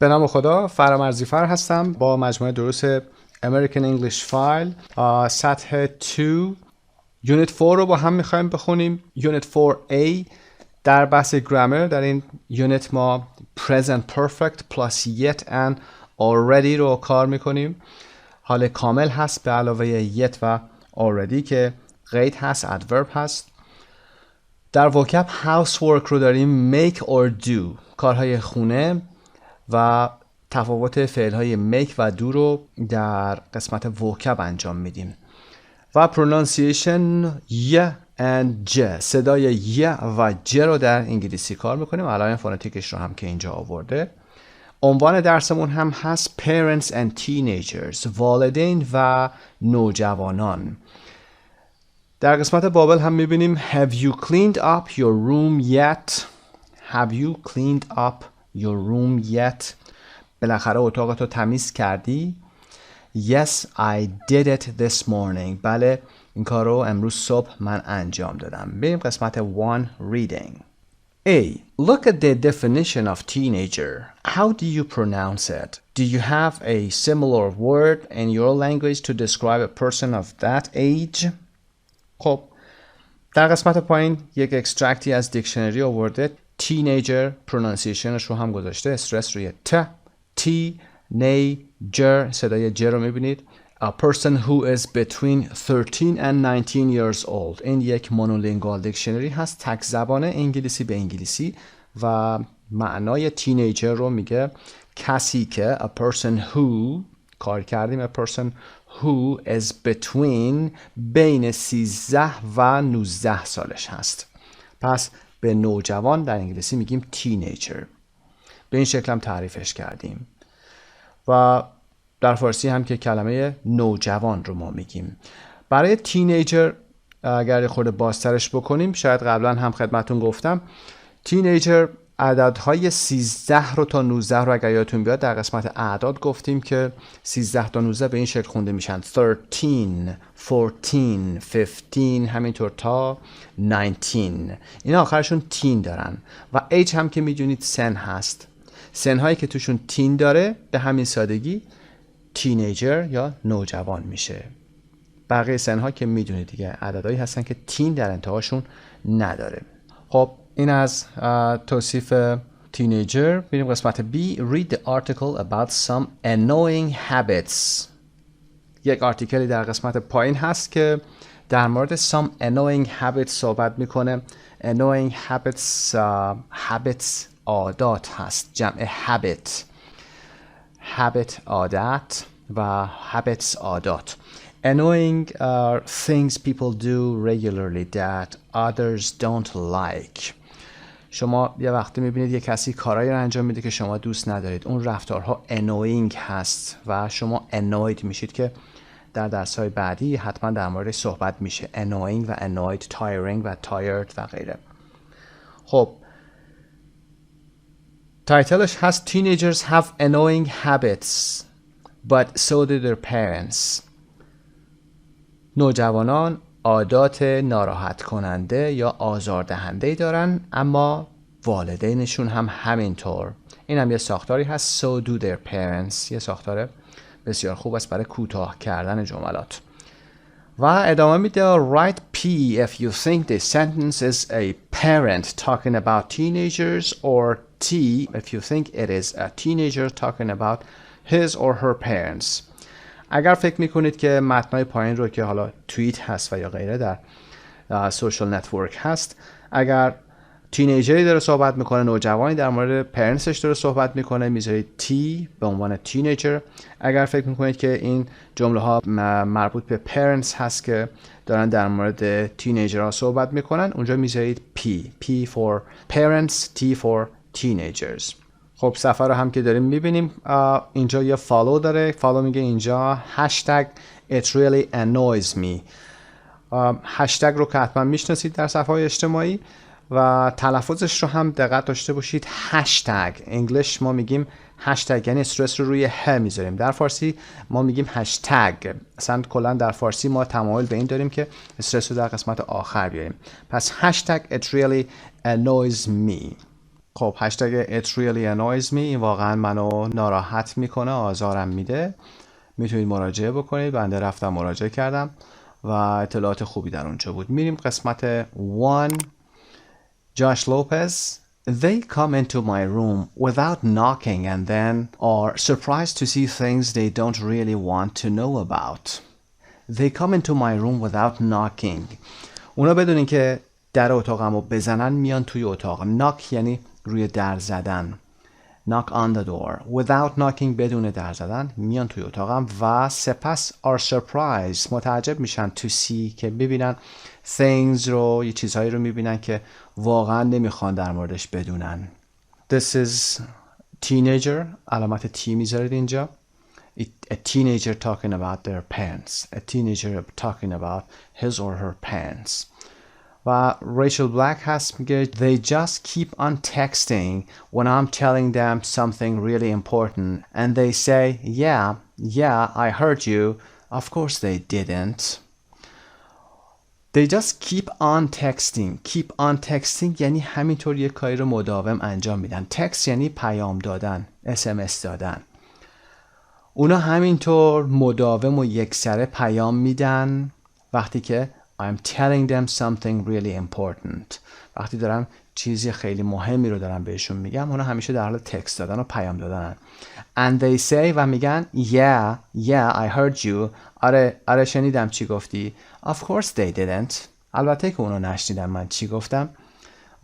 به نام خدا، فرامرزی هستم با مجموعه دروس امریکن انگلیش فایل سطح 2 یونیت 4 رو با هم میخوایم بخونیم. یونیت 4A در بحث گرامر. در این یونیت ما present perfect plus yet and already رو کار میکنیم. حال کامل هست به علاوه yet و already که قید هست، adverb هست. در وکب housework رو داریم make or do، کارهای خونه، و تفاوت فعلهای make و do رو در قسمت وکب انجام میدیم. و pronunciation ی and ج، صدای ی و ج رو در انگلیسی کار میکنیم. علائم فونتیکش رو هم که اینجا آورده. عنوان درسمون هم هست parents and teenagers، والدین و نوجوانان. در قسمت بابل هم میبینیم have you cleaned up your room yet؟ have you cleaned up your room yet؟ بالاخره اتاقتو تمیز کردی؟ Yes, I did it this morning. بله، این کار رو امروز صبح من انجام دادم. بریم قسمت 1 reading. A. Look at the definition of teenager. How do you pronounce it? Do you have a similar word in your language to describe a person of that age? خب در قسمت پایین یک اکسترکتی از دیکشنری آورده. teenager پرونانسیشنش رو هم گذاشته، استرس روی تی نیجر، صدای ج رو میبینید. A person who is between 13 and 19 years old. این یک مونولینگوال دیکشنری هست، تک زبان انگلیسی به انگلیسی، و معنای تینیجر رو میگه کسی که a person who کار کردیم a person who is between بین 13 و 19 سالش هست. پس به نوجوان در انگلیسی میگیم تینیجر. به این شکل هم تعریفش کردیم. و در فارسی هم که کلمه نوجوان رو ما میگیم. برای تینیجر اگر خورده بازترش بکنیم، شاید قبلا هم خدمتون گفتم، تینیجر عددهای 13 رو تا 19 رو اگر یادتون بیاد در قسمت اعداد گفتیم که 13 تا 19 به این شکل خونده میشن 13 14 15 همینطور تا 19. اینا آخرشون تین دارن و ایج هم که میدونید سن هست. سن هایی که توشون تین داره به همین سادگی تینیجر یا نوجوان میشه. بقیه سن ها که میدونید دیگه عددهایی هستن که تین در انتهاشون نداره. خب این از توصیف تینیجر. بریم قسمت B. Read the article about some annoying habits. یک آرتیکلی در قسمت پایین هست که در مورد some annoying habits صحبت میکنه. annoying habits عادات هست، جمع habit عادت و habits عادات. Annoying are things people do regularly that others don't like. شما یه وقتی میبینید یه کسی کارایی رو انجام میده که شما دوست ندارید، اون رفتارها annoying هست و شما annoyed میشید که در درس‌های بعدی حتما در مورد صحبت میشه. annoying و annoyed، tiring و tired و غیره. خب تایتلش هست Teenagers have annoying habits but so do their parents. نوجوانان عادات ناراحت کننده یا آزاردهنده دارن، اما والدینشون هم همینطور. این هم یه ساختاری هست so do their parents، یه ساختار بسیار خوب است برای کوتاه کردن جملات. و ادامه میده write P if you think the sentence is a parent talking about teenagers or T if you think it is a teenager talking about his or her parents. اگر فکر میکنید که متنای پایین رو که حالا توییت هست و یا غیره در سوشال نتورک هست، اگر تینیجری داره صحبت میکنه، نوجوانی در مورد پرنسش داره صحبت میکنه، میذارید تی به عنوان تینیجر. اگر فکر میکنید که این جمله ها مربوط به پرنس هست که دارن در مورد تینیجر ها صحبت میکنن، اونجا میذارید P for parents، T for teenagers. خب صفحه رو هم که داریم میبینیم، اینجا یه فالو داره. فالو میگه اینجا هشتگ it really annoys me. هشتگ رو که حتما میشناسید در صفحه های اجتماعی و تلفظش رو هم دقت داشته باشید. هشتگ انگلیش ما میگیم هشتگ، یعنی استرس رو روی ه میذاریم. در فارسی ما میگیم هشتگ. اصلا کلا در فارسی ما تمایل به این داریم که استرس رو در قسمت آخر بیاریم. پس هشتگ it really annoys me. خب هشتگ it really annoys me این واقعا منو ناراحت میکنه، آزارم میده. میتونید مراجعه بکنید. بنده رفتم مراجعه کردم و اطلاعات خوبی در اونجا بود. میریم قسمت 1. Josh Lopez. They come into my room without knocking and then are surprised to see things they don't really want to know about. They come into my room without knocking. اونا بدون اینکه در اتاقمو بزنن میان توی اتاق. knock یعنی روی در زدن. knock on the door. without knocking بدون در زدن میان توی اتاقم و سپس are surprised متعجب میشن to see که ببینن things رو، یه چیزهایی رو میبینن که واقعا نمیخوان در موردش بدونن. This is teenager. علامت تی میذارید اینجا. A teenager talking about their pants. A teenager talking about his or her pants. و ریچل بلک هست میگه They just keep on texting when I'm telling them something really important and they say yeah I heard you. Of course they didn't. They just keep on texting. Keep on texting یعنی همینطور یک کاری رو مداوم انجام میدن. text یعنی پیام دادن، SMS دادن. اونا همینطور مداوم و یکسره پیام میدن وقتی که I'm telling them something really important. وقتی دارم چیزی خیلی مهمی رو دارم بهشون میگم، اونا همیشه در حال تکست دادن و پیام دادن. And they say و میگن yeah I heard you. آره شنیدم چی گفتی. Of course they didn't. البته که اونا نشنیدن من چی گفتم.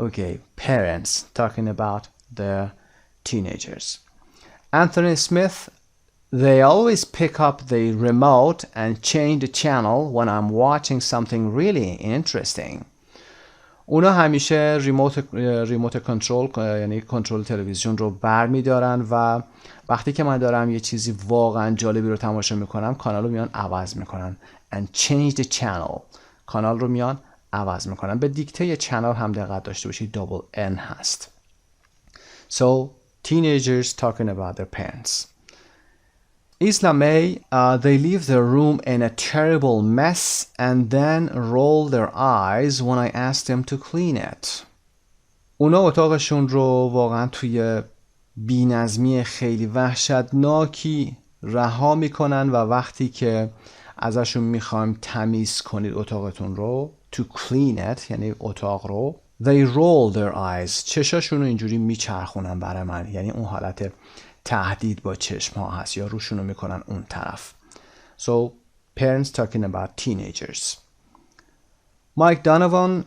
Okay, parents talking about the teenagers. Anthony Smith. They always pick up the remote and change the channel when I'm watching something really interesting. اونا همیشه ریموت کنترل یعنی کنترل تلویزیون رو برمی‌دارن و وقتی که من دارم یه چیزی واقعا جالبی رو تماشا میکنم کانال رو میان عوض میکنن. And change the channel. کانال رو میان عوض میکنن. به دیکته چنل هم دقت داشته باشید. double N هست. So teenagers talking about their parents. Isla May, they leave their room in a terrible mess and then roll their eyes when I ask them to clean it. اونا اتاقشون رو واقعا توی بی‌نظمی خیلی وحشتناکی رها میکنن و وقتی که ازشون میخوایم تمیز کنید اتاقتون رو to clean it یعنی اتاق رو they roll their eyes چشاشون رو اینجوری میچرخونن برای من یعنی اون حالت تهدید با چشم ها هست یا روشونو میکنن اون طرف. So parents talking about teenagers. Mike Donovan.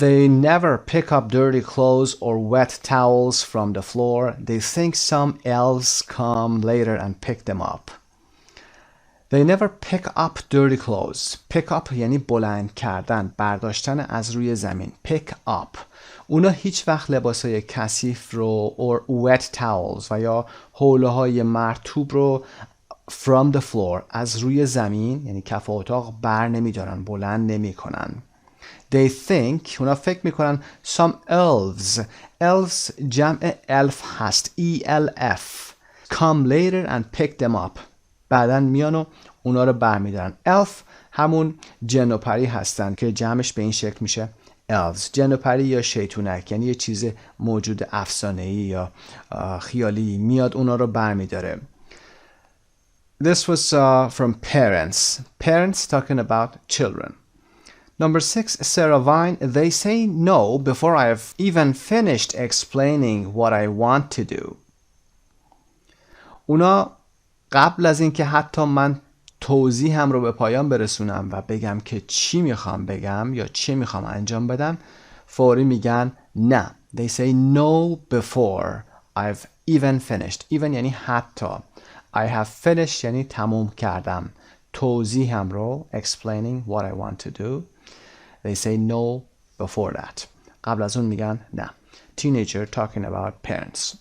They never pick up dirty clothes or wet towels from the floor. They think some elves come later and pick them up. They never pick up dirty clothes. Pick up یعنی بلند کردن، برداشتن از روی زمین. Pick up. اونا هیچ وقت لباسای کثیف رو or wet towels و یا حوله‌های مرطوب رو from the floor از روی زمین یعنی کف اتاق بر نمیدارن، بلند نمی کنن. They think اونا فکر میکنن some elves جمع elf هست ELF come later and pick them up بعدن میان و اونا رو برمیدارن. elf همون جن و پری هستن که جمعش به این شکل میشه elves. جن و پری یا شیطونک یعنی یه چیز موجود افسانه‌ای یا خیالی میاد اونا رو برمیداره. This was from parents talking about children. Number 6, Sarah Vine. They say no before I've even finished explaining what I want to do. اونا قبل از اینکه حتی من توضیحم رو به پایان برسونم و بگم که چی میخوام بگم یا چی میخوام انجام بدم فوری میگن نه. They say no before I've even finished. Even یعنی حتی. I have finished یعنی تموم کردم. توضیحم رو explaining what I want to do. They say no before that. قبل از اون میگن نه. Teenager talking about parents.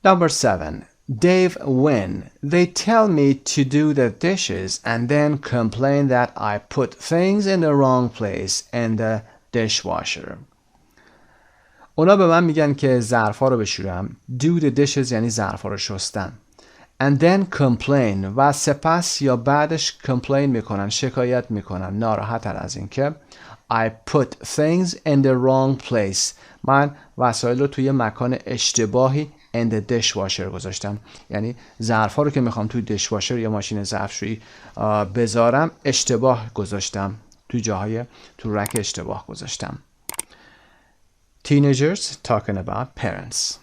Number 7. Dave Wynn. They tell me to do the dishes and then complain that I put things in the wrong place in the dishwasher. اونا به من میگن که ظرفا رو بشورم. Do the dishes یعنی ظرفا رو شستن. And then complain و سپس یا بعدش complain میکنن، شکایت میکنن، ناراحتن از این که I put things in the wrong place. من وسایل رو توی مکان اشتباهی in the dishwasher گذاشتم. یعنی ظرفا رو که میخوام توی دیشواشر یا ماشین ظرفشویی بذارم اشتباه گذاشتم. تو رک اشتباه گذاشتم. Teenagers talking about parents.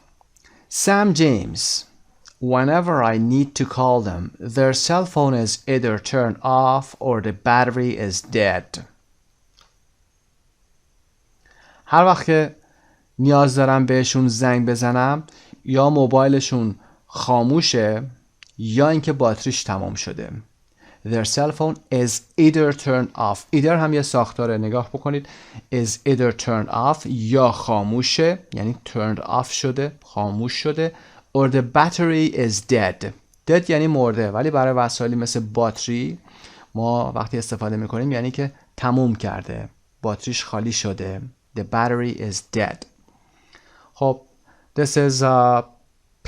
Sam James. Whenever I need to call them, their cell phone is either turned off or the battery is dead. هر وقت که نیاز dارم بهشون زنگ بزنم یا موبایلشون خاموشه یا اینکه باتریش تمام شده. Their cell phone is either turned off. either هم یه ساختاره، نگاه بکنید. is either turned off یا خاموشه، یعنی turned off شده، خاموش شده. or the battery is dead. dead یعنی مرده، ولی برای وسایلی مثل باتری ما وقتی استفاده میکنیم یعنی که تموم کرده، باتریش خالی شده. The battery is dead. خب this is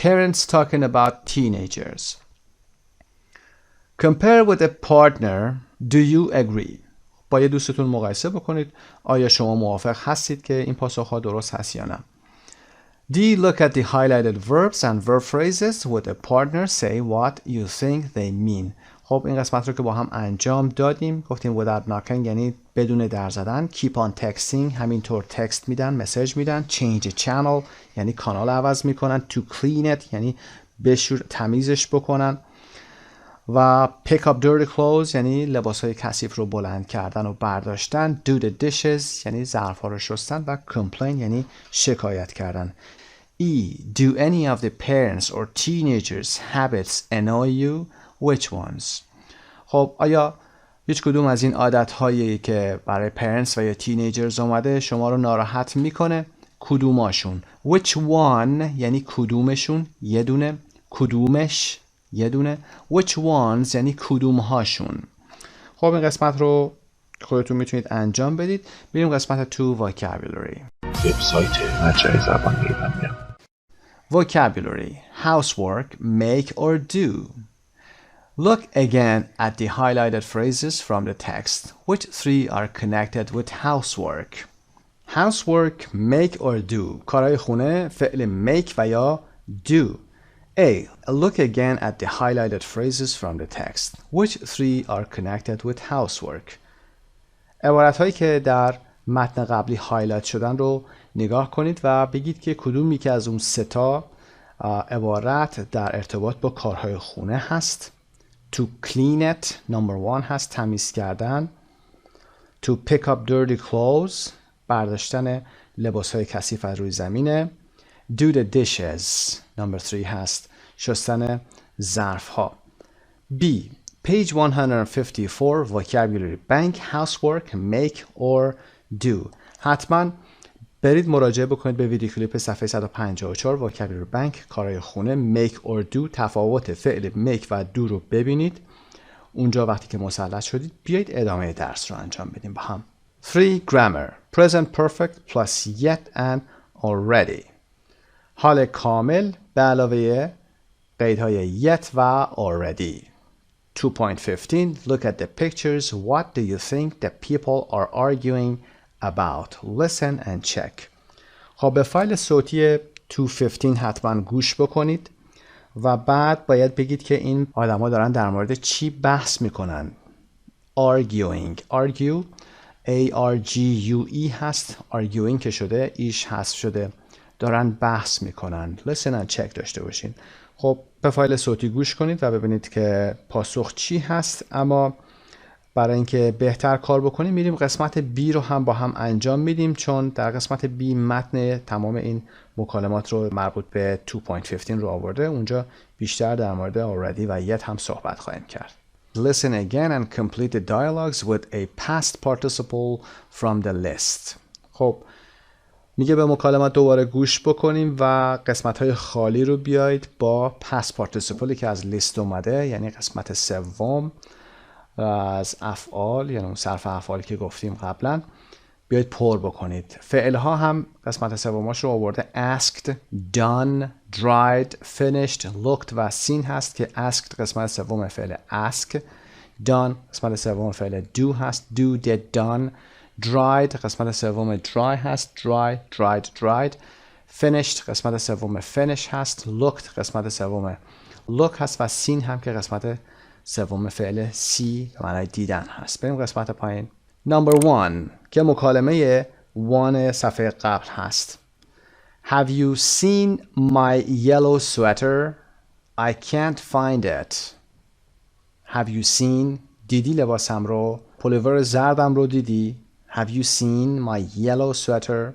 parents talking about teenagers. Compare with a partner. Do you agree? با یه دوستتون مقایسه بکنید. آیا شما موافق هستید که این پاسخها درست هست یا نه؟ D. Look at the highlighted verbs and verb phrases with a partner. Say what you think they mean. خب این قسمت رو که با هم انجام دادیم. گفتیم without knocking یعنی بدون در زدن. Keep on texting همینطور تکست میدن، مسیج میدن. Change a channel یعنی کانال عوض میکنن. To clean it یعنی تمیزش بکنن. و pick up dirty clothes یعنی لباسهای کثیف رو بلند کردن و برداشتن. Do the dishes یعنی ظرف‌ها رو شستن. و complain یعنی شکایت کردن. E. Do any of the parents or teenagers habits annoy you? Which ones? خب آیا هیچ کدوم از این عادت‌هایی که برای parents و یا teenagers اومده شما رو ناراحت میکنه؟ کدوماشون؟ Which one یعنی کدومشون، یه دونه. کدومش یه دونه. Which ones یعنی کدومهاشون. خب این قسمت رو خودتون میتونید انجام بدید. بریم قسمت 2 vocabulary. وبسایت مجموعه زبان ایرانی. Vocabulary. Housework, make or do. Look again at the highlighted phrases from the text. Which three are connected with housework? Housework, make or do. کارهای خونه فعل make و یا do. A. Look again at the highlighted phrases from the text. Which three are connected with housework? عبارت‌هایی که در متن قبلی هایلایت شدن رو نگاه کنید و بگید که کدومی که از اون سه تا عبارت در ارتباط با کارهای خونه هست. To clean it number 1 هست، تمیز کردن. To pick up dirty clothes برداشتن لباس‌های کثیف از روی زمینه. Do the dishes number 3 هست، شستن ظرف‌ها. B. Page 154 vocabulary bank housework make or do. حتما برید مراجعه بکنید به ویدیو کلیپ صفحه 154 vocabulary bank کارهای خونه make or do. تفاوت فعل make و do رو ببینید. اونجا وقتی که مسلط شدید بیایید ادامه درس رو انجام بدیم با هم. 3. Grammar present perfect plus yet and already. حال کامل به علاوه قیدهای yet و already. 2.15 Look at the pictures. What do you think the people are arguing about? Listen and check. خب به فایل صوتی 2.15 حتما گوش بکنید و بعد باید بگید که این آدما دارن در مورد چی بحث میکنن. Arguing argue A-R-G-U-E هست. Arguing که شده ایش هست شده. دارن بحث میکنن. Listen and check داشته باشین. خب به فایل صوتی گوش کنید و ببینید که پاسخ چی هست. اما برای اینکه بهتر کار بکنیم میریم قسمت B رو هم با هم انجام میدیم، چون در قسمت B متن تمام این مکالمات رو مربوط به 2.15 رو آورده. اونجا بیشتر در مورد already و yet هم صحبت خواهیم کرد. Listen again and complete the dialogues with a past participle from the list. خب میگه به مکالمات دوباره گوش بکنیم و قسمت‌های خالی رو بیایید با past participle که از لیست اومده، یعنی قسمت سوم از افعال، یعنی اون صرف افعالی که گفتیم قبلا، بیایید پر بکنید. فعل‌ها هم قسمت سومش رو آورده asked, done, dried, finished, looked و seen هست که asked قسمت سوم فعل ask، done قسمت سوم فعل do هست، do, did, done dried قسمت سوم dry هست. dry dried. finished قسمت سوم finish هست. looked قسمت سوم look هست و seen هم که قسمت سوم فعل see به معنای دیدن هست. بریم قسمت پایین. number 1 که مکالمه 1 صفحه قبل هست. Have you seen my yellow sweater? I can't find it. Have you seen دیدی لباسم رو؟ پولوور زردم رو دیدی؟ Have you seen my yellow sweater?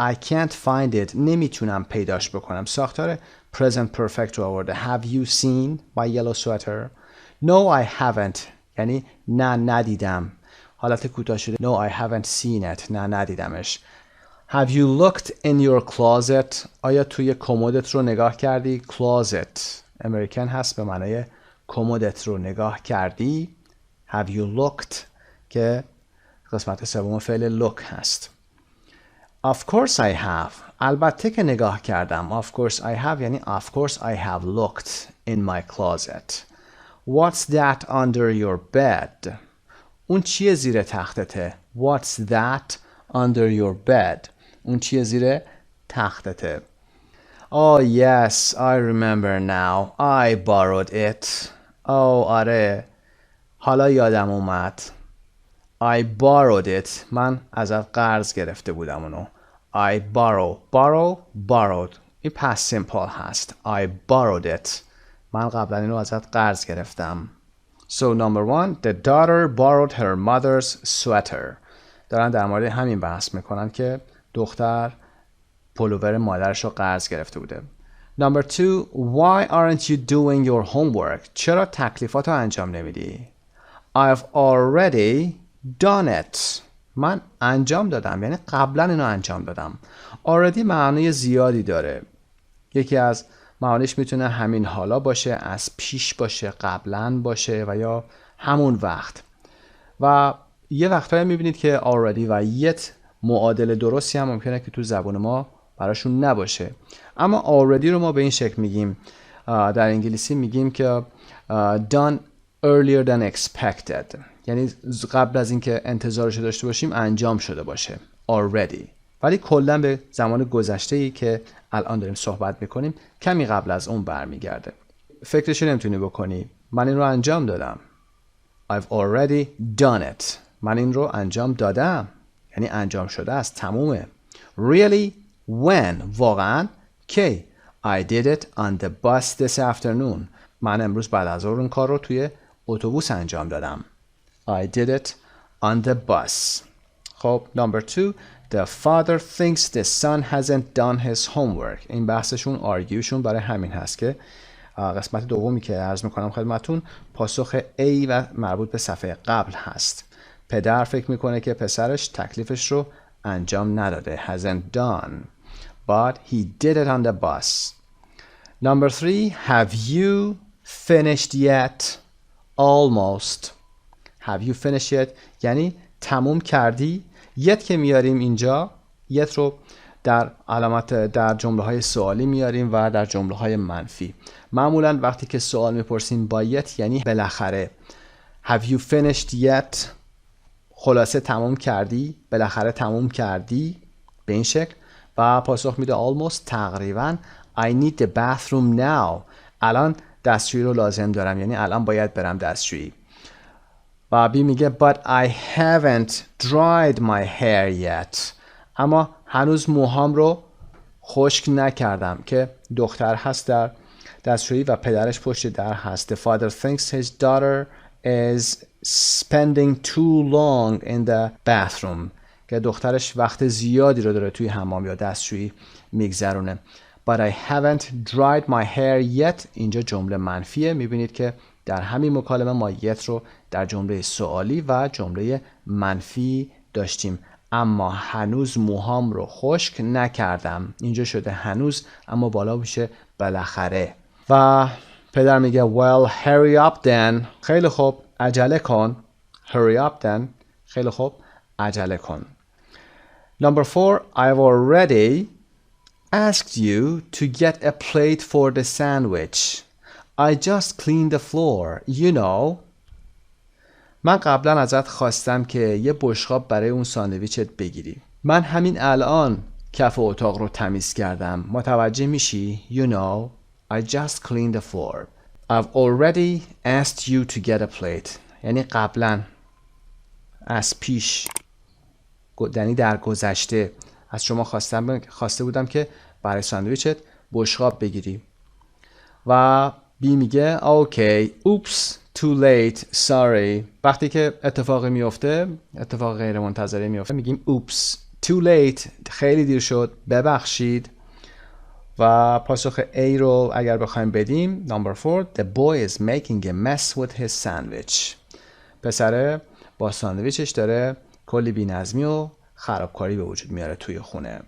I can't find it. نمیتونم پیداش بکنم. ساختار present perfect رو آورده. Have you seen my yellow sweater? No, I haven't. یعنی نه ندیدم. حالت کوتاه شده. No, I haven't seen it. نه ندیدمش. Have you looked in your closet? آیا توی کمدت رو نگاه کردی؟ Closet امریکن هست به معنای کمدت رو نگاه کردی. Have you looked که قسمت سوم فعل look هست. Of course I have. البته که نگاه کردم. Of course I have یعنی of course I have looked in my closet. What's that under your bed? اون چیه زیر تختته؟ What's that under your bed? اون چیه زیر تختته؟ Oh yes, I remember now. I borrowed it. Oh آره. حالا یادم اومد. I borrowed it. من ازت قرض گرفته بودم اونو. I borrowed. این past simple هست. I borrowed it. من قبلا اینو ازت قرض گرفتم. So number 1, the daughter borrowed her mother's sweater. دارن در مورد همین بحث میکنن که دختر پولوور مادرش رو قرض گرفته بوده. Number 2, why aren't you doing your homework? چرا تکلیفاتو انجام نمیدی؟ I've already done it. من انجام دادم یعنی قبلا اینو انجام دادم. already معنی زیادی داره. یکی از معانیش میتونه همین حالا باشه، از پیش باشه، قبلا باشه و یا همون وقت. و یه وقتایی میبینید که already و yet معادل درستی هم ممکنه که تو زبان ما براشون نباشه. اما already رو ما به این شکل میگیم، در انگلیسی میگیم که done earlier than expected، یعنی قبل از اینکه انتظارش داشته باشیم انجام شده باشه already. ولی کلا به زمان گذشته‌ای که الان داریم صحبت میکنیم کمی قبل از اون برمیگرده. فکرش نمیتونی بکنی. من این رو انجام دادم. I've already done it. من این رو انجام دادم یعنی انجام شده است، تمومه. Really? When? واقعا؟ کی؟ I did it on the bus this afternoon. من امروز بعد از ظهر این کار رو توی اتوبوس انجام دادم. I did it on the bus. خب number 2, the father thinks the son hasn't done his homework. این بحثشون آرگیوشون برای همین هست که قسمت دومی که عرض میکنم خدمتون پاسخ A و مربوط به صفحه قبل هست. پدر فکر میکنه که پسرش تکلیفش رو انجام نداده. hasn't done. But he did it on the bus. Number 3, have you finished yet? Almost. Have you finished yet? یعنی تموم کردی. yet که میاریم اینجا، yet رو در علامت در جمله های سوالی میاریم و در جمله های منفی. معمولا وقتی که سوال میپرسیم با yet یعنی بالاخره. Have you finished yet؟ خلاصه تموم کردی، بالاخره تموم کردی، به این شکل. و پاسخ میده almost، تقریبا. I need the bathroom now. الان دستشویی رو لازم دارم یعنی الان باید برم دستشویی. و بی میگه but I haven't dried my hair yet. اما هنوز موهام رو خشک نکردم، که دختر هست در دستشویی و پدرش پشت در هست. The father thinks his daughter is spending too long in the bathroom. که دخترش وقت زیادی رو داره توی حمام یا دستشویی میگذرونه. But I haven't dried my hair yet. اینجا جمله منفیه. میبینید که در همین مکالمه ما yet رو در جمله سوالی و جمله منفی داشتیم. اما هنوز موهام رو خشک نکردم. اینجا شده هنوز اما بالا میشه بالاخره. و پدر میگه well hurry up then. خیلی خوب عجله کن. hurry up then. خیلی خوب عجله کن. Number 4, I've already asked you to get a plate for the sandwich. I just cleaned the floor, you know. من قبلا ازت خواستم که یه بشقاب برای اون ساندویچت بگیری. من همین الان کف اتاق رو تمیز کردم. متوجه میشی؟ You know, I just cleaned the floor. I've already asked you to get a plate. یعنی قبلا، از پیش، یعنی در گذشته از شما خواسته بودم که برای ساندویچت بشقاب بگیری. و بی میگه اوکی، oops, too late, sorry. وقتی که اتفاقی میفته، اتفاق غیر منتظره میفته، میگیم oops, too late، خیلی دیر شد، ببخشید. و پاسخ A رو اگر بخوایم بدیم، number 4, the boy is making a mess with his sandwich. پسره با ساندویچش داره کلی بی‌نظمی و خرابکاری به وجود میاره توی خونه.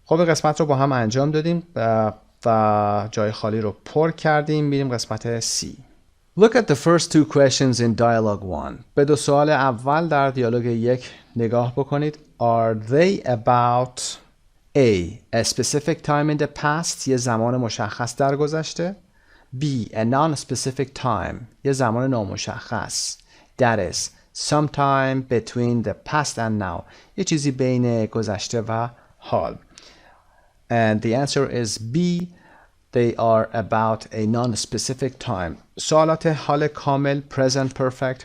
خب قسمت رو با هم انجام دادیم و جای خالی رو پر کردیم. میریم قسمت C. Look at the first two questions in dialogue 1. به دو سوال اول در دیالوگ 1 نگاه بکنید. Are they about A specific time in the past، یه زمان مشخص در گذشته. B a non-specific time، یه زمان نامشخص. That is sometime between the past and now، یه چیزی بین گذشته و حال. And the answer is B. They are about a non-specific time. سوالات حال کامل present perfect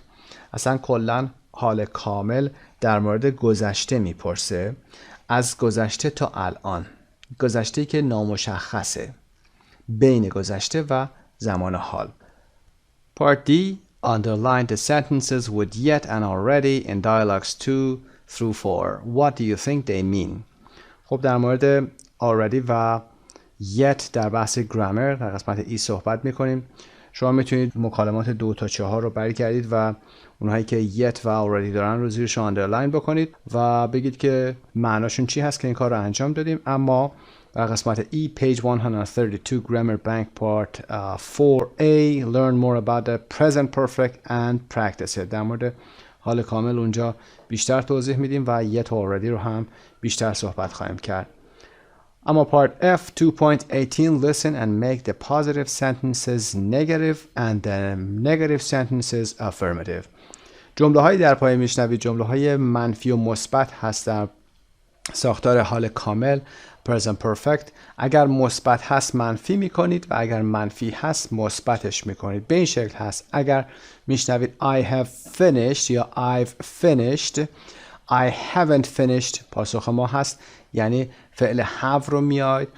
اصلا کلا حال کامل در مورد گذشته میپرسه، از گذشته تا الان، گذشته‌ای که نامشخصه، بین گذشته و زمان حال. Part D. Underline the sentences with yet and already in dialogues 2 through 4. What do you think they mean؟ خب در مورد already و yet در بحث گرامر در قسمت ای صحبت میکنیم. شما میتونید مکالمات 2 تا 4 رو برگردید و اونهایی که yet و already دارن رو زیرشون اندرلاین بکنید و بگید که معناشون چی هست که این کار رو انجام دادیم. اما در قسمت ای page 132 grammar bank part 4a learn more about the present perfect and practice it. در مورد حال کامل اونجا بیشتر توضیح میدیم و yet و already رو هم بیشتر صحبت خواهیم کرد. اما part F 2.18 listen and make the positive sentences negative and the negative sentences affirmative. جمله هایی در پای میشنوید جمله های منفی و مثبت هست در ساختار حال کامل present perfect. اگر مثبت هست منفی میکنید و اگر منفی هست مثبتش میکنید. به این شکل هست اگر میشنوید I have finished یا I've finished، I haven't finished پاسخ ما هست، یعنی فعل have رو میاید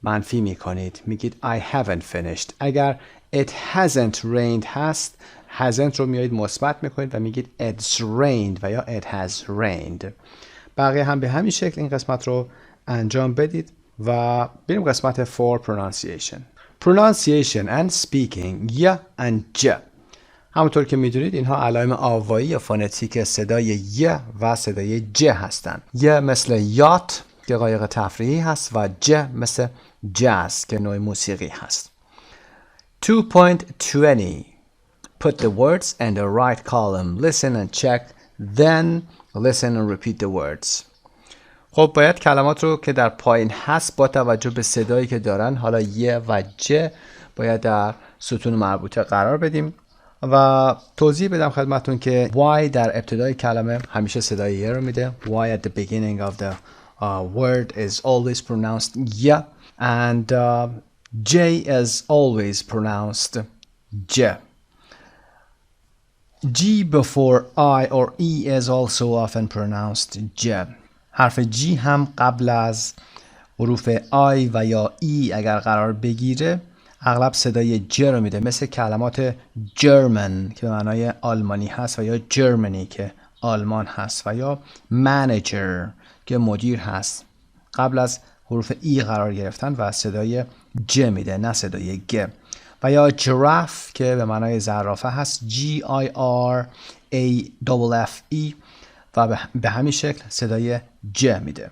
منفی میکنید، میگید I haven't finished. اگر it hasn't rained هست، hasn't رو میاید مثبت میکنید و میگید it's rained و یا it has rained. بقیه هم به همین شکل این قسمت رو انجام بدید و بریم قسمت for pronunciation. Pronunciation and speaking ی and ج. همونطور که میدونید اینها علائم آوایی یا فونتیک صدای ی و صدای ج هستند. ی مثل یات که قایق تفریحی هست و ج مثل جاز که نوع موسیقی هست. 2.20 Put the words in the right column. Listen and check. Then listen and repeat the words. خب باید کلمات رو که در پایین هست با توجه به صدایی که دارن، حالا ی و ج، باید در ستون مربوطه قرار بدیم و توضیح بدم خدمتون که y در ابتدای کلمه همیشه صدای ی رو میده. Y at the beginning of the word is always pronounced ی and j is always pronounced j. G before I or E is also often pronounced j. حرف G هم قبل از حروف I و یا E اگر قرار بگیره اغلب صدای ج رو میده، مثل کلمات German که به معنای آلمانی هست و یا Germany که آلمان هست و یا manager که مدیر هست. قبل از حروف E قرار گرفتن و صدای ج میده نه صدای گ. و یا giraffe که به معنای زرافه هست GIRAFFE و به همین شکل صدای ج میده.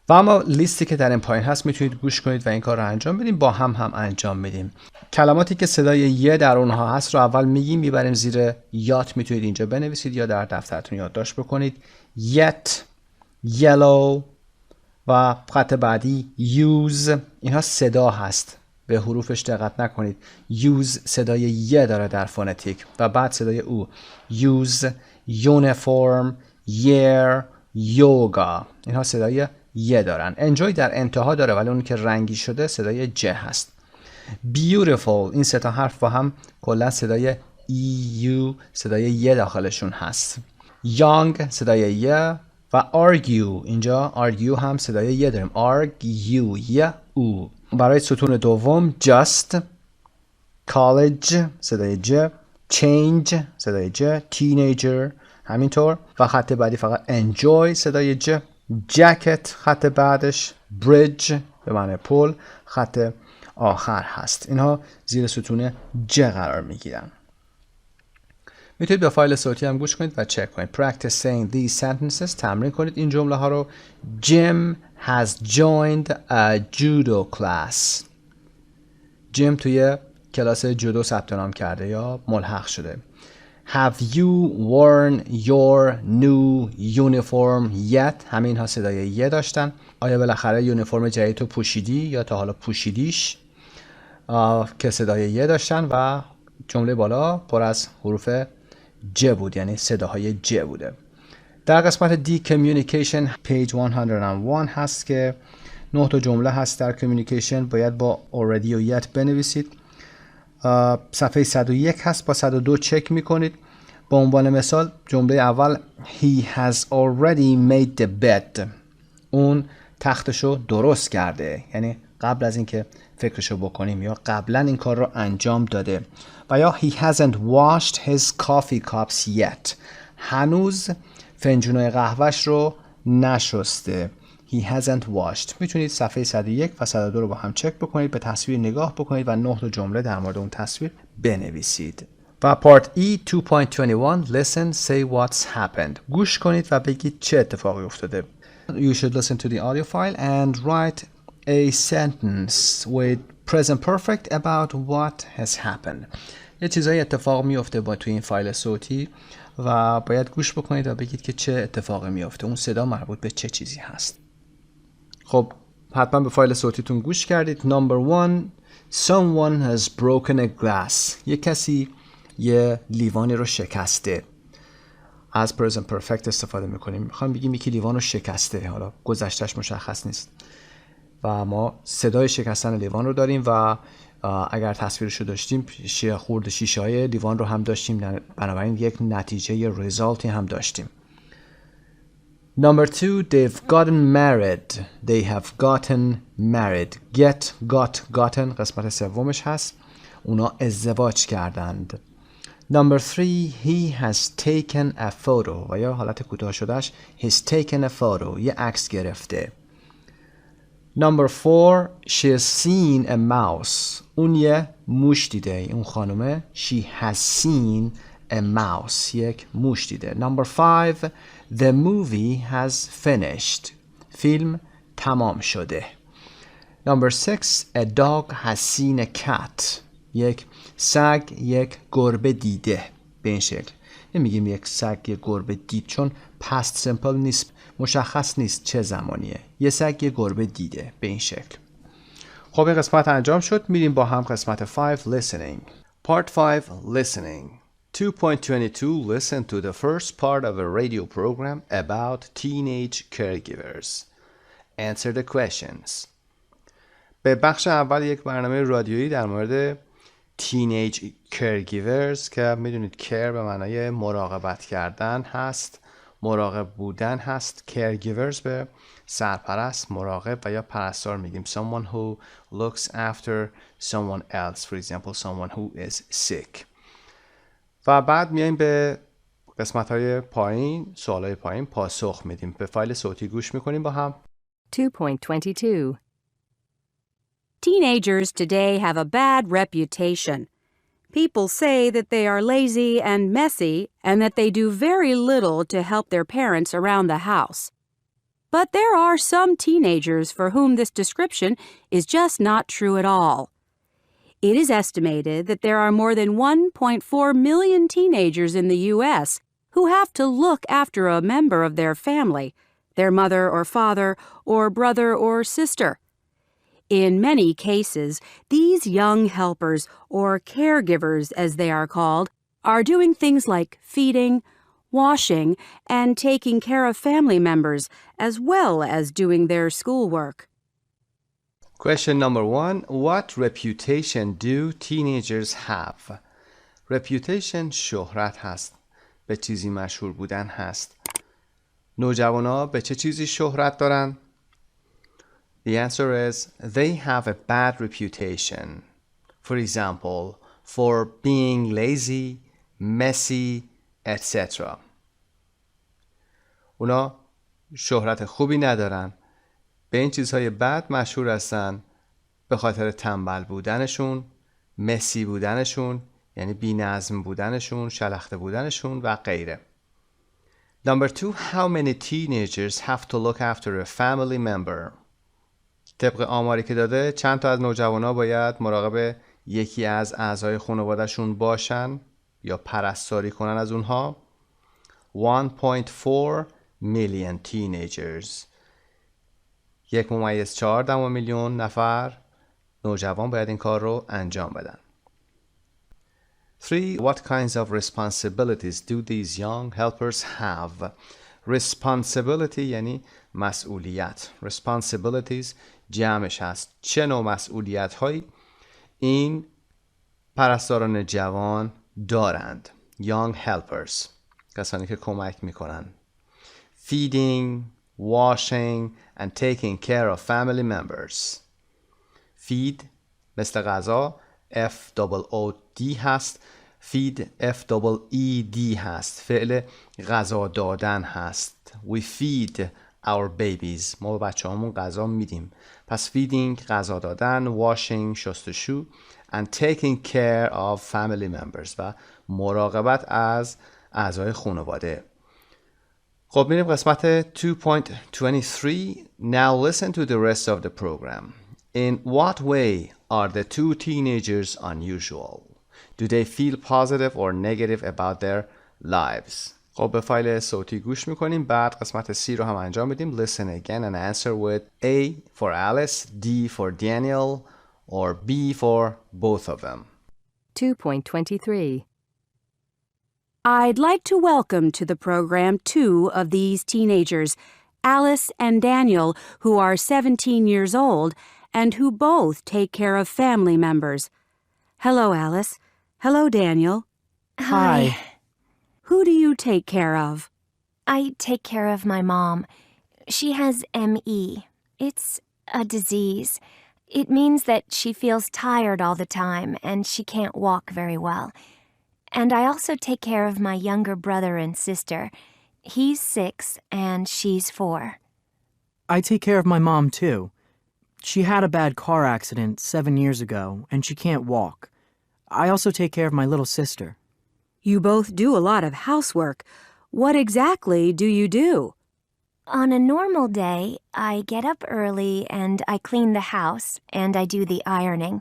و اما لیستی که در این پایین هست میتونید گوش کنید و این کار رو انجام بدیم. با هم انجام میدیم. کلماتی که صدای ی در اونها هست رو اول میگیم، میبریم زیر یات. میتونید اینجا بنویسید یا در دفترتون یادداشت بکنید. yet، yellow و خط بعدی use، اینها صدا هست. به حروفش دقت نکنید. use صدای ی داره در فونتیک و بعد صدای او. use، uniform، year، yoga، اینها صدای ی دارن. enjoy در انتها داره ولی اون که رنگی شده صدای ج هست. beautiful، این سه تا حرف با هم کلا صدای eu، صدای ی داخلشون هست. young صدای ی و argue، اینجا argue هم صدای ی داریم. argue، ی او. برای ستون دوم just، college صدای ج، change صدای ج، teenager همینطور و خط بعدی فقط enjoy صدای ج، jacket خط بعدش، bridge به معنی پل خط آخر هست. اینها زیر ستون ج قرار میگیرن. میتونید به فایل صوتی هم گوش کنید و چک کنید. Practice saying these sentences، تمرین کنید این جمله ها رو. Jim has joined a judo class. جیم توی کلاس جودو ثبت نام کرده یا ملحق شده. Have you worn your new uniform yet؟ همه اینها صدای ی داشتن. آیا بالاخره یونیفرم جدید تو پوشیدی یا تا حالا پوشیدیش؟ که صدای ی داشتن و جمله بالا پر از حروف ج بود، یعنی صداهای ج بوده. در قسمت دی communication page 101 هست که 9 تا جمله هست در communication. باید با already و yet بنویسید. صفحه 101 هست، با 102 چک میکنید. با عنوان مثال جمله اول he has already made the bed. اون تختشو درست کرده، یعنی قبل از اینکه فکرشو بکنیم یا قبلا این کار رو انجام داده. و یا he hasn't washed his coffee cups yet. هنوز فنجونای قهوهش رو نشسته. he hasn't washed. میتونید صفحه 101 و 102 رو با هم چک بکنید، به تصویر نگاه بکنید و 9 تا جمله در مورد اون تصویر بنویسید. و پارت E 2.21 listen say what's happened. گوش کنید و بگید چه اتفاقی افتاده. You should listen to the audio file and write a sentence with present perfect about what has happened. یه چیزایی اتفاق میفته با توی این فایل صوتی و باید گوش بکنید و بگید که چه اتفاقی میفته. اون صدا مربوط به چه چیزی هست. خب حتما به فایل صوتیتون گوش کردید. Number 1 someone has broken a glass. یه کسی یه لیوانی رو شکسته. از present perfect استفاده میکنیم. میخوام بگیم یکی لیوان رو شکسته. حالا گذشتهش مشخص نیست و ما صدای شکستن لیوان رو داریم و اگر تصویرش رو داشتیم خورد شیشه های لیوان رو هم داشتیم، بنابراین یک نتیجه ریزالتی هم داشتیم. Number 2 they've gotten married. They have gotten married. Gotten قسمت سومش هست. اونا ازدواج کردند. Number 3 he has taken a photo. و یا حالت کوتاه شدهش he's taken a photo. یه عکس گرفته. Number 4 she has seen a mouse. اون یه موش دیده. اون خانومه she has seen a mouse. یک موش دیده. Number 5 the movie has finished. فیلم تمام شده. Number 6 a dog has seen a cat. یک سگ یک گربه دیده. به این شکل نمیگیم یک سگ یک گربه دید چون past simple نیست، مشخص نیست چه زمانیه. یه سگ یک گربه دیده. به این شکل. خب این قسمت انجام شد. میریم با هم قسمت 5 listening. Part 5 listening. 2.22 listen to the first part of a radio program about teenage caregivers. Answer the questions. به بخش اول یک برنامه رادیویی در مورد teenage caregivers که میدونید care به معنای مراقبت کردن هست، مراقب بودن هست. caregivers به سرپرست، مراقب و یا پرستار میگیم. someone who looks after someone else. For example, someone who is sick. و بعد میایم به قسمت‌های پایین، سوالای پایین پاسخ میدیم. به فایل صوتی گوش میکنیم با هم. 2.22 Teenagers today have a bad reputation. People say that they are lazy and messy and that they do very little to help their parents around the house. But there are some teenagers for whom this description is just not true at all. It is estimated that there are more than 1.4 million teenagers in the U.S. who have to look after a member of their family, their mother or father, or brother or sister. In many cases, these young helpers, or caregivers as they are called, are doing things like feeding, washing, and taking care of family members, as well as doing their schoolwork. Question number 1. What reputation do teenagers have? Reputation شهرت هست. به چیزی مشهور بودن هست. نوجوانا به چه چیزی شهرت دارن؟ The answer is they have a bad reputation. For example, for being lazy, messy, etc. اونا شهرت خوبی ندارن. به این چیزهای بد مشهور هستن به خاطر تنبل بودنشون، مسی بودنشون، یعنی بی نظم بودنشون، شلخته بودنشون و غیره. Number 2. How many teenagers have to look after a family member? طبق آماری که داده چند تا از نوجوانا باید مراقب یکی از اعضای خانواده‌شون باشن یا پرستاری کنن از اونها؟ 1.4 million teenagers. 1.4 میلیون نفر نوجوان باید این کار رو انجام بدن. 3. What kinds of responsibilities do these young helpers have? Responsibility یعنی مسئولیت. Responsibilities جمعش هست. چه نوع مسئولیت هایی این پرستاران جوان دارند؟ Young helpers. کسانی که کمک میکنن. Feeding, washing and taking care of family members. Feed مثل غذا FOOD هست. Feed FEED هست. فعل غذا دادن هست. We feed our babies. ما به بچه همون غذا میدیم. پس feeding غذا دادن، washing شستشو and taking care of family members و مراقبت از اعضای خانواده. خب میریم قسمت 2.23. Now listen to the rest of the program. In what way are the two teenagers unusual? Do they feel positive or negative about their lives? خب به فایل صوتی گوش میکنیم. بعد قسمت C رو هم انجام بدیم. Listen again and answer with A for Alice, D for Daniel, or B for both of them. 2.23. I'd like to welcome to the program two of these teenagers, Alice and Daniel, who are 17 years old and who both take care of family members. Hello, Alice. Hello, Daniel. Hi. Who do you take care of? I take care of my mom. She has ME. It's a disease. It means that she feels tired all the time and she can't walk very well. And I also take care of my younger brother and sister. He's 6 and she's 4. I take care of my mom, too. She had a bad car accident 7 years ago, and she can't walk. I also take care of my little sister. You both do a lot of housework. What exactly do you do? On a normal day, I get up early and I clean the house and I do the ironing.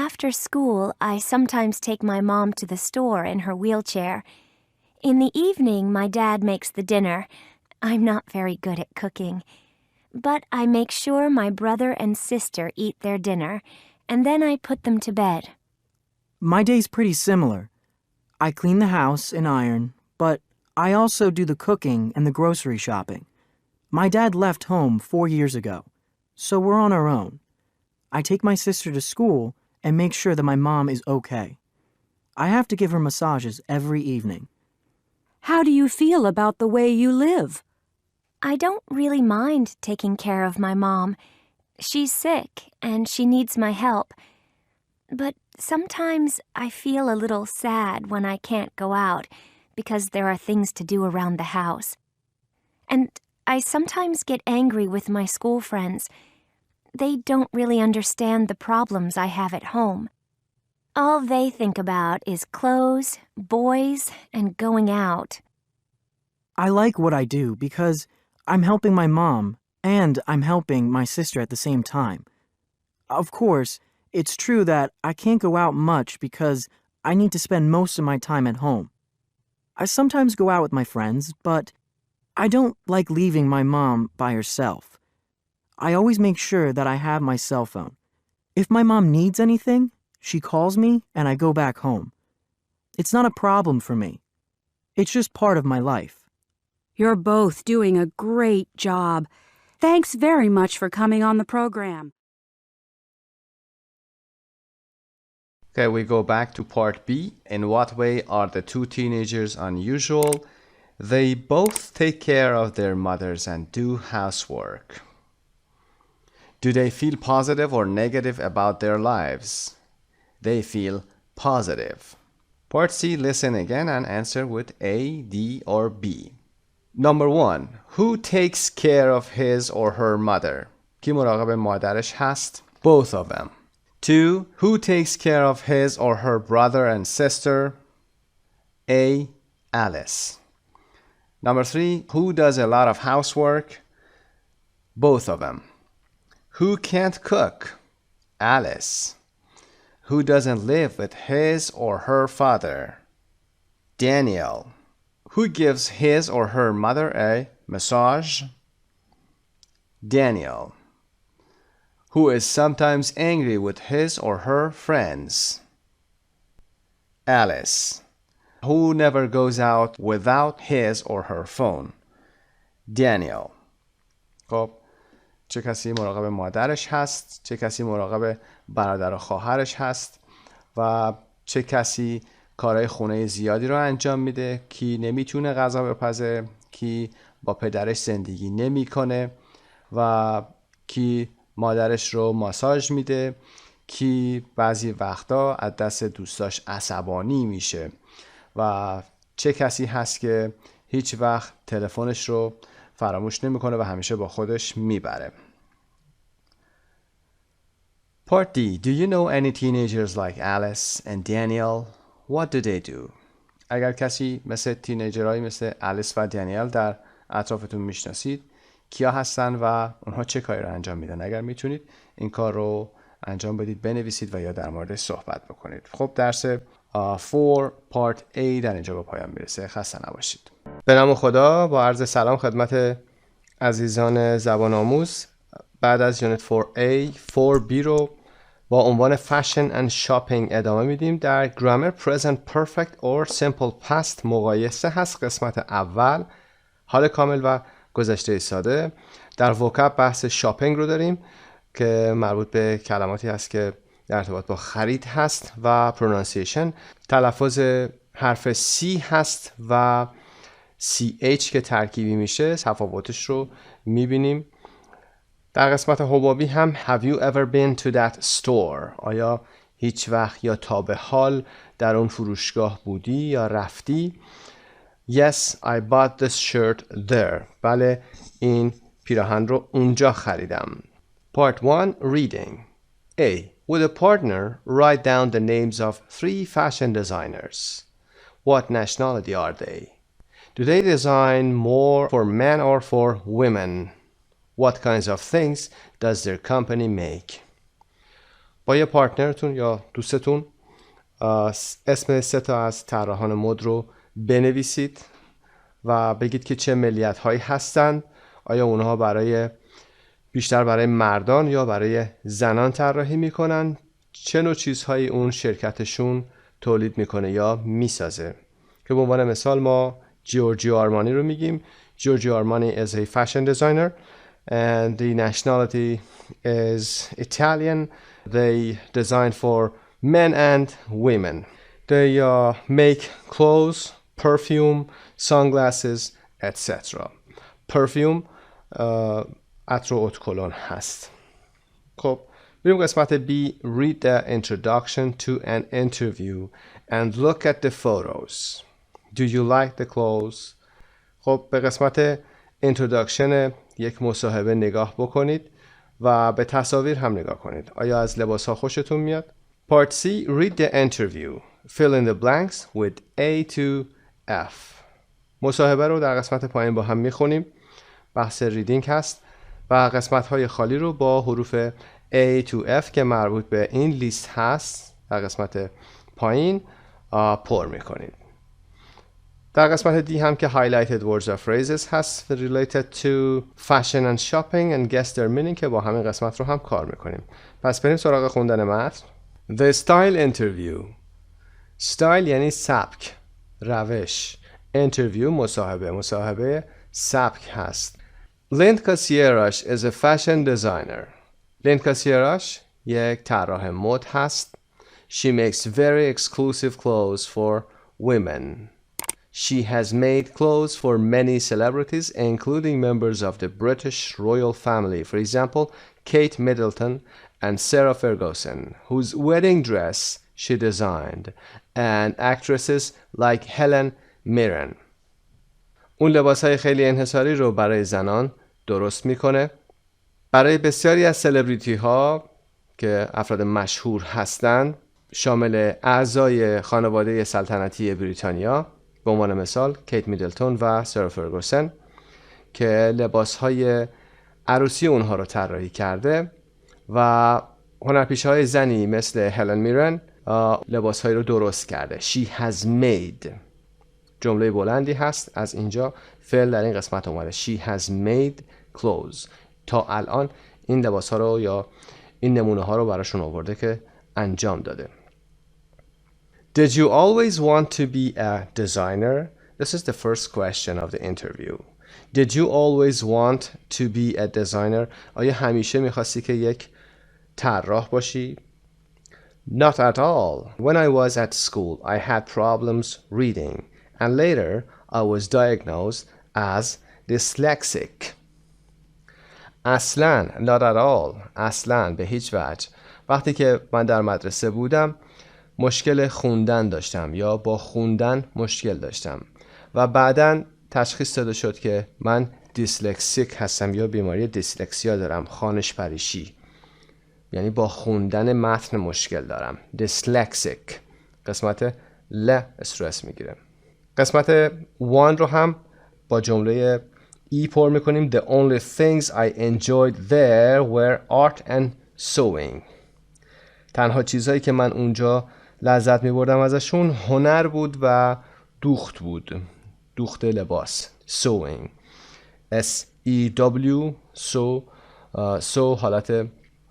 After school, I sometimes take my mom to the store in her wheelchair. In the evening, my dad makes the dinner. I'm not very good at cooking. But I make sure my brother and sister eat their dinner, and then I put them to bed. My day's pretty similar. I clean the house and iron, but I also do the cooking and the grocery shopping. My dad left home 4 years ago, so we're on our own. I take my sister to school and make sure that my mom is okay. I have to give her massages every evening. How do you feel about the way you live? I don't really mind taking care of my mom. She's sick and she needs my help. But sometimes I feel a little sad when I can't go out because there are things to do around the house. And I sometimes get angry with my school friends. They don't really understand the problems I have at home. All they think about is clothes, boys, and going out. I like what I do because I'm helping my mom and I'm helping my sister at the same time. Of course, it's true that I can't go out much because I need to spend most of my time at home. I sometimes go out with my friends, but I don't like leaving my mom by herself. I always make sure that I have my cell phone. If my mom needs anything, she calls me and I go back home. It's not a problem for me. It's just part of my life. You're both doing a great job. Thanks very much for coming on the program. Okay, we go back to part B. In what way are the two teenagers unusual? They both take care of their mothers and do housework. Do they feel positive or negative about their lives? They feel positive. Part C, listen again and answer with A, D, or B. Number 1. Who takes care of his or her mother? کی مراقب مادرش هست؟ Both of them. 2. Who takes care of his or her brother and sister? A. Alice. Number 3. Who does a lot of housework? Both of them. Who can't cook? Alice. Who doesn't live with his or her father? Daniel. Who gives his or her mother a massage? Daniel. Who is sometimes angry with his or her friends? Alice. Who never goes out without his or her phone? Daniel. خب چه کسی مراقب مادرش هست، چه کسی مراقب برادر و خواهرش هست و چه کسی کارهای خونه زیادی رو انجام میده، کی نمیتونه غذا بپزه، کی با پدرش زندگی نمیکنه و کی مادرش رو ماساژ میده، کی بعضی وقتا از دست دوستاش عصبانی میشه و چه کسی هست که هیچ وقت تلفنش رو فراموش نمیکنه و همیشه با خودش میبره. Part D. Do you know any teenagers like Alice and Daniel? What do they do? اگر کسی مثل تینیجرهایی مثل الیس و دانیل در اطرافتون میشناسید، کیا هستن و اونها چه کاری رو انجام میدن؟ اگر میتونید این کار رو انجام بدید، بنویسید و یا در موردش صحبت بکنید. خب درس 4 Part A در اینجا به پایان میرسه. خسته نباشید. به نام خدا، با عرض سلام خدمت عزیزان زبان آموز. بعد از یونت 4A 4B رو با عنوان Fashion and Shopping ادامه میدیم. در Grammar Present Perfect or Simple Past مقایسه هست. قسمت اول حال کامل و گذشته ساده. در vocab بحث شاپینگ رو داریم که مربوط به کلماتی هست که در ارتباط با خرید هست و pronunciation تلفظ حرف C هست و CH که ترکیبی میشه تفاوتش رو میبینیم. در قسمت حبابی هم Have you ever been to that store؟ آیا هیچ وقت یا تا به حال در اون فروشگاه بودی یا رفتی؟ Yes, I bought this shirt there. بله، این پیراهن رو اونجا خریدم. Part 1 Reading. A. With a partner, write down the names of 3 fashion designers. What nationality are they? Do they design more for men or for women? What kinds of things does their company make? با یه پارتنرتون یا دوستتون اسم 3 تا از طراحان مد رو بنویسید و بگید که چه ملیت هایی هستند. آیا اونها بیشتر برای مردان یا برای زنان طراحی میکنن؟ چه نوع چیزهایی اون شرکتشون تولید میکنه یا میسازه؟ که به عنوان مثال ما جورجیو آرمانی رو میگیم. جورجیو آرمانی is a fashion designer and the nationality is Italian. They design for men and women. They make clothes, perfume, sunglasses, etc. Perfume عطر و اتکلون هست. خب بریم قسمت B. Read the introduction to an interview and look at the photos. Do you like the clothes? خب به قسمت introduction یک مصاحبه نگاه بکنید و به تصاویر هم نگاه کنید. آیا از لباس ها خوشتون میاد؟ Part C. Read the interview. Fill in the blanks with A to F. مصاحبه رو در قسمت پایین با هم میخونیم. بحث ریدینگ هست و قسمت های خالی رو با حروف A to F که مربوط به این لیست هست در قسمت پایین پر میکنید. در قسمت دی هم که highlighted words or phrases هست related to fashion and shopping and guess their meaning که با همین قسمت رو هم کار میکنیم. پس بریم سراغ خوندن متن. The style interview. style یعنی سبک، روش. interview مصاحبه سبک هست. لیندکا سیراش is a fashion designer. لیندکا سیراش یک طراح مد هست. She makes very exclusive clothes for women. She has made clothes for many celebrities, including members of the British royal family. For example, Kate Middleton and Sarah Ferguson, whose wedding dress she designed, and actresses like Helen Mirren. اون لباسهای خیلی انحصاری رو برای زنان درست میکنه. برای بسیاری از سلبریتی ها که افراد مشهور هستند، شامل اعضای خانواده سلطنتی بریتانیا، به عنوان مثال کیت میدلتون و سارا فرگوسن که لباسهای عروسی اونها رو طراحی کرده و هنرپیشه‌های زنی مثل هلن میرن لباسهایی رو درست کرده. She has made جمله بلندی هست. از اینجا فعل در این قسمت اومده. She has made clothes. تا الان این لباسها رو یا این نمونه ها رو براشون آورده که انجام داده. Did you always want to be a designer? This is the first question of the interview. Did you always want to be a designer? آیا همیشه میخواستی که یک طراح باشی؟ Not at all. When I was at school, I had problems reading, and later I was diagnosed as dyslexic. اصلاً not at all. اصلاً به هیچ وجه. وقتی که من در مدرسه بودم مشکل خوندن داشتم یا با خوندن مشکل داشتم و بعداً تشخیص داده شد که من دیسلکسیک هستم یا بیماری دیسلکسیا دارم، خوانش پریشی، یعنی با خوندن متن مشکل دارم. دیسلکسیک قسمت ل استرس میگیره. قسمت وان رو هم با جمله ای پر میکنیم. The only things I enjoyed there were art and sewing. تنها چیزهایی که من اونجا لذت میبردم ازشون هنر بود و دوخت بود. دوخت لباس. sewing. S-E-W sew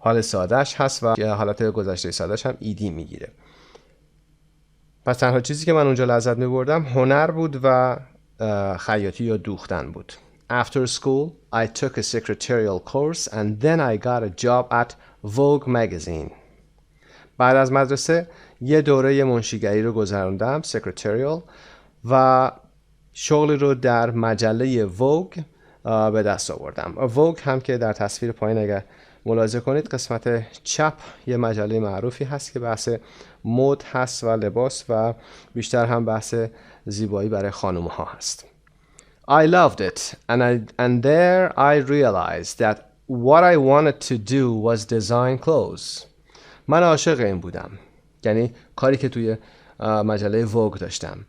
حال سادهش هست و حالت گذشته سادهش هم ایدی میگیره. پس تنها چیزی که من اونجا لذت میبردم هنر بود و خیاطی یا دوختن بود. After school, I took a secretarial course and then I got a job at Vogue magazine. بعد از مدرسه یه دوره منشیگری رو گذروندم، secretarial، و شغلی رو در مجله ووگ به دست آوردم. ووگ هم که در تصویر پایین اگر ملاحظه کنید قسمت چپ یه مجله معروفی هست که بحث مد هست و لباس و بیشتر هم بحث زیبایی برای خانوم‌ها هست. I loved it and there I realized that what I wanted to do was design clothes. من عاشق این بودم، یعنی کاری که توی مجله ووگ داشتم.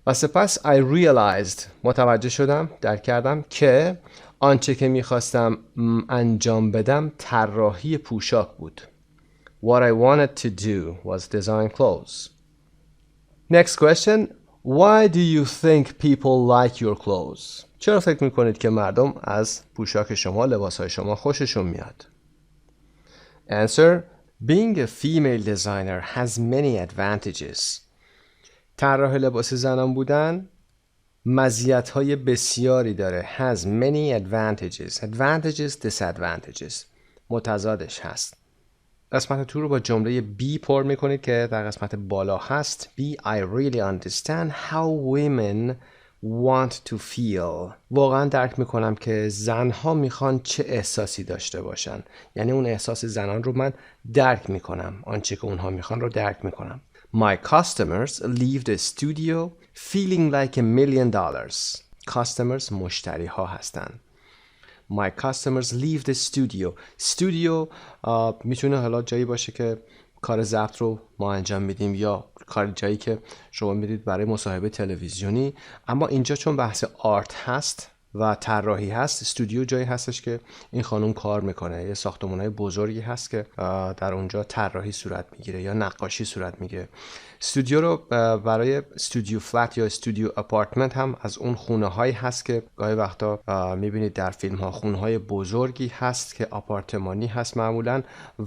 و سپس I realized متوجه شدم، درک کردم که آنچه که میخواستم انجام بدم طراحی پوشاک بود. What I wanted to do was design clothes. Next question. Why do you think people like your clothes? چرا فکر میکنید که مردم از پوشاک شما، لباسهای شما خوششون میاد؟ Answer. Being a female designer has many advantages. طراح لباس زنان بودن مزیت‌های بسیاری داره. Has many advantages. Advantages, disadvantages. متضادش هست. قسمت تو رو با جمله B پر میکنید که در قسمت بالا هست. B. I really understand how women want to feel. واقعا درک میکنم که زنها میخوان چه احساسی داشته باشن. یعنی اون احساس زنان رو من درک میکنم. آنچه که اونها میخوان رو درک میکنم. My customers leave the studio feeling like $1,000,000. Customers مشتری ها هستن. My customers leave the studio. Studio میتونه حالا جایی باشه که کار ضبط رو ما انجام میدیم یا جایی که شما میدید برای مصاحبه تلویزیونی، اما اینجا چون بحث آرت هست و طراحی هست. استودیو جایی هستش که این خانم کار میکنه، یه ساختمان‌های بزرگی هست که در اونجا طراحی صورت میگیره یا نقاشی صورت میگیره. استودیو رو برای استودیو فلت یا استودیو اپارتمنت هم از اون خونه هایی هست که گاهی وقتا میبینید در فیلم ها، خونه های بزرگی هست که آپارتمانی هست معمولا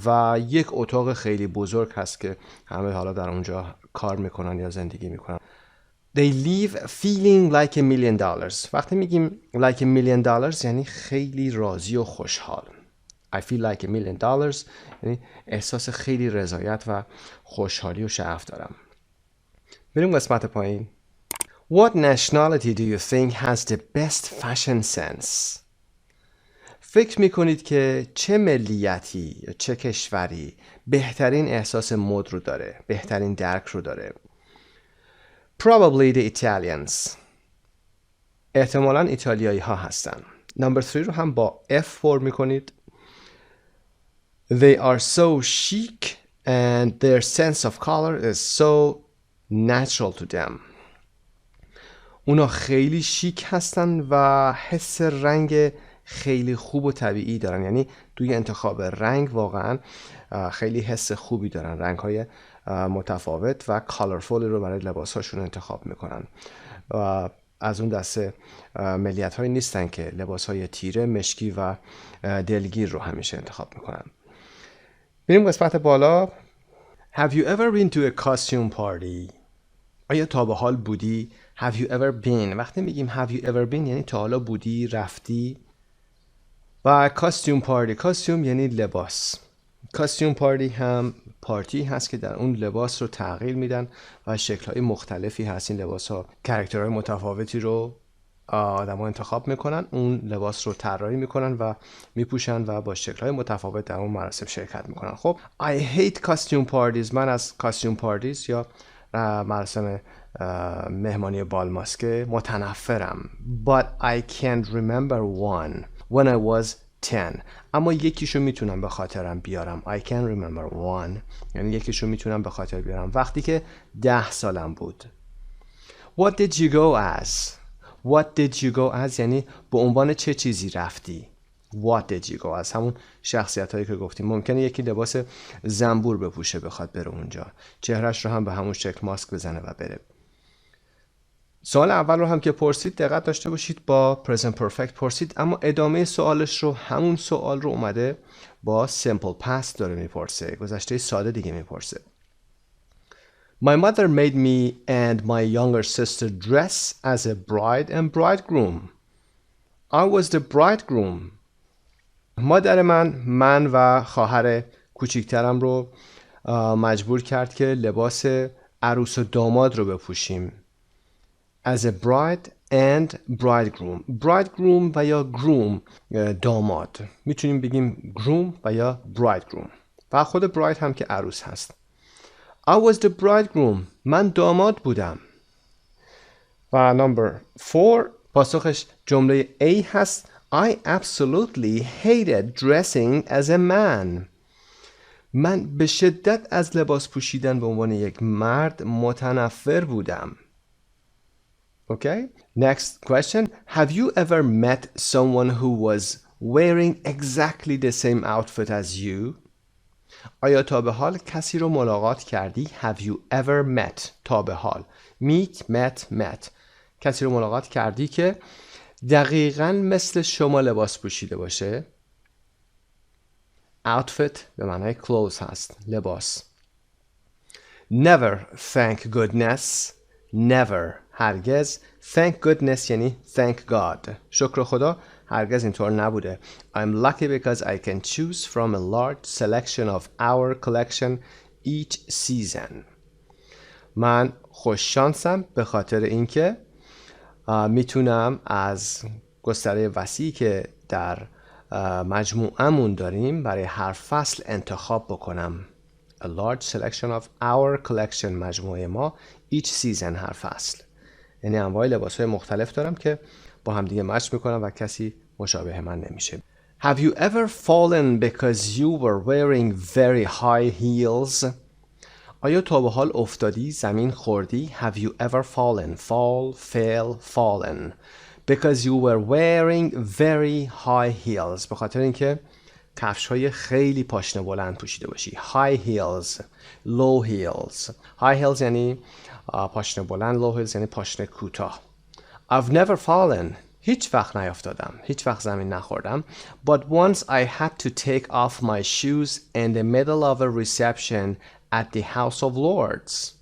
و یک اتاق خیلی بزرگ هست که همه حالا در اونجا کار میکنن یا زندگی میکنن. They leave feeling like $1,000,000. وقتی میگیم like $1,000,000 یعنی خیلی راضی و خوشحال. I feel like $1,000,000 یعنی احساس خیلی رضایت و خوشحالی و شعف دارم. بریم قسمت پایین. What nationality do you think has the best fashion sense? فکر میکنید که چه ملیتی یا چه کشوری بهترین احساس مد رو داره، بهترین درک رو داره؟ Probably the Italians. احتمالاً ایتالیایی ها هستن. Number 3 رو هم با F پر میکنید. They are so chic and their sense of color is so natural to them. اونا خیلی شیک هستن و حس رنگ خیلی خوب و طبیعی دارن. یعنی توی انتخاب رنگ واقعا خیلی حس خوبی دارن. رنگ های متفاوت و کالرفول رو برای لباس هاشون انتخاب میکنن. و از اون دسته ملیت هایی نیستن که لباس های تیره، مشکی و دلگیر رو همیشه انتخاب میکنن. بریم قسمت بالا. Have you ever been to a costume party? آیا تا به حال بودی؟ Have you ever been؟ وقتی میگیم have you ever been یعنی تا حالا بودی، رفتی. و costume party، costume یعنی لباس. costume party هم پارتی هست که در اون لباس رو تغییر میدن و شکل‌های مختلفی هست. این لباس‌ها کاراکترهای متفاوتی رو آدم‌ها انتخاب میکنن، اون لباس رو طراحی میکنن و میپوشن و با شکل‌های متفاوت در اون مراسم شرکت میکنن. خب I hate costume parties. من از costume parties یا مراسم مهمانی بال ماسکه متنفرم. But I can't remember one when I was 10. اما یکیشو میتونم به خاطرم بیارم. I can remember one یعنی یکیشو میتونم به خاطر بیارم وقتی که 10 سالم بود. What did you go as? What did you go as یعنی به عنوان چه چیزی رفتی. What did you go as همون شخصیت هایی که گفتیم. ممکنه یکی لباس زنبور بپوشه بخواد بره اونجا، چهرش رو هم به همون شکل ماسک بزنه و بره. سوال اول رو هم که پرسید دقت داشته باشید، با present perfect پرسید، اما ادامه سوالش رو همون سوال رو اومده با simple past داره میپرسه، گذشته ساده دیگه میپرسه. My mother made me and my younger sister dress as a bride and bridegroom. I was the bridegroom. مادر من و خواهر کوچیکترم رو مجبور کرد که لباس عروس و داماد رو بپوشیم. As a bride and bridegroom. bridegroom و یا groom داماد. میتونیم بگیم groom و یا bridegroom. و خود bride هم که عروس هست. I was the bridegroom. من داماد بودم. و number 4 پاسخش جمله A هست. I absolutely hated dressing as a man. من به شدت از لباس پوشیدن به عنوان یک مرد متنفر بودم. Okay? Next question. Have you ever met someone who was wearing exactly the same outfit as you? آیا تا به حال کسی رو ملاقات کردی؟ Have you ever met؟ تا به حال. met. کسی رو ملاقات کردی که دقیقاً مثل شما لباس پوشیده باشه؟ Outfit به معنای clothes هست، لباس. Never, thank goodness. Never, هرگز. Thank goodness یعنی thank God. شکر خدا هرگز اینطور نبوده. I'm lucky because I can choose from a large selection of our collection each season. من خوش شانسم به خاطر اینکه میتونم از گستره وسیعی که در مجموعه‌مون داریم برای هر فصل انتخاب بکنم. A large selection of our collection مجموعه ما each season هر فصل. یعنی انواع لباس‌های مختلف دارم که با هم دیگه مچ میکنم و کسی مشابه من نمیشه. Have you ever fallen because you were wearing very high heels? آیا تا به حال افتادی، زمین خوردی؟ Have you ever fallen? Fall, fail, fallen. Because you were wearing very high heels. به خاطر اینکه کفش‌های خیلی پاشنه بلند پوشیده باشی. High heels, low heels. High heels یعنی پاشنه بلند، low heels یعنی پاشنه کوتاه. I've never fallen. هیچ وقت نیافتادم. هیچ وقت زمین نخوردم. But once I had to take off my shoes in the middle of a reception at the House of Lords.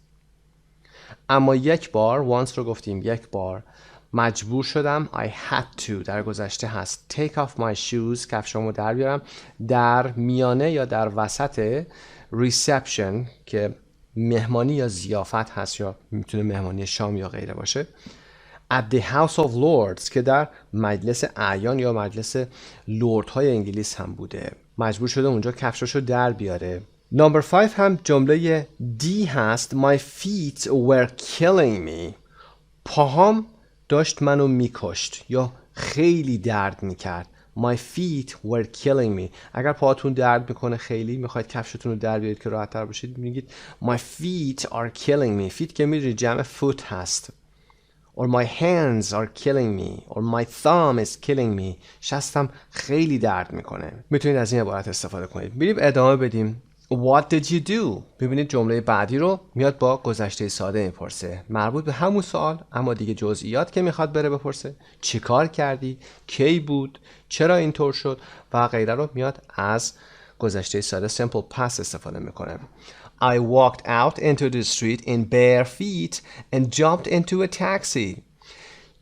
اما یک بار، once رو گفتیم یک بار، مجبور شدم I had to در گذشته هست take off my shoes کفشامو در بیارم در میانه یا در وسط reception که مهمانی یا ضیافت هست یا میتونه مهمانی شام یا غیره باشه at the House of Lords که در مجلس اعیان یا مجلس لردهای انگلیس هم بوده مجبور شده اونجا کفشاشو در بیاره. نمبر 5 هم جمله دی هست My feet were killing me. پاهام داشت منو میکشت یا خیلی درد میکرد. My feet were killing me. اگر پاهاتون درد میکنه خیلی میخواید کفشتون رو در بیارید که راحت تر باشید میگید My feet are killing me. feet که میدونید جمع foot هست. Or my hands are killing me. Or my thumb is killing me. شستم خیلی درد میکنه. میتونید از این عبارت استفاده کنید. بریم ادامه بدیم. What did you do? ببینید جمله بعدی رو میاد با گذشته ساده میپرسه. مربوط به همون سوال اما دیگه جزئیات که میخواد بره بپرسه. چی کار کردی؟ کی بود؟ چرا اینطور شد؟ و غیره رو میاد از گذشته ساده simple past استفاده میکنه. I walked out into the street in bare feet and jumped into a taxi.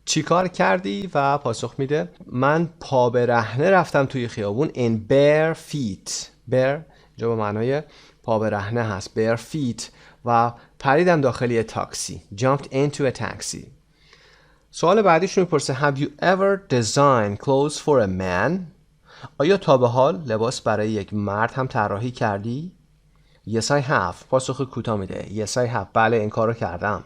چی کار کردی؟ و پاسخ میده من پا برهنه رفتم توی خیابون in bare feet. bare اینجا به معنای پا برهنه هست bare feet و پریدم داخل یه تاکسی jumped into a taxi. سوال بعدیش رو میپرسه Have you ever designed clothes for a man? آیا تا به حال لباس برای یک مرد هم طراحی کردی؟ Yes I have. پاسخ کوتاه میده Yes I have. بله این کارو کردم.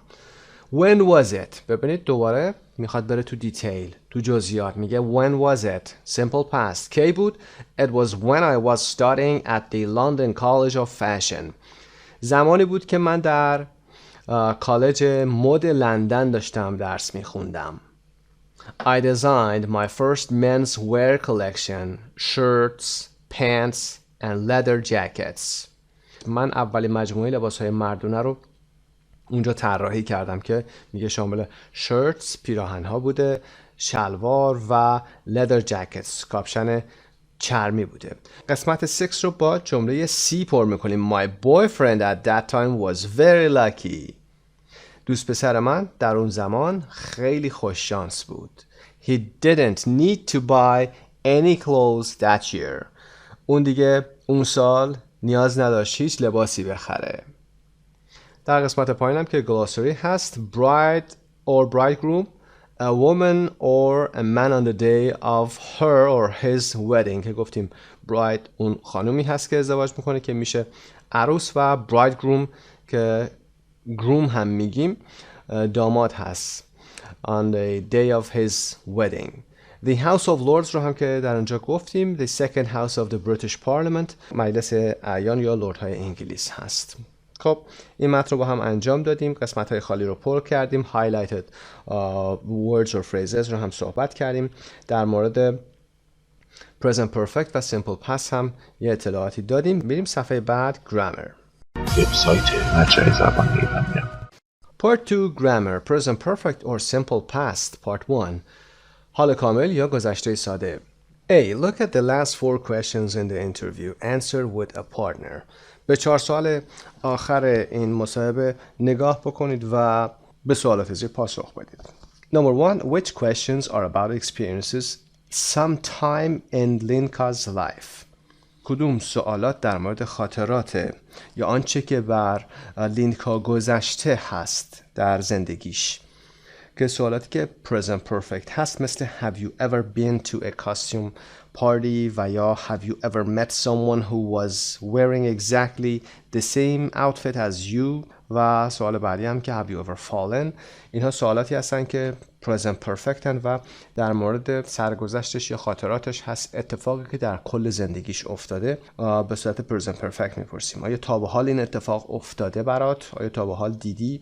When was it? ببینید دوباره میخواد بره تو دیتیل تو جزئیات میگه When was it? Simple past. کی بود? It was when I was studying at the London College of Fashion. زمانی بود که من در کالج مد لندن داشتم درس میخوندم. I designed my first men's wear collection, shirts, pants and leather jackets. من اولین مجموعه لباس‌های مردونه رو اونجا طراحی کردم که میگه شامل شرتس پیراهن‌ها بوده، شلوار و leather jackets کاپشن چرمی بوده. قسمت 6 رو با جمله C پر میکنیم. My boyfriend at that time was very lucky. دوست پسر من در اون زمان خیلی خوش شانس بود. He didn't need to buy any clothes that year. اون دیگه اون سال نیاز نداشت هیچ لباسی بخره. در قسمت پایینم که گلاسری هست bride or bridegroom a woman or a man on the day of her or his wedding که گفتیم bride اون خانومی هست که ازدواج میکنه که میشه عروس و bridegroom که groom هم میگیم داماد هست on the day of his wedding. The House of Lords رو هم که در اونجا گفتیم the second house of the British Parliament مجلس اعیان یا لردهای انگلیس هست. خب این متن رو با هم انجام دادیم قسمت های خالی رو پر کردیم highlighted words or phrases رو هم صحبت کردیم در مورد present perfect و simple past هم یه اطلاعاتی دادیم. میریم صفحه بعد grammar. وبسایت مجموعه زبان ایرانیان. Part 2 grammar present perfect or simple past part 1 حال کامل یا گذشته ساده. A. Look at the last 4 questions in the interview. Answer with a partner. به 4 سوال آخر این مصاحبه نگاه بکنید و به سوالات زیر پاسخ بدید. Number 1. Which questions are about experiences sometime in Linka's life? کدوم سوالات در مورد خاطرات یا آنچه که بر لینکا گذشته هست در زندگیش که سوالاتی که present perfect هست مثل have you ever been to a costume party و یا have you ever met someone who was wearing exactly the same outfit as you و سوال بعدی هم که have you ever fallen. اینها سوالاتی هستن که present perfect هستن و در مورد سرگذشتش یا خاطراتش هست اتفاقی که در کل زندگیش افتاده به صورت present perfect میپرسیم. آیا تا به حال این اتفاق افتاده برات؟ آیا تا به حال دیدی؟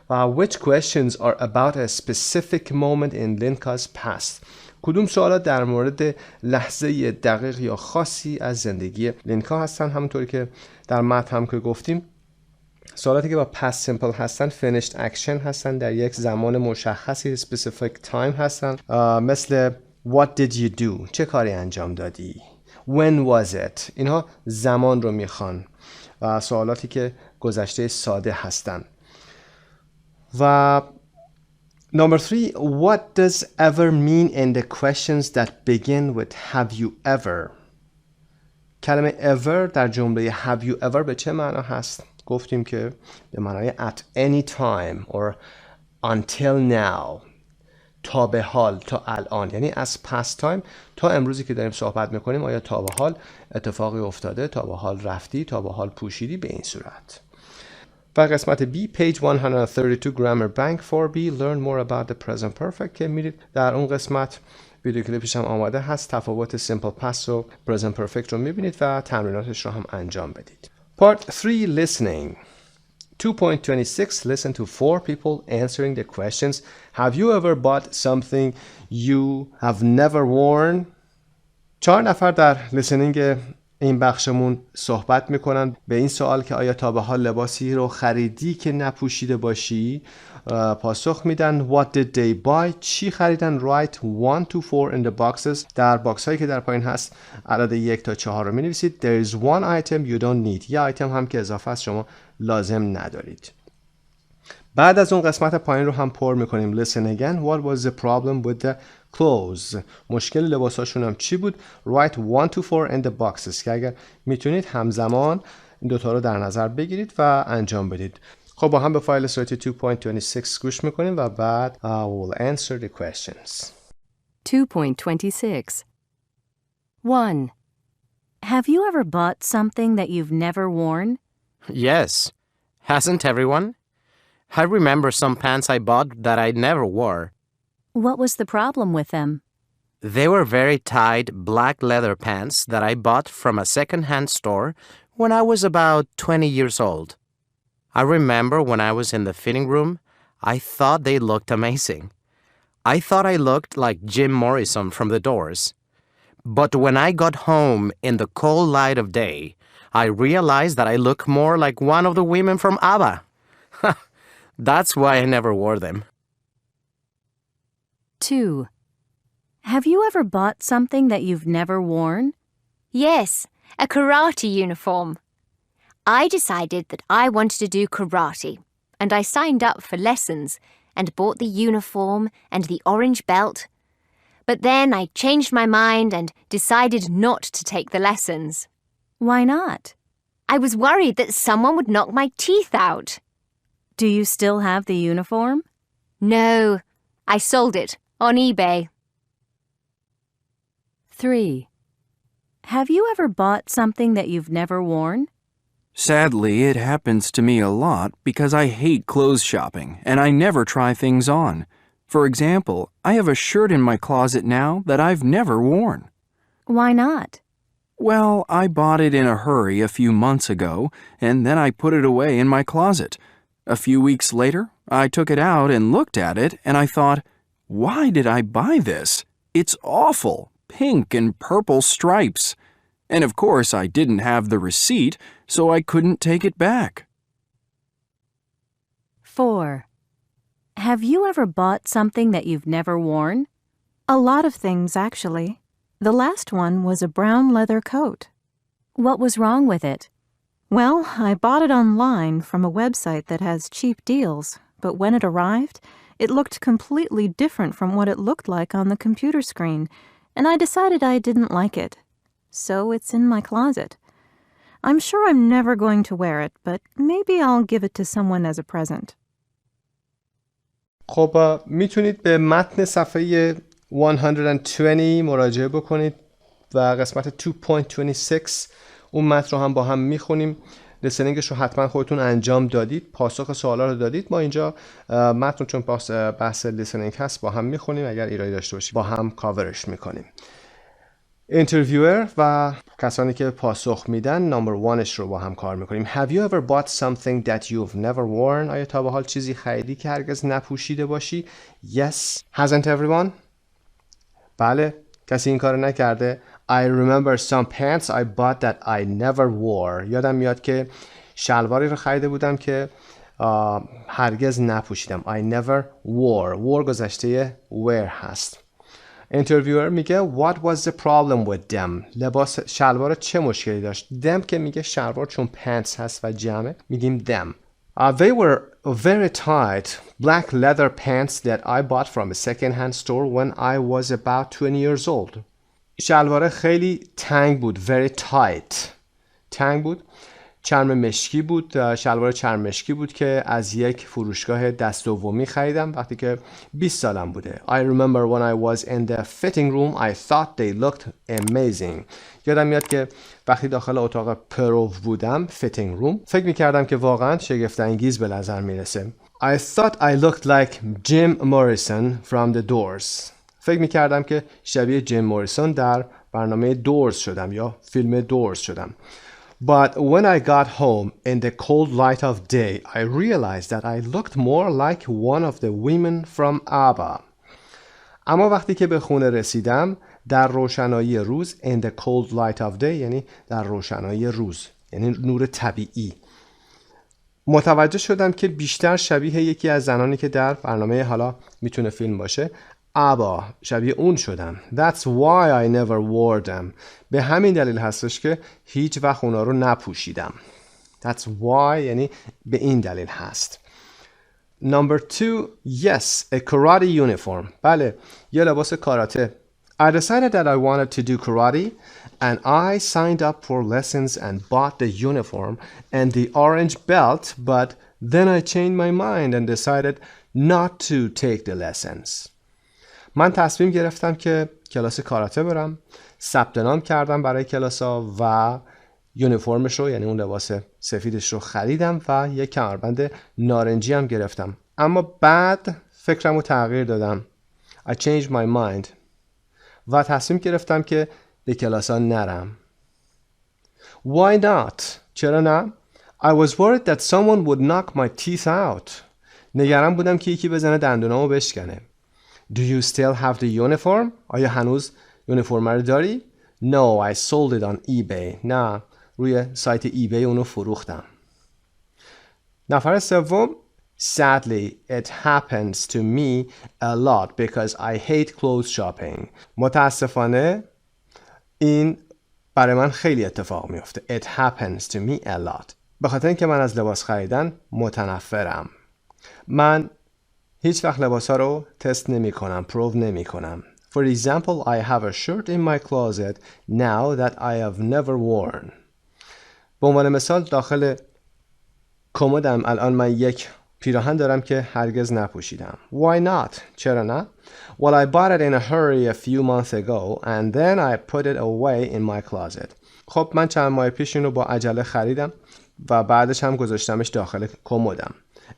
Which questions are about a specific moment in Linka's past. کدوم سوالات در مورد لحظه دقیق یا خاصی از زندگی لینکا هستن. همونطوری که در متن هم که گفتیم سوالاتی که با past simple هستن finished action هستن، در یک زمان مشخصی specific time هستن، مثل what did you do، چه کاری انجام دادی، when was it، اینها زمان رو میخوان و سوالاتی که گذشته ساده هستن. و Number 3, what does ever mean in the questions that begin with have you ever؟ کلمه ever در جمله have you ever به چه معنا هست؟ گفتیم که به معنای at any time or until now، تا به حال، تا الان، یعنی از past time تا امروزی که داریم صحبت میکنیم آیا تا به حال اتفاقی افتاده، تا به حال رفتی، تا به حال پوشیدی، به این صورت. و قسمت B page 132 grammar bank for B learn more about the present perfect که میرید در اون قسمت ویدیو کلیپش هم آماده هست، تفاوت simple past و present perfect رو میبینید و تمریناتش رو هم انجام بدید. Part 3 listening 2.26 listen to 4 people answering the questions have you ever bought something you have never worn. 4 نفر در listening این بخشمون صحبت میکنن به این سوال که آیا تا به حال لباسی رو خریدی که نپوشیده باشی. پاسخ میدن what did they buy، چی خریدن. write 1 to 4 in the boxes، در باکس هایی که در پایین هست عدد 1 تا 4 رو می نویسید. there is one item you don't need، یه آیتم هم که اضافه است شما لازم ندارید. بعد از اون قسمت پایین رو هم پر میکنیم. listen again what was the problem with the clothes، مشکل لباساشون هم چی بود. write 1 to 4 in the boxes که اگر میتونید همزمان این دوتا رو در نظر بگیرید و انجام بدید. خب با هم به فایل صوتی 2.26 گوش میکنیم و بعد we'll answer the questions. 2.26 1. Have you ever bought something that you've never worn? Yes. Hasn't everyone? I remember some pants I bought that I never wore. What was the problem with them? They were very tight black leather pants that I bought from a second-hand store when I was about 20 years old. I remember when I was in the fitting room, I thought they looked amazing. I thought I looked like Jim Morrison from The Doors. But when I got home in the cold light of day, I realized that I look more like one of the women from ABBA. That's why I never wore them. 2. Have you ever bought something that you've never worn? Yes, a karate uniform. I decided that I wanted to do karate, and I signed up for lessons and bought the uniform and the orange belt. But then I changed my mind and decided not to take the lessons. Why not? I was worried that someone would knock my teeth out. Do you still have the uniform? No, I sold it on eBay. 3. Have you ever bought something that you've never worn? Sadly, it happens to me a lot because I hate clothes shopping and I never try things on. For example, I have a shirt in my closet now that I've never worn. Why not? Well, I bought it in a hurry a few months ago and then I put it away in my closet. A few weeks later, I took it out and looked at it and I thought, why did I buy this? It's awful, pink and purple stripes. And of course, I didn't have the receipt, so I couldn't take it back. 4. Have you ever bought something that you've never worn? A lot of things, actually. The last one was a brown leather coat. What was wrong with it? Well, I bought it online from a website that has cheap deals, but when it arrived, it looked completely different from what it looked like on the computer screen, and I decided I didn't like it. So it's in my closet. I'm sure I'm never going to wear it, but maybe I'll give it to someone as a present. خب میتونید به متن صفحه 120 مراجعه بکنید و قسمت 2.26 اون متن رو هم با هم میخونیم. لسنینگش رو حتما خودتون انجام دادید، پاسخ سوالا رو دادید. ما اینجا متن چون بحث لسنینگ هست با هم میخونیم، اگر ایرادی داشته باشید با هم کاورش میکنیم. اینترویور و کسانی که پاسخ میدن نمبر 1 رو با هم کار میکنیم. Have you ever bought something that you've never worn? آیا تا به حال چیزی خریدی که هرگز نپوشیده باشی؟ Yes. Hasn't everyone? بله. کسی این کارو نکرده؟ I remember some pants I bought that I never wore. یادم میاد که شلواری رو خریده بودم که هرگز نپوشیدم. I never wore. wore گذشته wear هست. اینترویور میگه What was the problem with them? لباس شلوار چه مشکلی داشت؟ them که میگه شلوار چون pants هست و جمعه میگیم them. They were very tight black leather pants that I bought from a second-hand store when I was about 20 years old. شلوار خیلی تنگ بود. very tight. تنگ بود. چرم مشکی بود. شلوار چرم مشکی بود که از یک فروشگاه دست دومی خریدم وقتی که 20 سالم بوده. I remember when I was in the fitting room I thought they looked amazing. یادم میاد که وقتی داخل اتاق پرو بودم fitting room فکر میکردم که واقعا شگفت انگیز به نظر میرسه. I thought I looked like Jim Morrison from the Doors. فکر میکردم که شبیه جیم موریسون در برنامه دورز شدم یا فیلم دورز شدم. But when I got home in the cold light of day, I realized that I looked more like one of the women from ABBA. اما وقتی که به خونه رسیدم در روشنایی روز in the cold light of day یعنی در روشنایی روز یعنی نور طبیعی متوجه شدم که بیشتر شبیه یکی از زنانی که در برنامه حالا میتونه فیلم باشه ABBA شبیه اون شدم. That's why I never wore them. به همین دلیل هستش که هیچ وقت اونا رو نپوشیدم. That's why یعنی به این دلیل هست. Number 2, yes, a karate uniform. بله، یه لباس کاراته. I decided that I wanted to do karate and I signed up for lessons and bought the uniform and the orange belt, but then I changed my mind and decided not to take the lessons. من تصمیم گرفتم که کلاس کاراته برم، ثبت نام کردم برای کلاسا و یونیفرمش رو یعنی اون لباس سفیدش رو خریدم و یک کمربند نارنجی هم گرفتم. اما بعد فکرم رو تغییر دادم. I changed my mind و تصمیم گرفتم که به کلاسا نرم. Why not? چرا نه؟ I was worried that someone would knock my teeth out. نگران بودم که یکی بزنه دندونامو بشکنه. Do you still have the uniform? آیا هنوز یونیفرم رو داری؟ No, I sold it on eBay. نه، روی سایت eBay اونو فروختم. نفر سوم Sadly, it happens to me a lot because I hate clothes shopping. متاسفانه این برای من خیلی اتفاق میفته. It happens to me a lot. به خاطر اینکه من از لباس خریدن متنفرم. من هیچ وقت لباسا رو تست نمی کنم، پروو نمی کنم. For example, I have a shirt in my closet now that I have never worn. به عنوان مثال داخل کمدم الان من یک پیراهن دارم که هرگز نپوشیدم. Why not? چرا نه؟ Well, I bought it in a hurry a few months ago and then I put it away in my closet. خب من چند ماه پیش اینو با عجله خریدم و بعدش هم گذاشتمش داخل کمدم.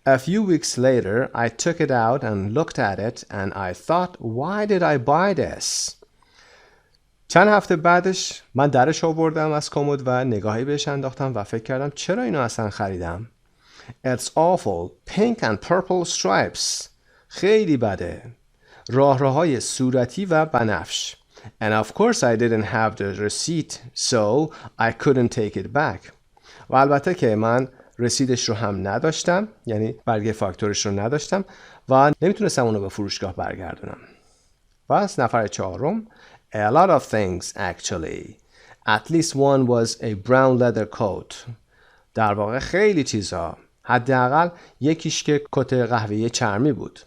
A few weeks later, I took it out and looked at it and I thought, why did I buy this? چند هفته بعدش من درش آوردم از کمد و نگاهی بهش انداختم و فکر کردم چرا اینو اصلا خریدم؟ It's awful. Pink and purple stripes. خیلی بده. راهروهای صورتی و بنفش. And of course I didn't have the receipt, so I couldn't take it back. و البته که من رسیدش رو هم نداشتم، یعنی برگه فاکتورش رو نداشتم و نمیتونستم اونو به فروشگاه برگردونم. پس نفر چهارم A lot of things actually. At least one was a brown leather coat. در واقع خیلی چیزها. حداقل یکیش که کت قهوه‌ای چرمی بود.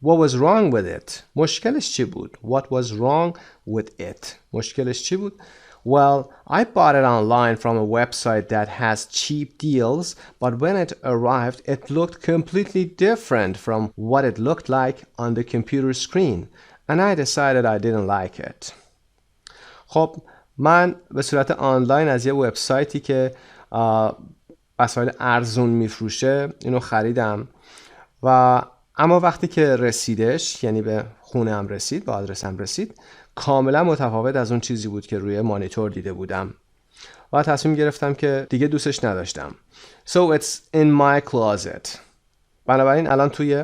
What was wrong with it? مشکلش چی بود? What was wrong with it? مشکلش چی بود؟ Well, I bought it online from a website that has cheap deals, but when it arrived, it looked completely different from what it looked like on the computer screen, and I decided I didn't like it. خب من به صورت آنلاین از یه وبسایتی که وسایل ارزون میفروشه اینو خریدم و اما وقتی که رسیدش، یعنی به خونه هم رسید، به آدرس هم رسید، کاملا متفاوت از اون چیزی بود که روی مانیتور دیده بودم و تصمیم گرفتم که دیگه دوستش نداشتم. So it's in my closet. بنابراین الان توی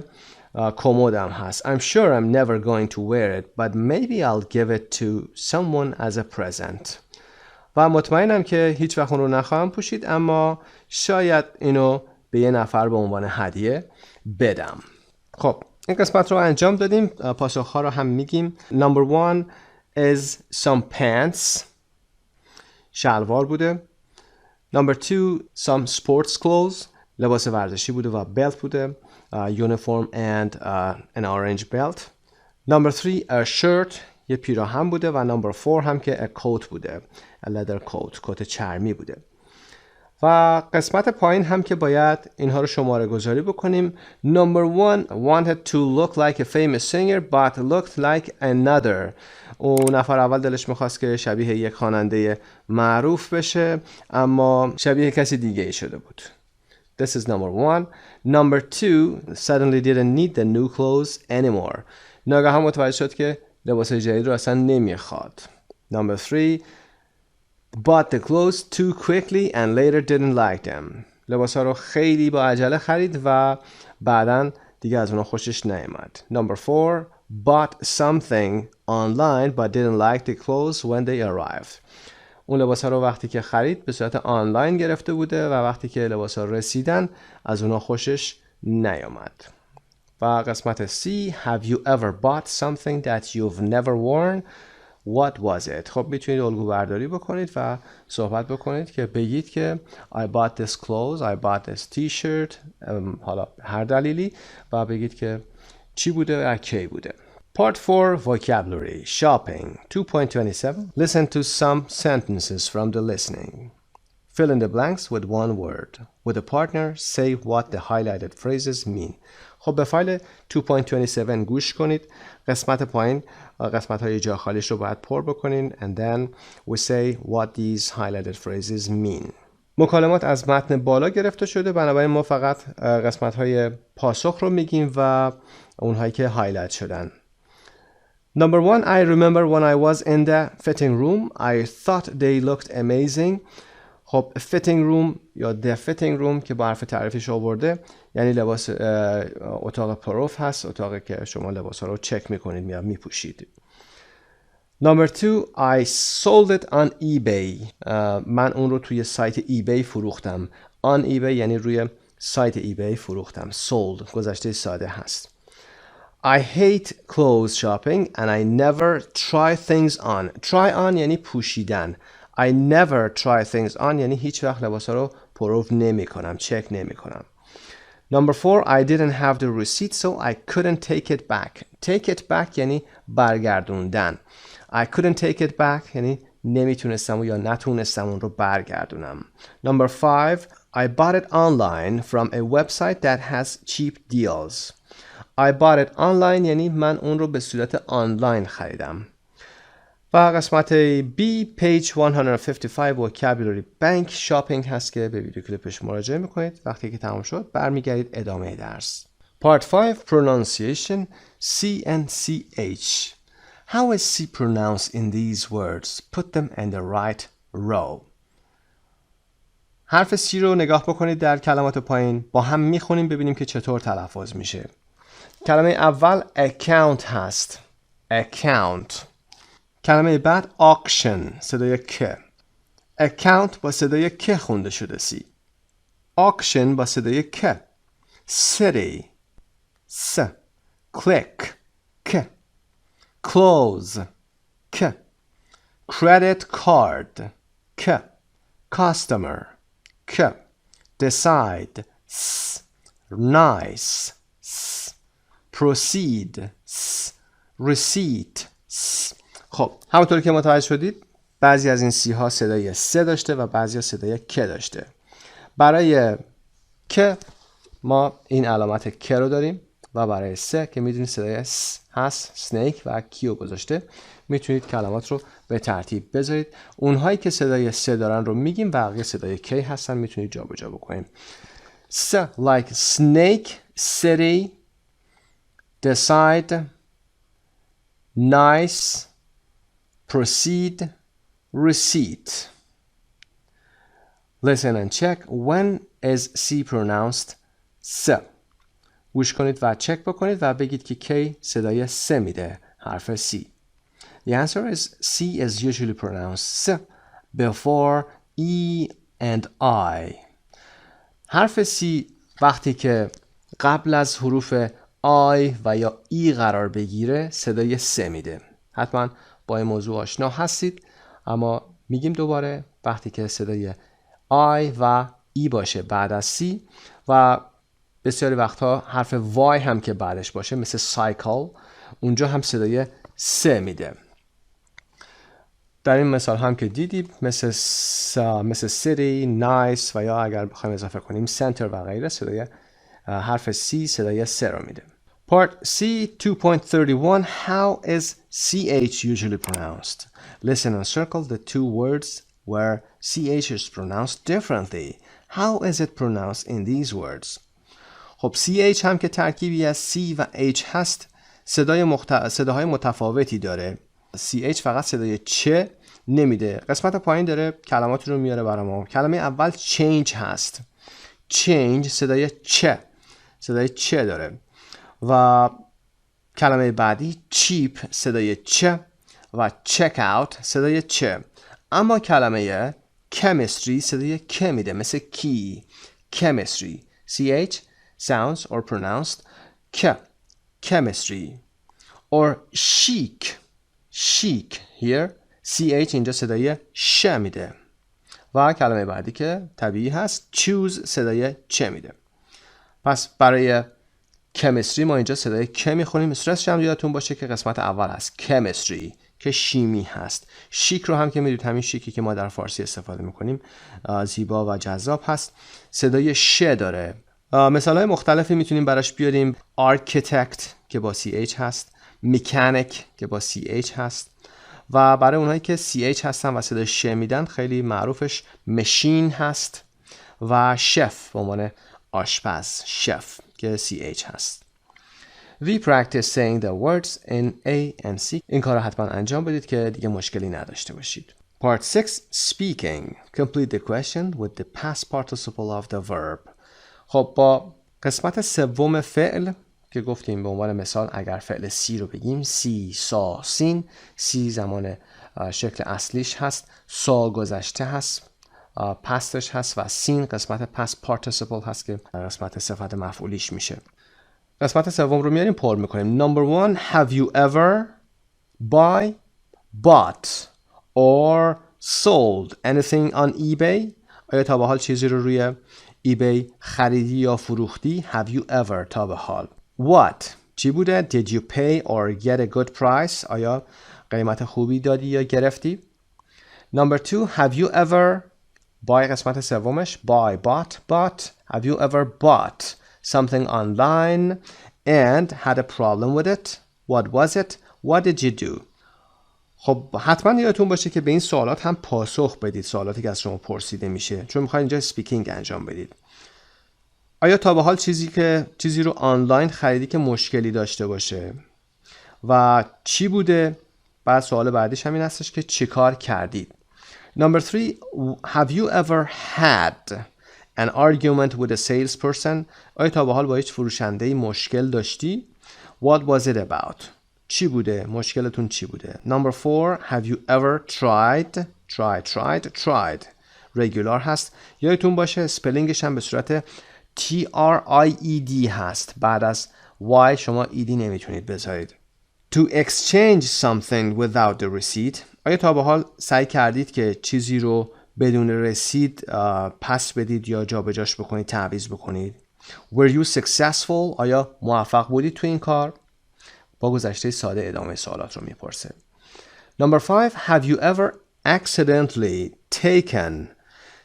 کمدم هست. I'm sure I'm never going to wear it, but maybe I'll give it to someone as a present. و مطمئنم که هیچ وقت اون رو نخواهم پوشید، اما شاید اینو به یه نفر به عنوان هدیه بدم. خب این قسمت رو انجام دادیم. پاسخ‌ها رو هم میگیم. Number 1 is some pants. شلوار بوده. Number 2 some sports clothes. لباس ورزشی بوده و belt بوده. Uniform and an orange belt. Number 3 a shirt. یه پیراهن بوده و number 4 هم که a coat بوده. A leather coat. کت چرمی بوده. و قسمت پایین هم که باید اینها رو شماره گذاری بکنیم. Number 1 wanted to look like a famous singer but looked like another. اون نفر اول دلش میخواست که شبیه یک خواننده معروف بشه اما شبیه کسی دیگه ای شده بود. This is number 1. Number 2 suddenly didn't need the new clothes anymore. ناگهان متوجه شد که لباس جدید رو اصلا نمیخواد. Number 3 bought the clothes too quickly and later didn't like them. لباسا رو خیلی با عجله خرید و بعداً دیگه از اونها خوشش نیامد. Number 4 bought something online but didn't like the clothes when they arrived. اون لباسا رو وقتی که خرید به صورت آنلاین گرفته بوده و وقتی که لباسا رسیدن از اونها خوشش نیامد. و قسمت C have you ever bought something that you've never worn? What was it? خب میتونید الگو برداری بکنید و صحبت بکنید که بگید که I bought this clothes, I bought this t-shirt, حالا هر دلیلی و بگید که چی بوده و کی بوده. Part 4 Vocabulary Shopping 2.27 Listen to some sentences from the listening. Fill in the blanks with one word. With a partner, say what the highlighted phrases mean. خب به فایل 2.27 گوش کنید. قسمت پایین قسمت های جا خالیش رو باید پر بکنین and then we say what these highlighted phrases mean. مکالمات از متن بالا گرفته شده، بنابراین ما فقط قسمت های پاسخ رو میگیم و اونهایی که هایلایت شدن. Number 1 I remember when I was in the fitting room I thought they looked amazing. خب fitting room یا the fitting room که با حرف تعریفش آورده یعنی لباس اتاق پروف هست، اتاقی که شما لباس ها رو چک میکنید یا میپوشید. Number 2 I sold it on eBay. من اون رو توی سایت eBay فروختم. On eBay یعنی روی سایت eBay فروختم. Sold گذشته ساده هست. I hate clothes shopping and I never try things on. Try on یعنی پوشیدن. I never try things on یعنی هیچ وقت لباسا رو پروف نمی کنم، چک نمی کنم. Number 4 I didn't have the receipt so I couldn't take it back. Take it back یعنی برگردوندن. I couldn't take it back یعنی نمیتونستم یا نتونستم اون رو برگردونم. Number 5 I bought it online from a website that has cheap deals. I bought it online یعنی من اون رو به صورت آنلاین خریدم. و قسمت B page 155 vocabulary bank shopping هست که به ویدیو کلیپش مراجعه میکنید. وقتی که تمام شد برمیگردید ادامه درس. Part 5 pronunciation C and CH. How is C pronounced in these words? Put them in the right row. حرف C رو نگاه بکنید در کلمات پایین. با هم میخونیم ببینیم که چطور تلفظ میشه. کلمه اول account هست. account. کلمه بعد auction صدای که. account با صدای که خونده شده سی. auction با صدای که. city س. click که. close که. credit card که. customer که. decide s. nice s. proceed s. receipt s. خب همونطور که متوجه شدید بعضی از این سی ها صدای س داشته و بعضی ها صدای که داشته. برای که ما این علامت که رو داریم و برای س که میدونید صدای س هست سنیک و کیو گذاشته. میتونید کلمات رو به ترتیب بذارید. اونهایی که صدای س دارن رو میگیم بقیه صدای کی هستن میتونید جابجا بکنیم. س like snake city decide, nice, proceed, receipt. Listen and check. When is C pronounced س؟ گوش کنید و چک بکنید و بگید که کی صدای س میده حرف C. The answer is C is usually pronounced S before E and I. حرف C وقتی که قبل از حروف I و یا E قرار بگیره صدای س میده. حتما با این موضوع آشنا هستید، اما میگیم دوباره وقتی که صدای I و E باشه بعد از C و بسیاری وقتها حرف Y هم که بعدش باشه مثل cycle، اونجا هم صدای س میده. در این مثال هم که دیدیم مثل city، nice و یا اگر بخوایم اضافه کنیم center و غیره صدای حرف C صدای س رو میده. Part C 2.31 How is CH usually pronounced? Listen and circle the two words where CH is pronounced differently. How is it pronounced in these words? خب CH هم که ترکیبی از C و H هست صداهای متفاوتی داره. CH فقط صدای چه نمیده. قسمت پایین داره کلماتی رو میاره برای ما. کلمه اول change هست. change صدای چه داره و کلمه بعدی cheap صدای چه و check out صدای چه. اما کلمه chemistry صدای که میده مثل key chemistry. CH sounds or pronounced chemistry. or chic here CH اینجا صدای ش میده و کلمه بعدی که طبیعی هست choose صدای چه میده. پس برای chemistry ما اینجا صدای که میخونیم. استرسش هم یادتون باشه که قسمت اول هست chemistry که شیمی هست. شیک رو هم که میدونید همین شیکی که ما در فارسی استفاده میکنیم زیبا و جذاب هست صدای ش داره. مثال های مختلفی میتونیم براش بیاریم. architect که با CH هست، mechanic که با CH هست و برای اونهایی که CH هستن و صدای ش میدن خیلی معروفش machine هست و شف به عنوان آشپز شف که CH هست. We practice saying the words in A and C. این کار رو حتما انجام بدید که دیگه مشکلی نداشته باشید. Part 6 Speaking. Complete the question with the past participle of the verb. خب با قسمت سوم فعل که گفتیم به عنوان مثال اگر فعل سی رو بگیم سی، سا، سین. سی زمان شکل اصلیش هست، سا گذشته هست، پستش هست و سین قسمت پست پارتیسیپل هست که قسمت صفت مفعولیش میشه. قسمت سوم رو میاریم پر میکنیم. Number 1 Have you ever bought or sold anything on eBay? آیا تا به حال چیزی رو روی ایبی خریدی یا فروختی؟ Have you ever تا به حال. What چی بوده؟ Did you pay or get a good price? آیا قیمت خوبی دادی یا گرفتی؟ Number 2 Have you ever قسمت سومش bought. Have you ever bought something online and had a problem with it? What was it? What did you do? خب حتما یادتون باشه که به این سوالات هم پاسخ بدید، سوالاتی که از شما پرسیده میشه، چون میخواین اینجا سپیکینگ انجام بدید. آیا تا به حال چیزی رو آنلاین خریدی که مشکلی داشته باشه و چی بوده؟ بعد سوال بعدیش همین هستش که چی کار کردید. Number 3 Have you ever had an argument with a salesperson? آیا تا به حال با هیچ فروشنده‌ای مشکل داشتی؟ What was it about? چی بوده؟ مشکلتون چی بوده؟ Number 4 Have you ever tried regular هست. یادتون باشه سپلینگش هم به صورت TRIED هست. بعد از Y شما ED نمیتونید بذارید. To exchange something without the receipt. آیا تا به حال سعی کردید که چیزی رو بدون رسید پس بدید یا جابجاش بکنید، تعویض بکنید؟ Were you successful? آیا موفق بودید تو این کار؟ با گذشته ساده ادامه سوالات رو میپرسه. Number 5 Have you ever accidentally taken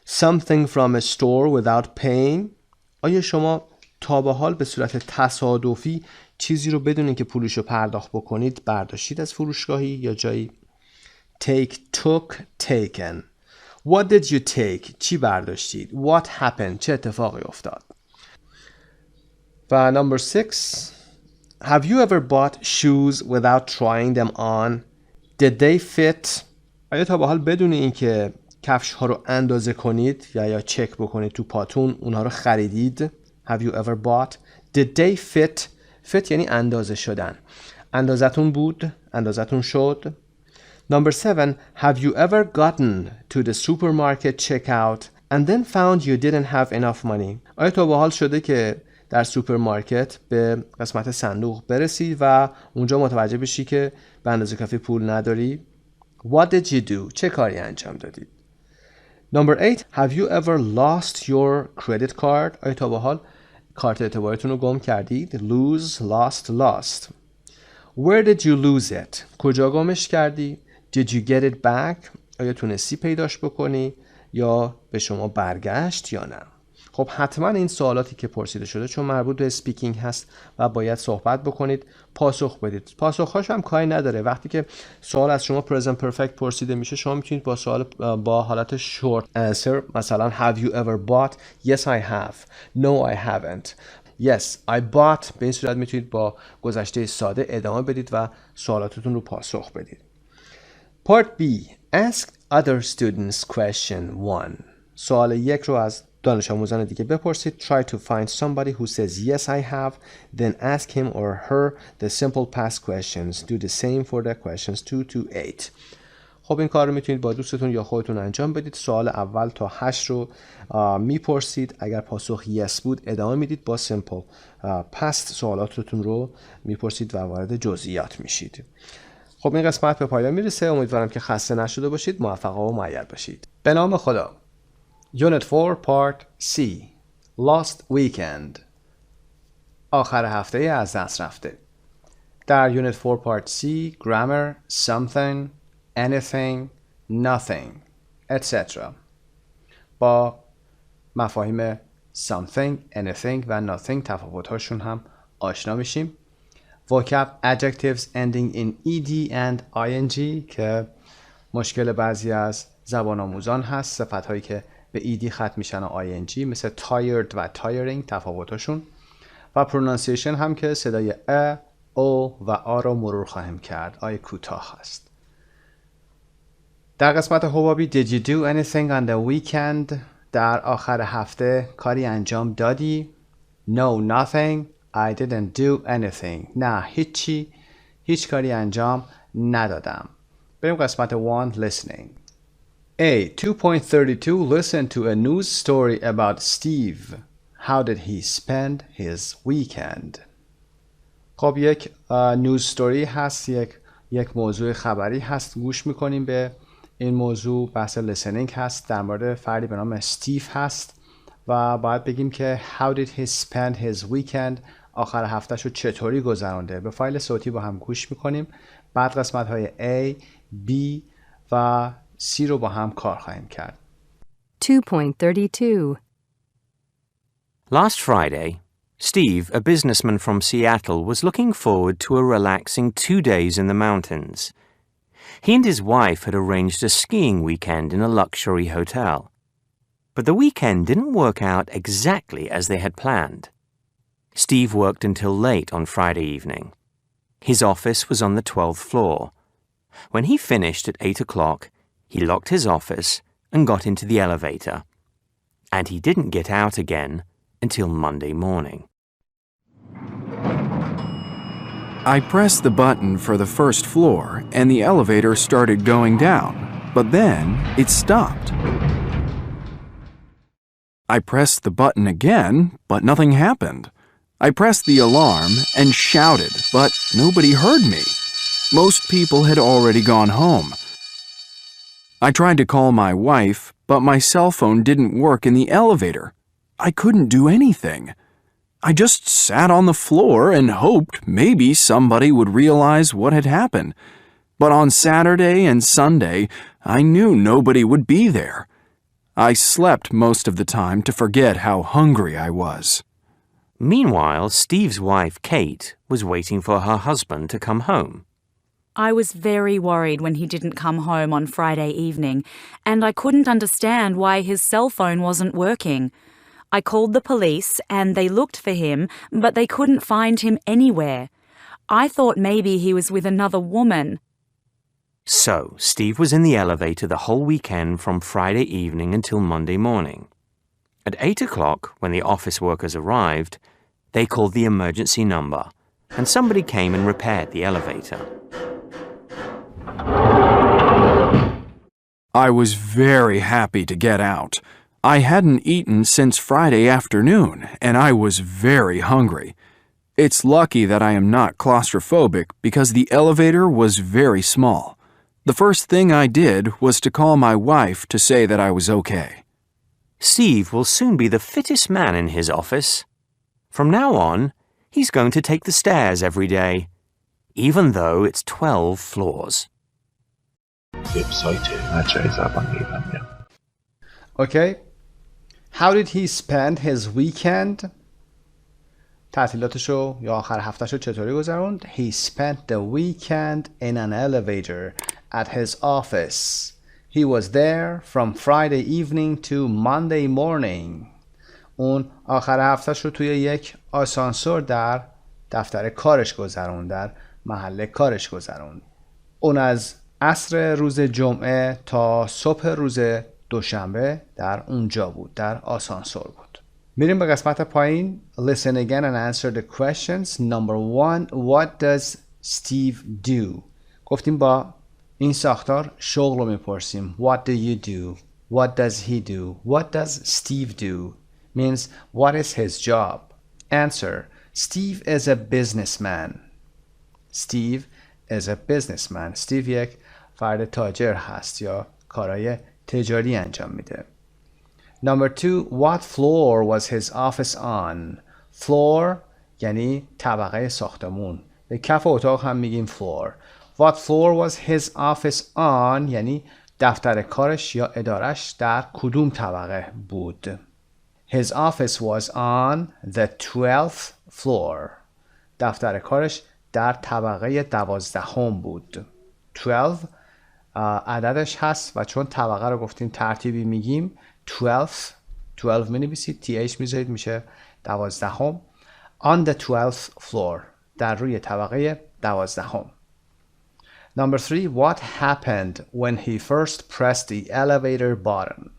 something from a store without paying? آیا شما تا به حال به صورت تصادفی چیزی رو بدون اینکه پولش رو پرداخت بکنید برداشتید از فروشگاهی یا جایی؟ took, taken. What did you take? چی برداشتید؟ What happened? چه اتفاقی افتاد؟ و number 6 Have you ever bought shoes without trying them on? Did they fit? آیا تا به حال بدون اینکه کفش ها رو اندازه کنید یا چک بکنید تو پاتون اونها رو خریدید؟ Have you ever bought? Did they fit? Fit یعنی اندازه شدن. اندازتون بود؟ اندازتون شد؟ Number 7. Have you ever gotten to the supermarket checkout and then found you didn't have enough money? آیا تا به حال شده که در سوپرمارکت به قسمت صندوق برسی و اونجا متوجه بشی که به اندازه کافی پول نداری؟ What did you do? چه کاری انجام دادید؟ Number 8. Have you ever lost your credit card? آیا تا به حال کارت اعتبارتون رو گم کردید؟ Lose, lost. Where did you lose it? کجا گمش کردی؟ Did you get it back? آیا تونستی پیداش بکنی یا به شما برگشت یا نه؟ خب حتما این سوالاتی که پرسیده شده چون مربوط به اسپیکینگ هست و باید صحبت بکنید پاسخ بدید. پاسخهاش هم کاری نداره. وقتی که سوال از شما present perfect پرسیده میشه شما میتونید با سوال با حالت short answer مثلا have you ever bought? Yes I have. No I haven't. Yes I bought. به این صورت میتونید با گذشته ساده ادامه بدید و سوالاتتون رو پاسخ بدید. Part B. Ask other students question 1. سوال 1 رو از دانش آموزان دیگه بپرسید. Try to find somebody who says yes I have. Then ask him or her the simple past questions. Do the same for the questions 2 to 8. خب این کار رو میتونید با دوستتون یا خودتون انجام بدید. سوال اول تا 8 رو میپرسید. اگر پاسخ yes بود ادامه میدید با simple past سوالاتتون رو میپرسید و وارد جزئیات میشید. خب این قسمت به پایان میرسه. امیدوارم که خسته نشده باشید. موفق و مؤید باشید. به نام خدا. Unit 4 Part C Lost Weekend آخر هفته از دست رفته. در Unit 4 Part C Grammar Something Anything Nothing etc. با مفاهیم something, anything و nothing تفاوت‌هاشون هم آشنا میشیم. vocab adjectives ending in ed and ing که مشکل بعضی از زبان آموزان هست. صفت‌هایی که به ed ختم میشن و ing مثل tired و tiring تفاوتاشون و pronunciation هم که صدای او و آ رو مرور خواهیم کرد. آی کوتاه هست. در قسمت حبابی Did you do anything on the weekend? در آخر هفته کاری انجام دادی؟ No, nothing. I didn't do anything. نه هیچ کاری انجام ندادم. بریم قسمت 1 listening. A. 2.32 Listen to a news story about Steve. How did he spend his weekend? خب یک نیوز ستوری هست. یک موضوع خبری هست. گوش میکنیم به این موضوع. بحث listening هست. در مورد فردی به نام استیو هست و باید بگیم که How did he spend his weekend? آخر هفتهشو چطوری گذرانده؟ به فایل صوتی با هم گوش میکنیم. بعد قسمت های A, B و C رو با هم کار خواهیم کرد. 2.32 Last Friday, Steve, a businessman from Seattle, was looking forward to a relaxing 2 days in the mountains. He and his wife had arranged a skiing weekend in a luxury hotel. But the weekend didn't work out exactly as they had planned. Steve worked until late on Friday evening. His office was on the 12th floor. When he finished at 8 o'clock, he locked his office and got into the elevator. And he didn't get out again until Monday morning. I pressed the button for the first floor and the elevator started going down, but then it stopped. I pressed the button again, but nothing happened. I pressed the alarm and shouted, but nobody heard me. Most people had already gone home. I tried to call my wife, but my cell phone didn't work in the elevator. I couldn't do anything. I just sat on the floor and hoped maybe somebody would realize what had happened. But on Saturday and Sunday, I knew nobody would be there. I slept most of the time to forget how hungry I was. Meanwhile, Steve's wife, Kate, was waiting for her husband to come home. I was very worried when he didn't come home on Friday evening, and I couldn't understand why his cell phone wasn't working. I called the police and they looked for him, but they couldn't find him anywhere. I thought maybe he was with another woman. So, Steve was in the elevator the whole weekend from Friday evening until Monday morning. At 8 o'clock, when the office workers arrived, they called the emergency number, and somebody came and repaired the elevator. I was very happy to get out. I hadn't eaten since Friday afternoon, and I was very hungry. It's lucky that I am not claustrophobic because the elevator was very small. The first thing I did was to call my wife to say that I was okay. Steve will soon be the fittest man in his office. From now on, he's going to take the stairs every day, even though it's 12 floors. وبسایت مجموعه زبان ایرانی. Okay. How did he spend his weekend? تعطیلاتشو یا آخر هفتهشو چطوری گذروند؟ He spent the weekend in an elevator at his office. He was there from Friday evening to Monday morning. اون آخر هفتهشو توی یک آسانسور در دفتر کارش گذروند، در محل کارش گذروند. اون از عصر روز جمعه تا صبح روز دوشنبه در اونجا بود، در آسانسور بود. میریم به قسمت پایین. Listen again and answer the questions. Number 1. What does Steve do? گفتیم با این ساختار شغل رو میپرسیم. What do you do? What does he do? What does Steve do? Means what is his job? Answer. Steve is a businessman. Steve is a businessman. Steve یک فرد تاجر هست یا کارهای تجاری انجام میده. Number 2. What floor was his office on? Floor یعنی طبقه ساختمون. به کف اتاق هم میگیم floor. What floor was his office on یعنی دفتر کارش یا ادارش در کدوم طبقه بود. His office was on the 12th floor. دفتر کارش در طبقه 12 بود. 12 عددش هست و چون طبقه رو گفتیم ترتیبی میگیم 12 می نویسید th میذارید میشه 12. On the 12th floor در روی طبقه 12. Number 3. What happened when he first pressed the elevator button?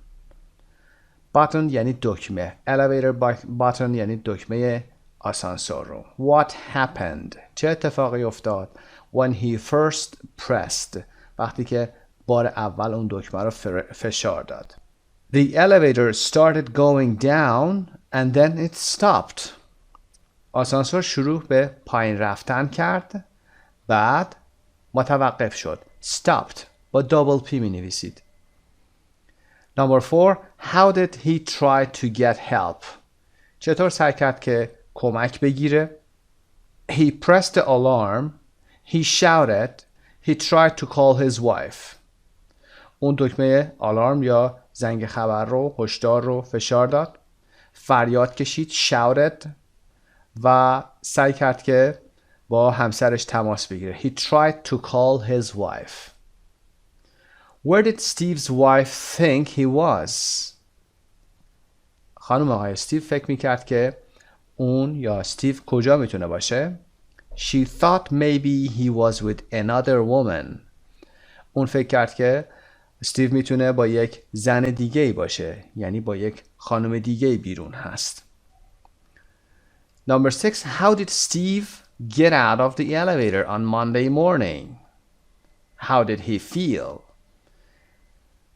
Button یعنی دکمه. Elevator button یعنی دکمه آسانسور رو. What happened? چه اتفاقی افتاد؟ When he first pressed وقتی که بار اول اون دکمه رو فشار داد. The elevator started going down and then it stopped. آسانسور شروع به پایین رفتن کرد بعد متوقف شد. Stopped با double P می نویسید. Number 4. How did he try to get help? چطور سعی کرد که کمک بگیره؟ He pressed the alarm. He shouted. He tried to call his wife. اون دکمه آلارم یا زنگ خبر رو، هشدار رو فشار داد. فریاد کشید. Shouted. و سعی کرد که با همسرش تماس بگیره. He tried to call his wife. Where did Steve's wife think he was? خانم آقای استیو فکر میکرد که اون یا استیو کجا میتونه باشه؟ She thought maybe he was with another woman. اون فکر کرد که استیو میتونه با یک زن دیگه‌ای باشه، یعنی با یک خانم دیگه‌ای بیرون هست. Number 6. How did Steve get out of the elevator on Monday morning? How did he feel?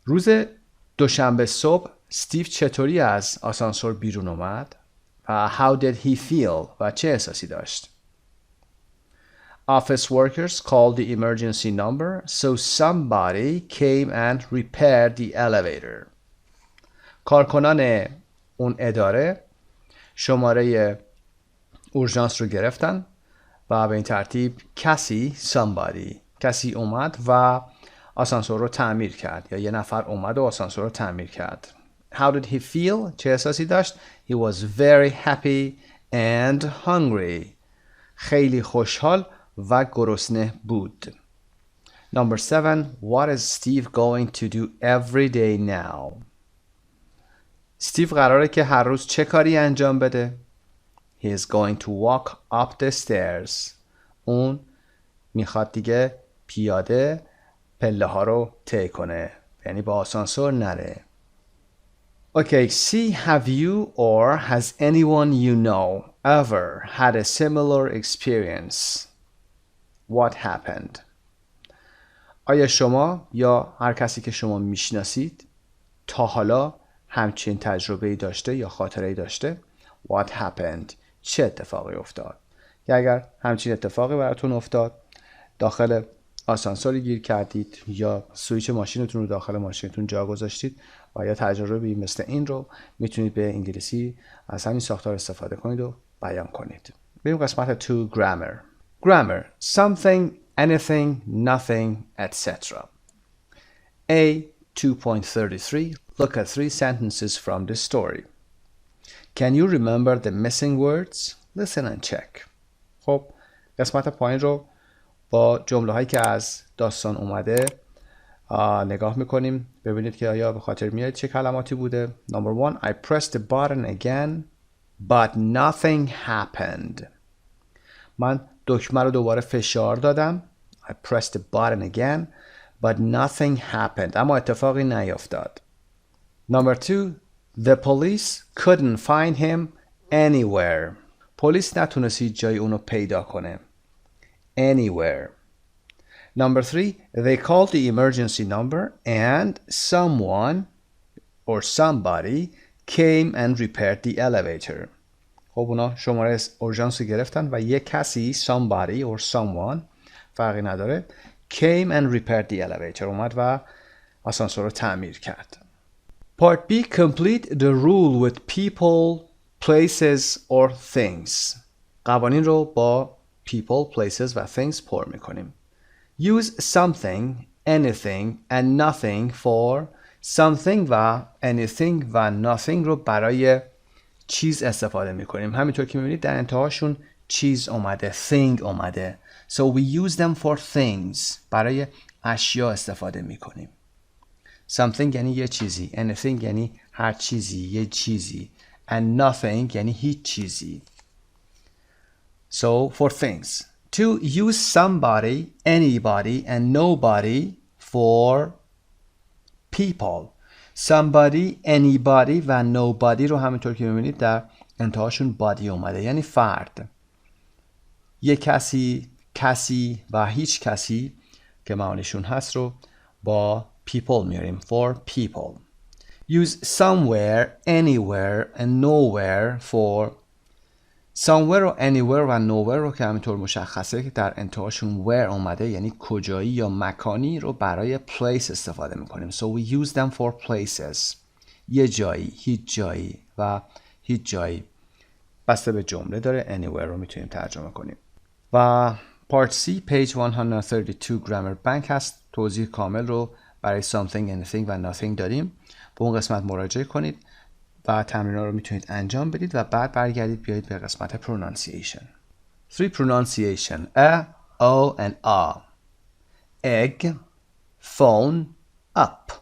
روز دوشنبه صبح استیو چطوری از آسانسور بیرون اومد؟ و how did he feel و چه احساسی داشت؟ Office workers called the emergency number, so somebody came and repaired the elevator. کارکنان اون اداره شماره اورژانس رو گرفتن و به این ترتیب کسی اومد و آسانسور رو تعمیر کرد یا یه نفر اومد و آسانسور رو تعمیر کرد. How did he feel? چه احساسی داشت؟ He was very happy and hungry. خیلی خوشحال و گرسنه بود. Number 7. What is Steve going to do every day now? استیو قراره که هر روز چه کاری انجام بده؟ He is going to walk up the stairs. اون میخواد دیگه پیاده پله ها رو طی کنه، یعنی با آسانسور نره. Okay, C. Have you or has anyone you know ever had a similar experience? What happened? آیا شما یا هر کسی که شما میشناسید تا حالا همچین تجربه‌ای داشته یا خاطره‌ای داشته؟ What happened? چه اتفاقی افتاد؟ یا اگر همچین اتفاقی براتون افتاد، داخل آسانسوری گیر کردید یا سوئیچ ماشینتون رو داخل ماشینتون جا گذاشتید و یا تجربه‌ای مثل این رو میتونید به انگلیسی از همین ساختار استفاده کنید و بیان کنید. بریم قسمت 2 grammar. Grammar: something, anything, nothing, etc. A. 2.33. Look at 3 sentences from this story. Can you remember the missing words? Listen and check. خب قسمت پایین رو با جمله هایی که از داستان اومده نگاه میکنیم. ببینید که آیا به خاطر میاد چه کلماتی بوده. Number 1. I pressed the button again but nothing happened. من دکمه رو دوباره فشار دادم. I pressed the button again but nothing happened. اما اتفاقی نیفتاد. Number 2. The police couldn't find him anywhere. پلیس نتونست هیچ جایی اونو پیدا کنه. Anywhere. Number 3. They called the emergency number and someone or somebody came and repaired the elevator. خب اونا شماره اورژانس رو گرفتن و یک کسی somebody or someone فرقی نداره came and repaired the elevator اومد و آسانسور رو تعمیر کرد. Part B. Complete the rule with people, places or things. قوانین رو با people, places و things پر میکنیم. Use something, anything and nothing for something و anything و nothing رو برای چیز استفاده میکنیم. همینطور که میبینید در انتهاشون چیز اومده، thing اومده. So we use them for things. برای اشیا استفاده میکنیم. Something یعنی یه چیزی. Anything یعنی هر چیزی، یه چیزی. And nothing یعنی هیچ چیزی. So for things. To use somebody, anybody and nobody for people. Somebody, anybody و nobody رو همینطور که میبینید در انتهاشون body اومده یعنی فرد. یک کسی، کسی و هیچ کسی که معانیشون هست رو با people میاریم. For people. Use somewhere, anywhere and nowhere for somewhere و anywhere و nowhere رو که همینطور مشخصه که در انتهاشون where اومده یعنی کجایی یا مکانی رو برای place استفاده میکنیم. So we use them for places. یه جایی، هیچ جایی و هیچ جایی بسته به جمله داره. Anywhere رو میتونیم ترجمه کنیم. و Part C page 132 grammar bank هست. توضیح کامل رو برای something, anything و nothing داریم. به اون قسمت مراجعه کنید و تمرین‌ها رو میتونید انجام بدید و بعد برگردید بیایید به قسمت pronunciation. 3 pronunciation. A, O and A. Egg, phone, up.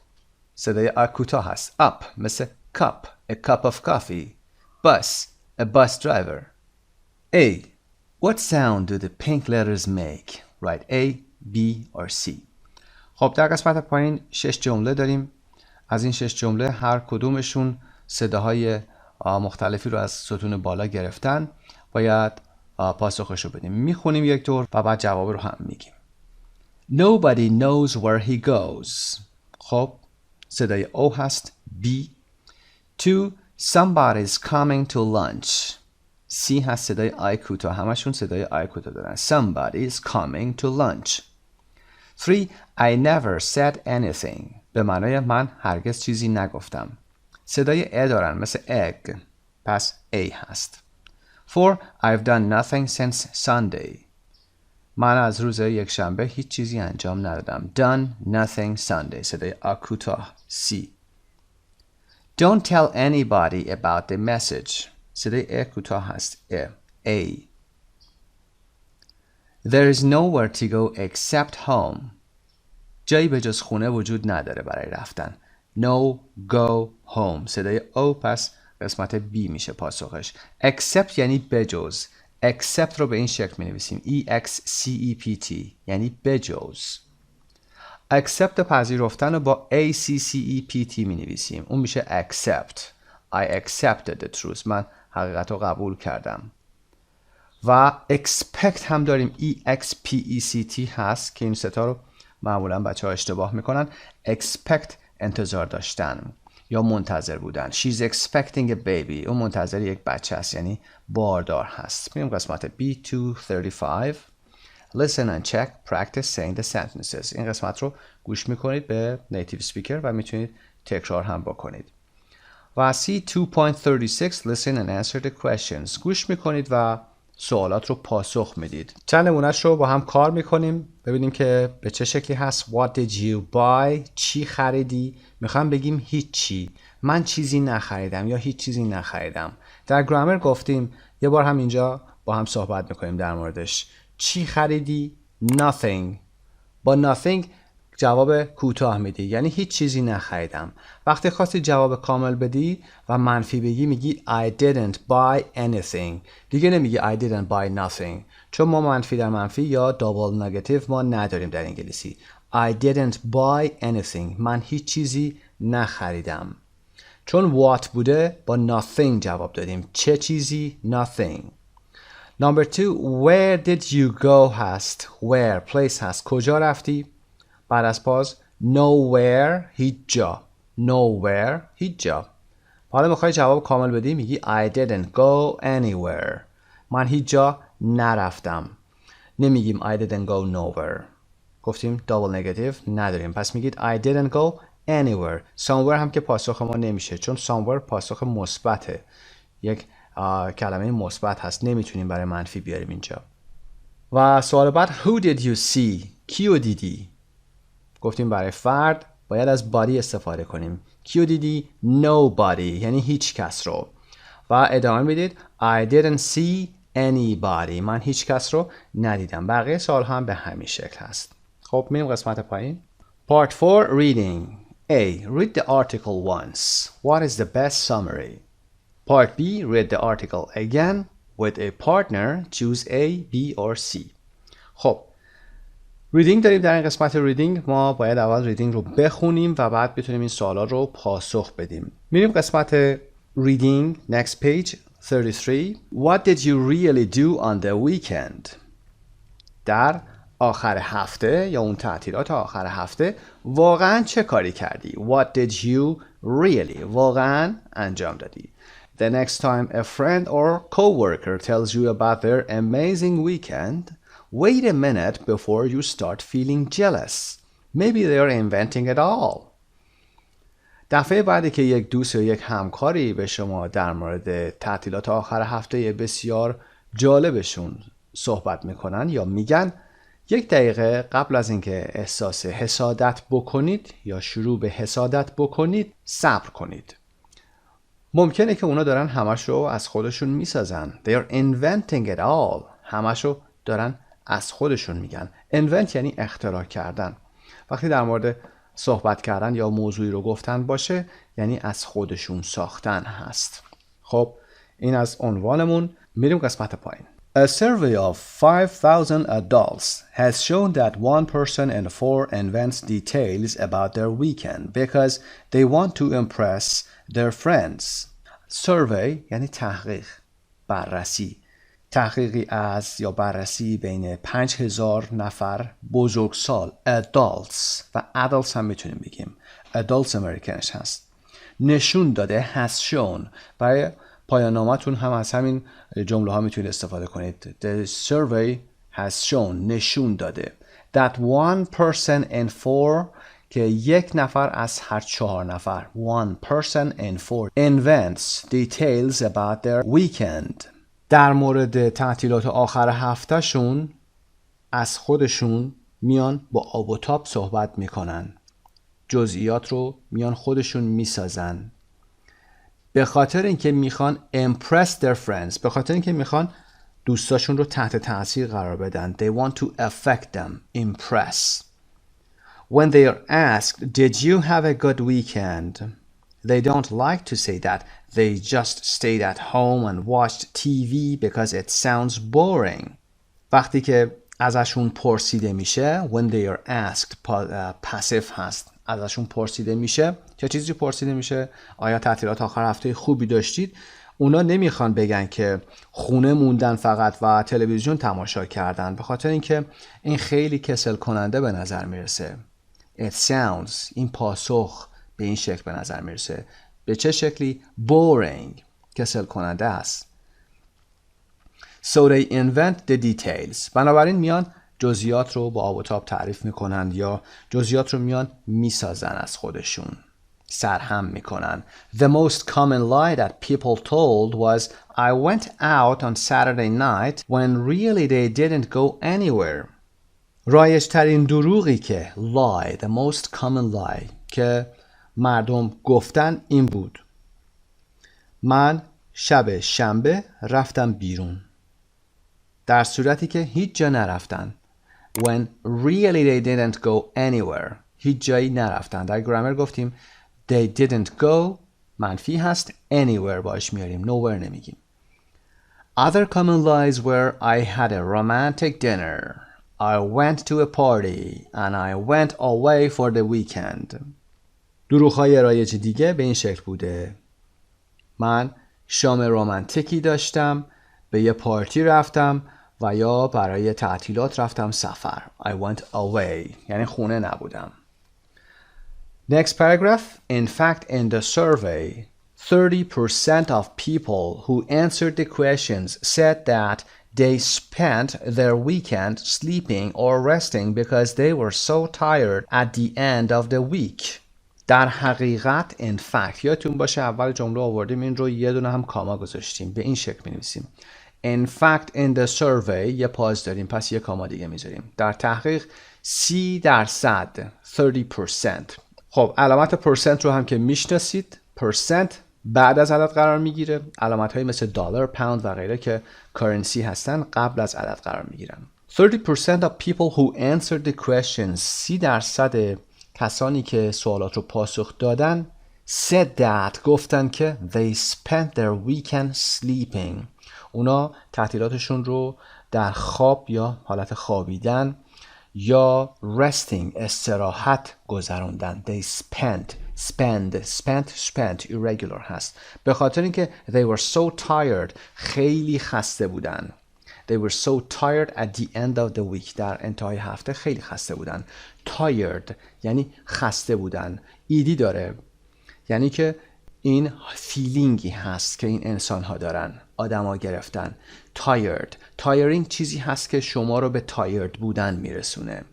صدای آ کوتاه هست. Up مثل cup, a cup of coffee. Bus, a bus driver. A. What sound do the pink letters make? Write A, B or C. خب در قسمت پایین 6 جمله داریم. از این 6 جمله هر کدومشون صداهای مختلفی رو از ستون بالا گرفتن. باید پاسخش رو بدیم. میخونیم یک دور و بعد جواب رو هم میگیم. Nobody knows where he goes. خب صدای او هست. B. 2. Somebody's coming to lunch. C هست صدای آی کوتاه. همشون صدای آی کوتاه دارن. Somebody's coming to lunch. 3. I never said anything. به معنای من هرگز چیزی نگفتم. صدای ا دارن مثل egg. پس A هست. 4. I've done nothing since Sunday. من از روز یک شنبه هیچ چیزی انجام ندادم. Done nothing Sunday. صدای آ کوتاه. C. Don't tell anybody about the message. صدای ا کوتاه هست. A. There is nowhere to go except home. جایی به جز خونه وجود نداره برای رفتن. No, go, home. صدای او پس قسمت B میشه پاسخش. Except یعنی بجز. except رو به این شکل می نویسیم except یعنی بجز. accept پذیرفتن رو با accept می نویسیم. اون میشه accept. I accepted the truth. من حقیقت رو قبول کردم. و expect هم داریم expect هست که این ستا رو معمولا بچه ها اشتباه میکنن. expect انتظار داشتن یا منتظر بودن. She's expecting a baby. اون منتظر یک بچه است، یعنی باردار هست. میریم قسمت B235. Listen and check, practice saying the sentences. این قسمت رو گوش میکنید به native speaker و میتونید تکرار هم بکنید. و C2.36 listen and answer the questions. گوش میکنید و سوالات رو پاسخ میدید. چند نمونهش رو با هم کار میکنیم. ببینیم که به چه شکلی هست. What did you buy؟ چی خریدی؟ میخوام بگیم هیچی. من چیزی نخریدم یا هیچ چیزی نخریدم. در گرامر گفتیم، یه بار هم اینجا با هم صحبت میکنیم در موردش. چی خریدی؟ Nothing. با nothing جواب کوتاه میدی، یعنی هیچ چیزی نخریدم. وقتی خواستی جواب کامل بدی و منفی بگی میگی I didn't buy anything. دیگه نمیگی I didn't buy nothing، چون ما منفی در منفی یا دابل نگاتیو ما نداریم در انگلیسی. I didn't buy anything. من هیچ چیزی نخریدم. چون what بوده با nothing jawab دادیم. چه چیزی؟ Nothing. Number 2, where did you go هست. Where place هست. کجا رفتی؟ بعد از پاس nowhere هیچ جا. Nowhere هیچ جا. حالا میخوای جواب کامل بدی میگی I didn't go anywhere. من هیچ جا نرفتم. نمیگیم I didn't go nowhere. گفتیم double negative نداریم. پس میگید I didn't go anywhere. somewhere هم که پاسخ ما نمیشه، چون somewhere پاسخ مثبته. یک کلمه مثبت هست، نمیتونیم برای منفی بیاریم اینجا. و سوال بعد who did you see؟ کیو دیدی؟ گفتیم برای فرد باید از body استفاده کنیم. کیو دیدی؟ nobody یعنی هیچ کس رو. و ادامه میدید I didn't see anybody. من هیچ کس رو ندیدم. بقیه سوال هم به همین شکل هست. خب میریم قسمت پایین. Part 4 Reading. A. Read the article once. What is the best summary? Part B. Read the article again. With a partner, choose A, B or C. خب ریدینگ داریم. در این قسمت ریدینگ ما باید اول ریدینگ رو بخونیم و بعد بتونیم این سوالا رو پاسخ بدیم. میریم قسمت ریدینگ. Next page 33. What did you really do on the weekend? در آخر هفته یا اون تعطیلات آخر هفته واقعا چه کاری کردی؟ What did you really واقعا انجام دادی؟ The next time a friend or coworker tells you about their amazing weekend, wait a minute before you start feeling jealous. Maybe they're inventing it all. دفعه بعدی که یک دوست یا یک همکاری به شما در مورد تعطیلات آخر هفته بسیار جالبشون صحبت میکنن یا میگن، 1 دقیقه قبل از اینکه احساس حسادت بکنید یا شروع به حسادت بکنید صبر کنید. ممکنه که اونا دارن همش رو از خودشون میسازن. They are inventing it all. همش رو دارن از خودشون میگن. Invent یعنی اختراع کردن. وقتی در مورد صحبت کردن یا موضوعی رو گفتن باشه یعنی از خودشون ساختن هست. خب این از عنوانمون. میریم قسمت پایین. A survey of 5,000 adults has shown that 1 person in 4 invents details about their weekend because they want to impress their friends. Survey یعنی تحقیق، بررسی. تحقیقی از یا بررسی بین 5,000 نفر بزرگسال adults و adults هم میتونیم بگیم. adults امریکنش هست. نشون داده has shown. برای پایان نامتون هم از همین جمله ها میتونید استفاده کنید. The survey has shown نشون داده that 1 person in 4 که 1 نفر از هر 4 نفر 1 person in 4 invents details about their weekend. در مورد تعطیلات آخر هفتهشون از خودشون میان با آب و تاب صحبت میکنن. جزئیات رو میان خودشون میسازن. به خاطر اینکه میخوان impress their friends. به خاطر اینکه میخوان دوستاشون رو تحت تاثیر قرار بدن. They want to affect them. Impress. When they are asked, did you have a good weekend? They don't like to say that they just stayed at home and watched TV because it sounds boring. وقتی که ازشون پرسیده میشه when they are asked passive هست. ازشون پرسیده میشه چه چیزی پرسیده میشه؟ آیا تعطیلات آخر هفته خوبی داشتید؟ اونا نمیخوان بگن که خونه موندن فقط و تلویزیون تماشا کردن، به خاطر اینکه این خیلی کسل کننده به نظر میرسه. It sounds، این پاسخ به این شکل به نظر میرسه. به چه شکلی؟ boring، کسل کننده است. So they invent the details. بنابراین میان جزئیات رو با آب و تاب تعریف میکنن یا جزئیات رو میان میسازن از خودشون، سرهم میکنن. The most common lie that people told was I went out on Saturday night when really they didn't go anywhere. رایج ترین دروغی که lie، the most common lie که مردم گفتن این بود من شب شنبه رفتم بیرون، در صورتی که هیچ جا نرفتن. When really they didn't go anywhere، هیچ جایی نرفتن. در گرامر گفتیم they didn't go منفی هست، anywhere باش میاریم، nowhere نمیگیم. Other common lies were I had a romantic dinner, I went to a party and I went away for the weekend. دروغ‌های رایج دیگه به این شکل بوده من شام رمانتیکی داشتم، به یه پارتی رفتم و یا برای تعطیلات رفتم سفر. I went away یعنی خونه نبودم. Next paragraph. In fact, in the survey, 30% of people who answered the questions said that they spent their weekend sleeping or resting because they were so tired at the end of the week. در حقیقت in fact یادتون باشه اول جمله آوردیم این رو یه دونه هم کاما گذاشتیم، به این شکل می‌نویسیم. In fact in the survey یه پاز داریم پس یه کاما دیگه میذاریم. در تحقیق 30% 30%. خب علامت پرسنت رو هم که میشناسید، پرسنت بعد از عدد قرار میگیره. علامت های مثل دلار، پوند و غیره که کرنسی هستن قبل از عدد قرار میگیرن. 30% of people who answered the questions 30% کسانی که سوالات رو پاسخ دادن said that گفتن که they spent their weekend sleeping. اونا تعطیلاتشون رو در خواب یا حالت خوابیدن یا resting استراحت گذروندن. They spent irregular هست به خاطر اینکه they were so tired خیلی خسته بودن. They were so tired at the end of the week در انتهای هفته خیلی خسته بودن. Tired یعنی خسته بودن. ایدی داره یعنی که این فیلینگی هست که این انسان ها دارن، آدم ها گرفتن. tiring چیزی هست که شما رو به tired بودن میرسونه.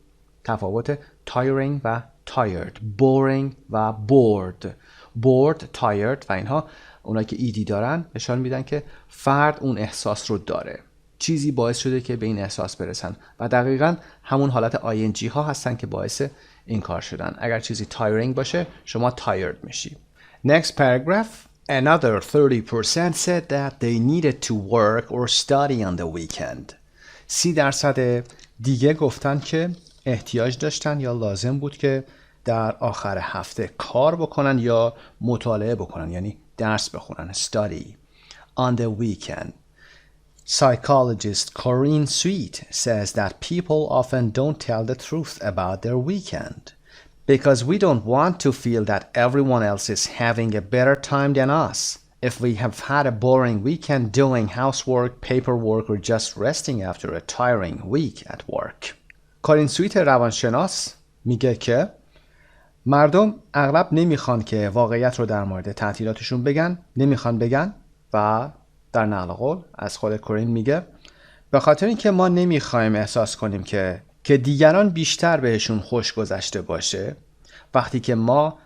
تفاوت tiring و tired، boring و bored tired و اینها اونایی که ایدی دارن نشان میدن که فرد اون احساس رو داره، چیزی باعث شده که به این احساس برسن و دقیقاً همون حالت ing ها هستن که باعث این کار شدن. اگر چیزی tiring باشه شما tired میشی. Next paragraph. Another 30% said that they needed to work or study on the weekend. 30% دیگه گفتن که احتیاج داشتن یا لازم بود که در آخر هفته کار بکنن یا مطالعه بکنن یعنی درس بخونن. Study on the weekend. Psychologist Corinne Sweet says that people often don't tell the truth about their weekend because we don't want to feel that everyone else is having a better time than us. If we have had a boring weekend doing housework, paperwork, or just resting after a tiring week at work. کارین سویت روانشناس میگه که مردم اغلب نمیخوان که واقعیت رو در مورد تعطیلاتشون بگن، نمیخوان بگن و در نقل قول از خود کورین میگه به خاطر اینکه ما نمیخوایم احساس کنیم که دیگران بیشتر بهشون خوش گذشته باشه وقتی که ما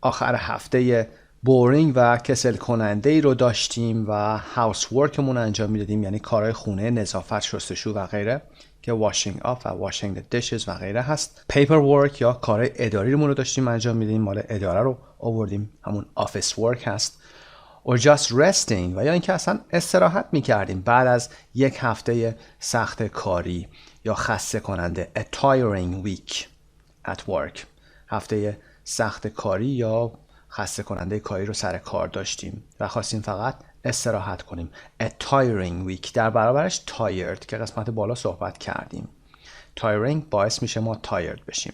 آخر هفته بورینگ و کسل کننده ای رو داشتیم و هاوس ورکمون انجام میدادیم یعنی کارهای خونه، نظافت، شستشو و غیره که واشینگ آپ و واشینگ دیشز و غیره هست. پیپر ورک یا کارهای اداری رو داشتیم انجام میدادیم، مال اداره رو آوردیم، همون آفیس ورک هست. or just resting و یا اینکه اصلا استراحت میکردیم بعد از یک هفته سخت کاری یا خسته کننده. A tiring week at work. هفته سخت کاری یا خسته کننده کاری رو سر کار داشتیم و خواستیم فقط استراحت کنیم. A tiring week در برابرش tired که قسمت بالا صحبت کردیم. Tiring باعث میشه ما tired بشیم.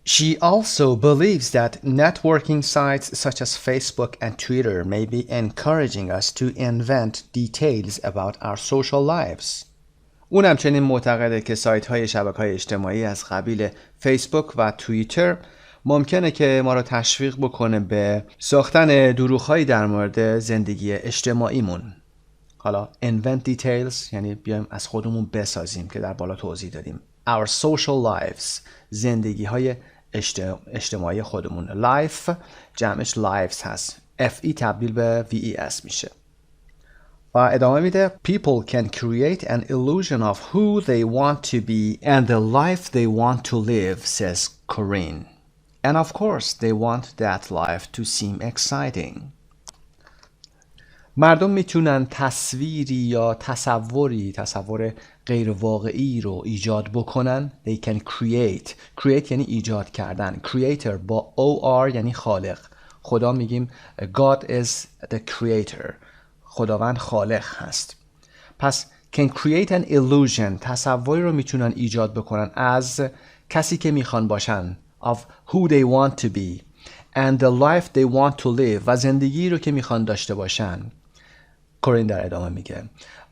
She also believes that networking sites such as Facebook and Twitter may be encouraging us to invent details about our social lives. اون همچنین معتقده که سایت‌های شبکه‌های اجتماعی از قبیل فیسبوک و توییتر ممکنه که ما رو تشویق بکنه به ساختن دروغ‌هایی در مورد زندگی اجتماعیمون. حالا invent details یعنی بیایم از خودمون بسازیم که در بالا توضیح دادیم. Our social lives زندگی‌های اجتماعی خودمون. life جمعش lives هست. FE تبدیل به VES میشه. و ادامه میده People can create an illusion of who they want to be and the life they want to live, says Corinne. And of course they want that life to seem exciting. مردم میتونن تصویری یا تصور غیر واقعی رو ایجاد بکنن. They can create یعنی ایجاد کردن. Creator با OR یعنی خالق. خدا میگیم God is the creator. خداوند خالق هست. پس can create an illusion تصوری رو میتونن ایجاد بکنن از کسی که میخوان باشن of who they want to be and the life they want to live و زندگی رو که میخوان داشته باشن. کورین در ادامه میگه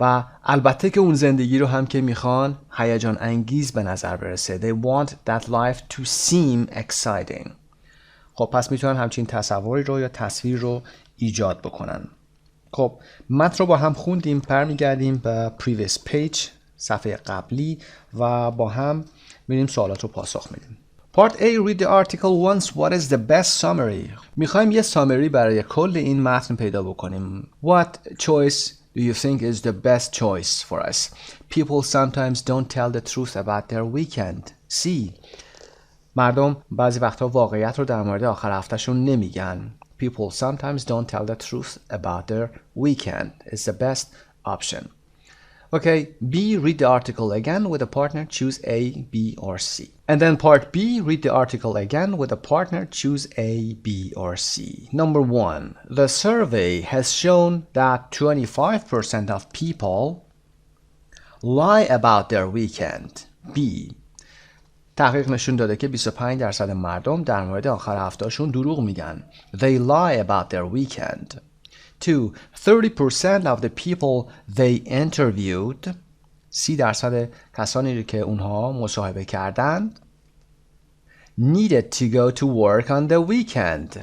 و البته که اون زندگی رو هم که میخوان هیجان انگیز به نظر برسه. They want that life to seem exciting. خب پس میتونن همچین تصوری رو یا تصویر رو ایجاد بکنن. خب متن رو با هم خوندیم، برمیگردیم به previous page صفحه قبلی و با هم میریم سوالات رو پاسخ میدیم. Part A read the article once. What is the best summary? میخوایم یه سامری برای کل این متن پیدا بکنیم. What choice do you think is the best choice for us? People sometimes don't tell the truth about their weekend. C. مردم بعضی وقتا واقعیت رو در مورد آخر هفتهشون نمیگن. People sometimes don't tell the truth about their weekend. It's the best option. Okay, B, read the article again with a partner, choose A, B, or C. And then part B, read the article again with a partner, choose A, B, or C. Number 1, the survey has shown that 25% of people lie about their weekend. B, تحقیق نشون داده که 25% مردم در مورد آخر هفتهشون دروغ میگن. They lie about their weekend. 2. 30% of the people they interviewed 30% کسانی که اونها مصاحبه کردند needed to go to work on the weekend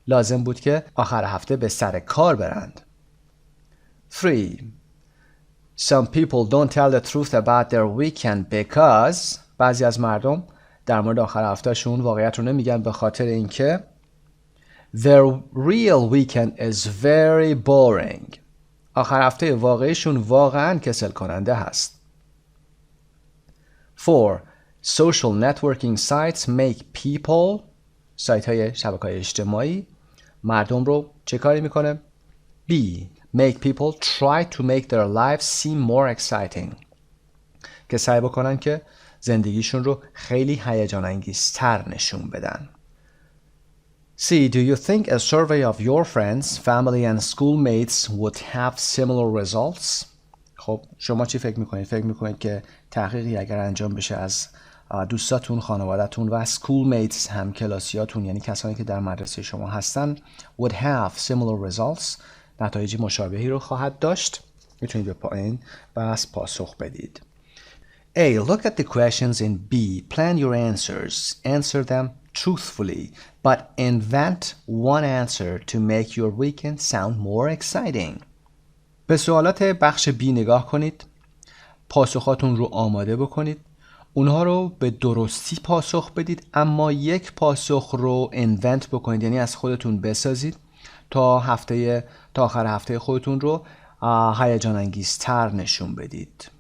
لازم بود که آخر هفته به سر کار برند. 3. Some people don't tell the truth about their weekend because بعضی از مردم در مورد آخر هفتهشون واقعیت رو نمیگن به خاطر اینکه their real weekend is very boring. آخر هفته واقعیشون واقعاً کسل کننده هست. 4. Social networking sites make people سایت های شبکه‌های اجتماعی مردم رو چه کاری میکنه؟ B. Make people try to make their lives seem more exciting. که سعی بکنن که زندگیشون رو خیلی هیجان انگیزتر نشون بدن. C. Do you think a survey of your friends, family and schoolmates would have similar results? خب شما چی فکر میکنید؟ فکر میکنید که تحقیقی اگر انجام بشه از دوستاتون، خانواده‌تون و schoolmates هم کلاسیاتون یعنی کسانی که در مدرسه شما هستن would have similar results نتایجی مشابهی رو خواهد داشت؟ میتونید به پایین بس پاسخ بدید. A. Look at the questions in B. Plan your answers. Answer them truthfully, but invent one answer to make your weekend sound more exciting. به سوالات بخش B نگاه کنید. پاسخاتون رو آماده بکنید. اونها رو به درستی پاسخ بدید اما یک پاسخ رو invent بکنید یعنی از خودتون بسازید تا آخر هفته خودتون رو هیجان انگیزتر نشون بدید.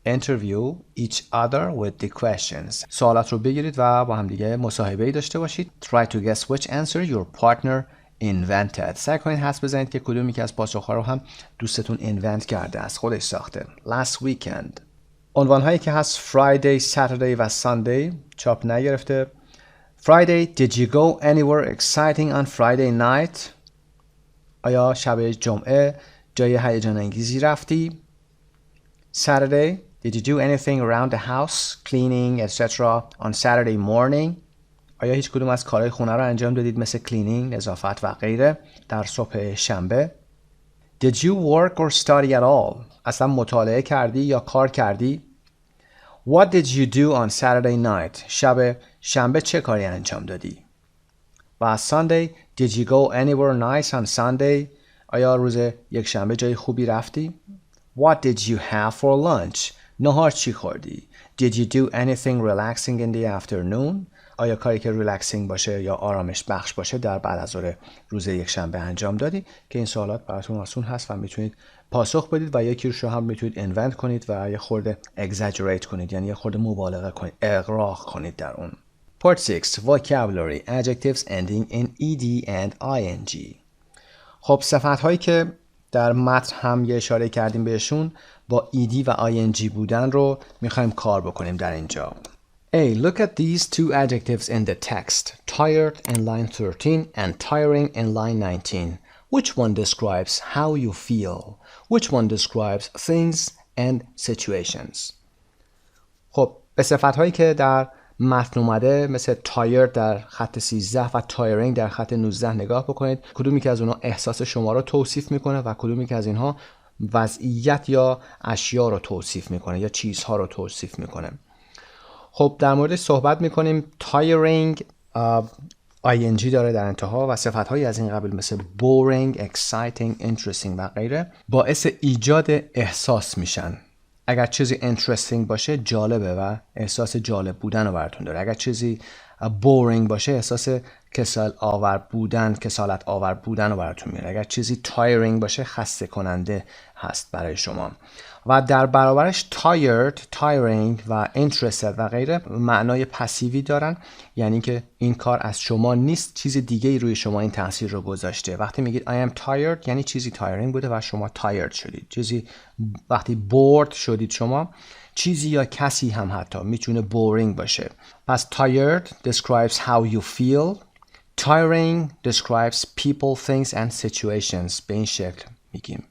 Interview each other with the questions. سوالات رو بگیرید و با هم دیگه مصاحبه‌ای داشته باشید. Try to guess which answer your partner invented. سعی کنید حدس بزنید که کدومی که از پاسخ‌ها رو هم دوستتون invent کرده از خودش ساخته. Last weekend. عنوان‌هایی که هست Friday, Saturday و Sunday چاپ نگرفته. Friday, did you go anywhere exciting on Friday night? آیا شب جمعه جای هیجان انگیزی رفتی؟ Saturday, did you do anything around the house, cleaning, etc. on Saturday morning? آیا هیچ کدوم از کارهای خونه رو انجام دادید مثل کلینینگ، نظافت و غیره در صبح شنبه؟ Did you work or study at all? اصلا مطالعه کردی یا کار کردی؟ What did you do on Saturday night? شب شنبه چه کاری انجام دادی؟ و Sunday, did you go anywhere nice on Sunday? آیا روز یک شنبه جای خوبی رفتی؟ What did you have for lunch? نهار چی خوردی؟ Did you do anything relaxing in the afternoon? آیا کاری که ریلکسینگ باشه یا آرامش بخش باشه در بعد از ظهر روز یک شنبه انجام دادی؟ که این سوالات براتون آسون هست و میتونید پاسخ بدید و یکی رو هم میتونید اینونت کنید و یه خورده exaggerate کنید، یعنی یه خورده مبالغه کنید، اغراق کنید در اون. Part 6. Vocabulary. Adjectives ending in ed and ing. خب صفت هایی که در متن هم یه اشاره کردیم بهشون با ed و ing بودن رو میخوایم کار بکنیم در اینجا. A. Look at these two adjectives in the text. Tired in line 13 and tiring in line 19. Which one describes how you feel? Which one describes things and situations? خب به صفت هایی که در متن اومده مثل tired در خط 13 و tiring در خط 19 نگاه بکنید. کدومی که از اونها احساس شما رو توصیف میکنه و کدومی که از اینها وضعیت یا اشیا رو توصیف میکنه یا چیزها رو توصیف میکنه. خب در مورد صحبت میکنیم. tiring ing داره در انتها و صفت‌هایی از این قبیل مثل boring, exciting, interesting و غیره باعث ایجاد احساس میشن. اگر چیزی interesting باشه جالبه و احساس جالب بودن رو براتون داره. اگر چیزی boring باشه احساس کسالت آور بودن رو براتون میاره. اگر چیزی tiring باشه خسته کننده هست برای شما. و در برابرش tired, tiring و interested و غیره معنای پسیوی دارن، یعنی که این کار از شما نیست، چیز دیگه ای روی شما این تاثیر رو گذاشته. وقتی میگید I am tired یعنی چیزی tiring بوده و شما tired شدید. چیزی وقتی bored شدید شما، چیزی یا کسی هم حتی میتونه boring باشه. پس tired describes how you feel. Tiring describes people, things and situations. به این شکل میگیم.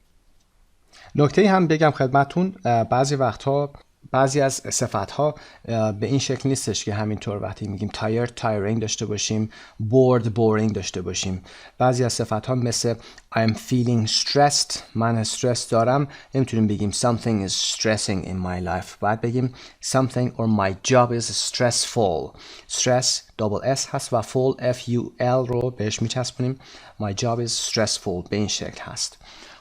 نکته هم بگم خدمتون، بعضی وقتها بعضی از صفتها به این شکل نیستش که همینطور وقتی میگیم tired, tiring داشته باشیم، bored, boring داشته باشیم. بعضی از صفتها مثل I'm feeling stressed، من استرس دارم، نمیتونیم بگیم something is stressing in my life. باید بگیم something or my job is stressful. stress double s هست و full f-u-l رو بهش میچسبونیم. my job is stressful به این شکل هست.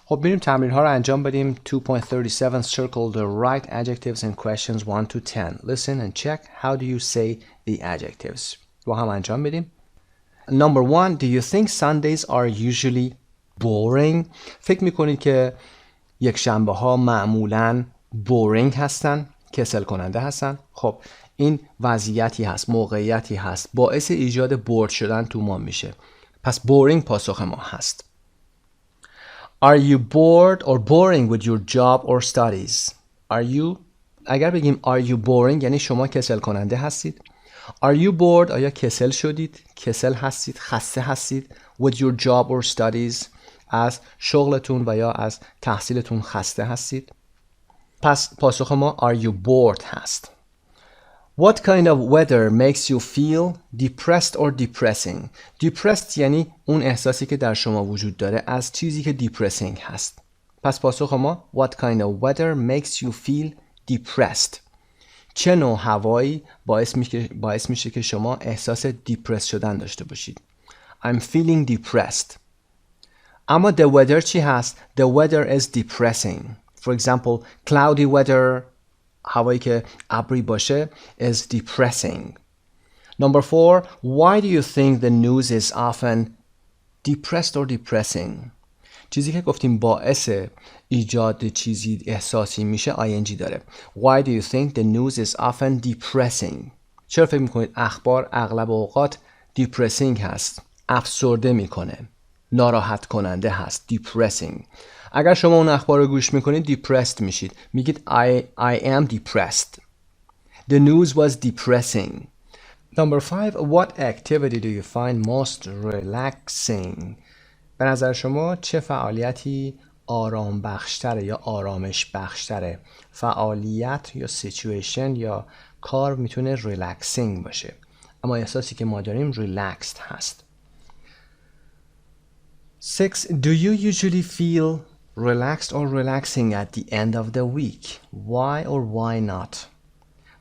خب بریم تمرین ها رو انجام بدیم. 2.37 Circle the right adjectives in questions 1 to 10. Listen and check how do you say the adjectives. با هم انجام بدیم. Number 1. Do you think Sundays are usually boring? فکر میکنید که یک شنبه ها معمولاً boring هستن، کسل کننده هستن؟ خب این وضعیتی هست، موقعیتی هست، باعث ایجاد بورد شدن تو ما میشه. پس boring پاسخ ما هست. Are you bored or boring with your job or studies? اگر بگیم are you boring یعنی شما کسل کننده هستید. Are you bored آیا کسل شدید؟ کسل هستید؟ خسته هستید؟ With your job or studies از شغلتون و یا از تحصیلتون خسته هستید؟ پس پاسخ ما are you bored هست. What kind of weather makes you feel depressed or depressing? Depressed یعنی اون احساسی که در شما وجود داره از چیزی که depressing هست. پس پاسخ ما What kind of weather makes you feel depressed? چه نوع هوایی باعث میشه که شما احساس دیپرس شدن داشته باشید؟ I'm feeling depressed. اما the weather چی هست؟ The weather is depressing. For example, cloudy weather هوایی که ابری باشه is depressing. Number 4. Why do you think the news is often depressed or depressing? چیزی که گفتیم باعث ایجاد چیزی احساسی میشه ing داره. Why do you think the news is often depressing? چرا فکر میکنید اخبار اغلب اوقات depressing هست؟ افسرده میکنه، ناراحت کننده هست. depressing. اگر شما اون اخبار رو گوش میکنید depressed میشید. میگید I am depressed. The news was depressing. Number 5. What activity do you find most relaxing? به نظر شما چه فعالیتی آرام بخشتره یا آرامش بخشتره؟ فعالیت یا سیچویشن یا کار میتونه ریلکسینگ باشه، اما احساسی که ما داریم ریلکسد هست. 6. Do you usually feel relaxed or relaxing at the end of the week? Why or why not?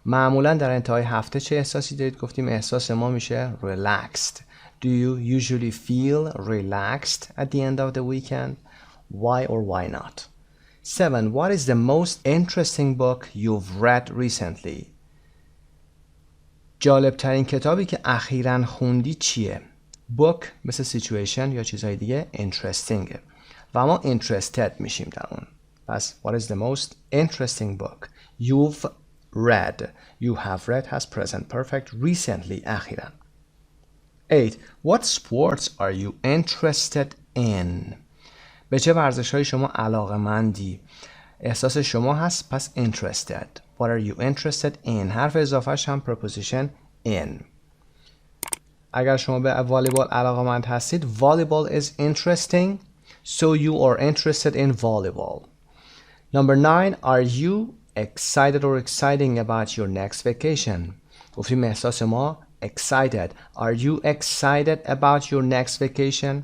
معمولا در انتهای هفته چه احساسی دارید؟ گفتیم احساس ما میشه relaxed. Do you usually feel relaxed at the end of the weekend? Why or why not? 7. What is the most interesting book you've read recently? جالب ترین کتابی که اخیراً خوندی چیه؟ book مثل situation یا چیزهای دیگه interesting و ما interested میشیم در اون. پس what is the most interesting book you've read? You have read has present perfect recently اخیراً. 8. What sports are you interested in? به چه ورزش‌های شما علاقه‌مندی؟ احساس شما هست پس interested. What are you interested in? حرف اضافهش هم preposition in. اگر شما به والیبال علاقه‌مند هستید volleyball is interesting, so you are interested in volleyball. Number 9. Are you excited or exciting about your next vacation? گفتیم احساس ما excited. Are you excited about your next vacation?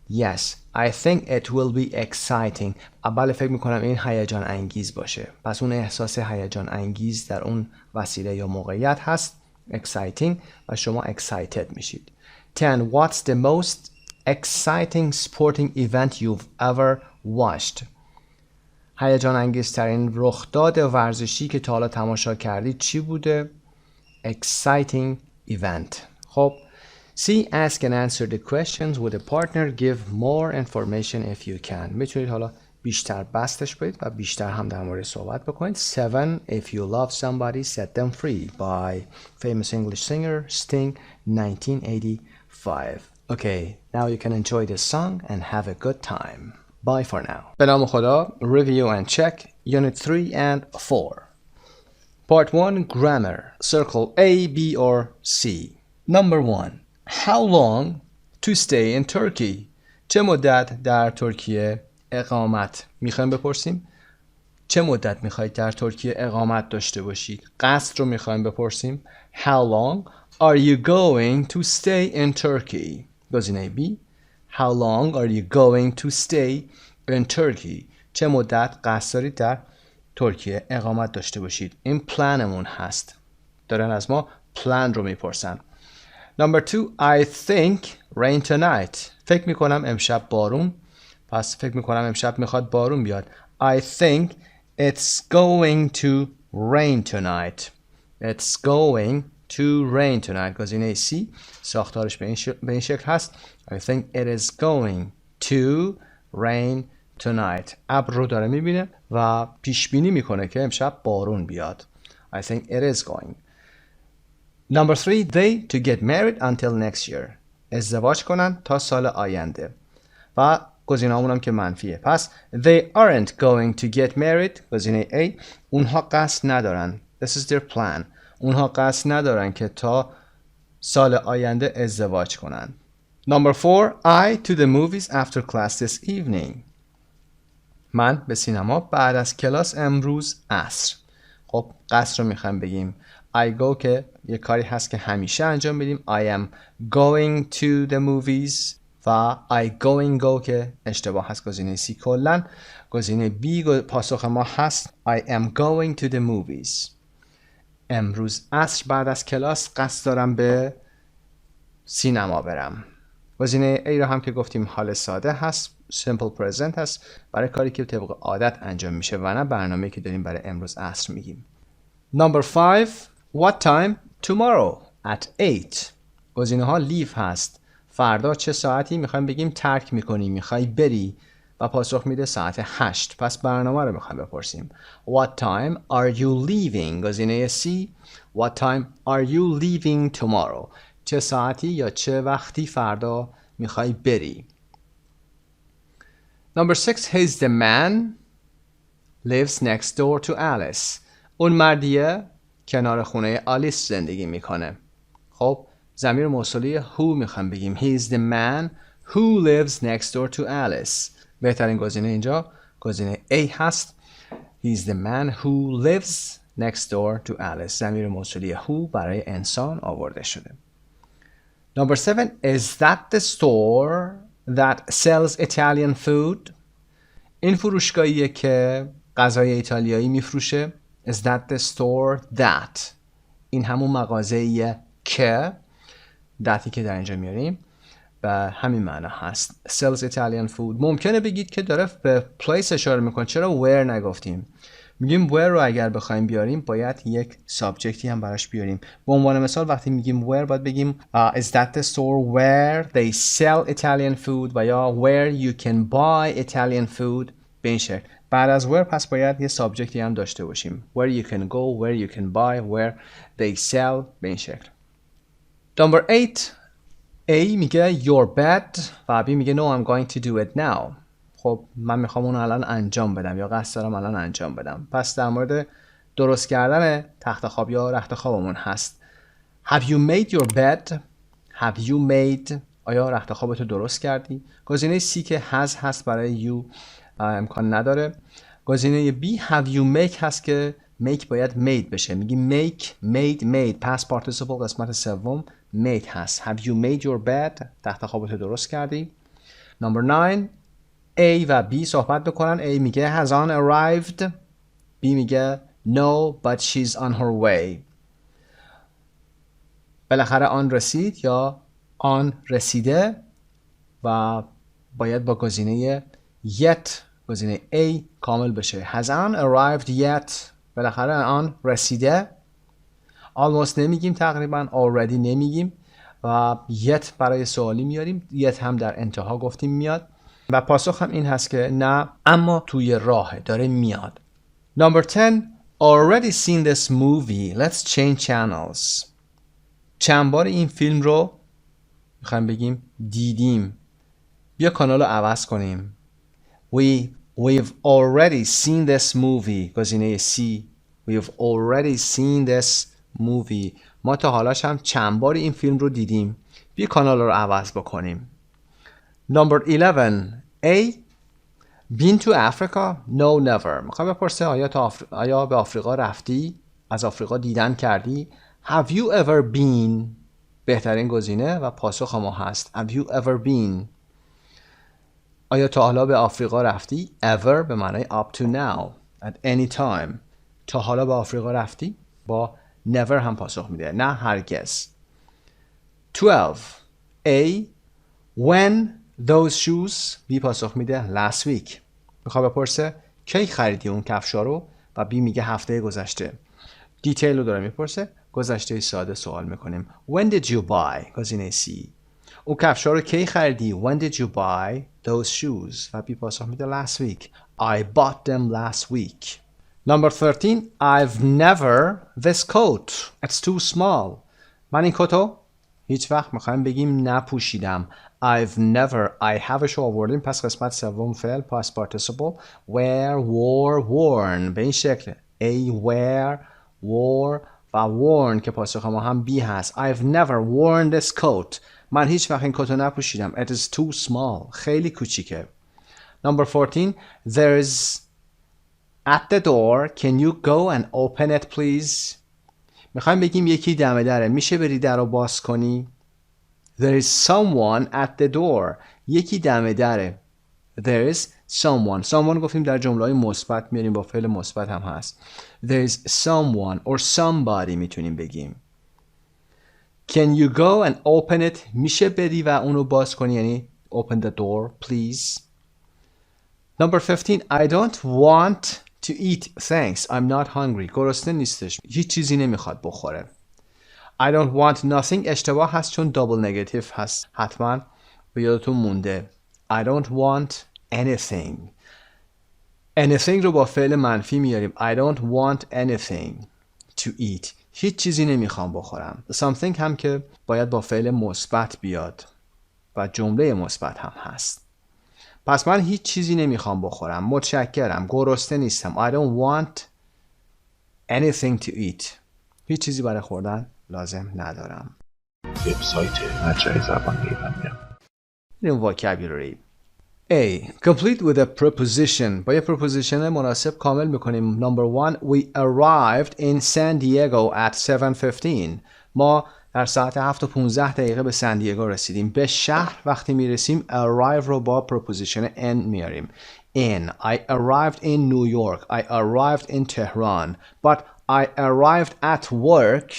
Yes, I think it will be exciting. بله فکر میکنم این هیجان انگیز باشه. پس اون احساس هیجان انگیز در اون وسیله یا موقعیت هست exciting و شما excited میشید. 10. What's the most exciting sporting event you've ever watched? هیجان انگیزترین رخداد ورزشی که تا حالا تماشا کردید چی بوده؟ Exciting event. خب C. Ask and answer the questions with a partner. Give more information if you can. میتونید حالا بیشتر بستش بدید و بیشتر هم در مورد صحبت بکنید. 7. If you love somebody, set them free. By famous English singer Sting, 1985. Okay, now you can enjoy this song and have a good time. Bye for now. به نام خدا. Review and check. Unit 3 and 4. Part 1. Grammar. Circle A, B or C. Number 1. How long to stay in Turkey? چه مدت در ترکیه اقامت میخوایم بپرسیم؟ چه مدت میخواید در ترکیه اقامت داشته باشید؟ قصد رو میخوایم بپرسیم. How long are you going to stay in Turkey? گزینه B. How long are you going to stay in Turkey? چه مدت قصد دارید در ترکیه اقامت داشته باشید؟ این پلنمون هست. دارن از ما پلن رو میپرسن. Number 2. I think rain tonight. فکر میکنم امشب بارون. پس فکر میکنم امشب میخواد بارون بیاد. I think it's going to rain tonight. It's going to rain tonight. گزینه C. ساختارش به این شکل هست. I think it is going to rain tonight. ابر رو داره میبینه و پیش بینی میکنه که امشب بارون بیاد. I think it is going. Number 3. They to get married until next year. ازدواج کنن تا سال آینده. و گزینه همون که منفیه. پس they aren't going to get married. گزینه A. اونها قصد ندارن. This is their plan. اونها قصد ندارن که تا سال آینده ازدواج کنن. Number 4. I to the movies after class this evening. من به سینما بعد از کلاس امروز عصر. خب قصد رو میخوایم بگیم. I go که یه کاری هست که همیشه انجام بدیم. I am going to the movies و I go که اشتباه هست. گزینه C. کلن گزینه B پاسخ ما هست I am going to the movies. امروز عصر بعد از کلاس قصد دارم به سینما برم. گزینه A رو هم که گفتیم حال ساده هست. simple present هست برای کاری که طبق عادت انجام میشه و نه برنامه‌ای که داریم برای امروز عصر میگیم. Number 5. What time? Tomorrow at 8. گزینه ها leave هست. فردا چه ساعتی میخوایم بگیم ترک میکنی، میخوای بری و پاسخ میده ساعت 8. پس برنامه رو میخوایم بپرسیم. What time are you leaving? گزینه C. What time are you leaving tomorrow? چه ساعتی یا چه وقتی فردا میخوای بری. Number 6. He's the man lives next door to Alice. اون مردیه کنار خونه آلیس زندگی میکنه. خب ضمیر موصولی who میخوام بگیم. He is the man who lives next door to Alice. بهترین گزینه اینجا گزینه A هست. He is the man who lives next door to Alice. ضمیر موصولی who برای انسان آورده شده. Number 7. Is that the store that sells Italian food? این فروشگاهیه که غذای ایتالیایی میفروشه. Is that the store that؟ این همون مغازه‌ایه که thatی که در اینجا میاریم به همین معنا هست. Sells Italian food. ممکنه بگید که داره به place اشاره میکنه. چرا where نگفتیم؟ میگیم where رو اگر بخوایم بیاریم باید یک سابجکتی هم براش بیاریم. به عنوان مثال وقتی میگیم where باید بگیم is that the store where they sell Italian food و یا where you can buy Italian food به این شکل. بعد از where پس باید یه سابجکتی هم داشته باشیم. Where you can go, where you can buy, where they sell به این شکل. Number 8. A میگه your bed و B میگه no I'm going to do it now. خب من میخوام اون الان انجام بدم یا قصد دارم الان انجام بدم. پس در مورد درست کردن تخت خواب یا رخت خوابمون هست. Have you made your bed? Have you made؟ آیا رخت خوابتو درست کردی؟ گزینه C که has هست برای you امکان نداره. گزینه B have you make هست که make باید made بشه. میگی make made past participle قسمت سوم made هست. Have you made your bed؟ تخت خوابتو درست کردی؟ Number 9. A و B صحبت بکنن. A میگه has on arrived. B میگه no but she's on her way. بالاخره آن رسید یا آن رسیده و باید با گزینه yet گزینه A کامل بشه. has on arrived yet. بالاخره آن رسیده. almost نمیگیم تقریبا. already نمیگیم و yet برای سوالی میاریم. yet هم در انتها گفتیم میاد و پاسخ هم این هست که نه اما توی راهه داره میاد. Number 10. Already seen this movie. Let's change channels. چند بار این فیلم رو میخوایم بگیم دیدیم. بیا کانال رو عوض کنیم. We've already seen this movie. گزینه C. We've already seen this movie. ما تا حالاش هم چند بار این فیلم رو دیدیم. بیا کانال رو عوض بکنیم. Number 11. A. Been to Africa? No, never. میخوام بپرسه آیا به آفریقا رفتی؟ از آفریقا دیدن کردی؟ Have you ever been؟ بهترین گزینه و پاسخ ما هست. Have you ever been؟ آیا تا حالا به آفریقا رفتی؟ Ever به معنی up to now. At any time. تا حالا به آفریقا رفتی؟ با never هم پاسخ میده. نه هرگز. 12. A. When those shoes. B پاسخ میده last week. میخواد بپرسه کی خریدی اون کفشا رو و B میگه هفته گذشته. دیتیل رو داره میپرسه. گذشته ساده سوال میکنیم. When did you buy؟ گزینه C. اون کفشا رو کی خریدی؟ When did you buy those shoes؟ و B پاسخ میده last week. I bought them last week. Number 13. I've never this coat. It's too small. من این کتو هیچ وقت میخوایم بگیم نپوشیدم. I've never. I have شو آوردیم پس قسمت سوم فعل past participle wear wore worn به این شکل. A wear wore و worn که پاسخ ما هم B هست. I've never worn this coat. من هیچ وقت این کتو نپوشیدم. It is too small. خیلی کوچیکه. Number 14. There's at the door. Can you go and open it please؟ میخوایم بگیم یکی دم دره. میشه بری در رو باز کنی؟ There is someone at the door. یکی دم دره. There is someone. Someone گفتیم در جمله‌های مثبت میاریم با فعل مثبت هم هست. There is someone or somebody میتونیم بگیم. Can you go and open it؟ میشه بری و اونو باز کنی یعنی open the door please. Number 15. I don't want to eat thanks. I'm not hungry. گرسنه نیستش. هیچ چیزی نمیخواد بخوره. I don't want nothing اشتباه هست چون double negative هست. حتما به یادتون مونده. I don't want anything. Anything رو با فعل منفی میاریم. I don't want anything to eat. هیچ چیزی نمیخوام بخورم. Something هم که باید با فعل مثبت بیاد و جمله مثبت هم هست. پس من هیچ چیزی نمیخوام بخورم. متشکرم. گرسنه نیستم. I don't want anything to eat. هیچ چیزی برای خوردن لازم ندارم. وبسایت مجموعه زبان ایرانیا. این vocabulary. A. Complete with a preposition. با یه preposition مناسب کامل میکنیم. Number 1. We arrived in San Diego at 7:15. ما در ساعت 7:15 به سن دیگو رسیدیم. به شهر وقتی میرسیم arrive رو با preposition in میاریم. In. I arrived in New York. I arrived in Tehran. But I arrived at work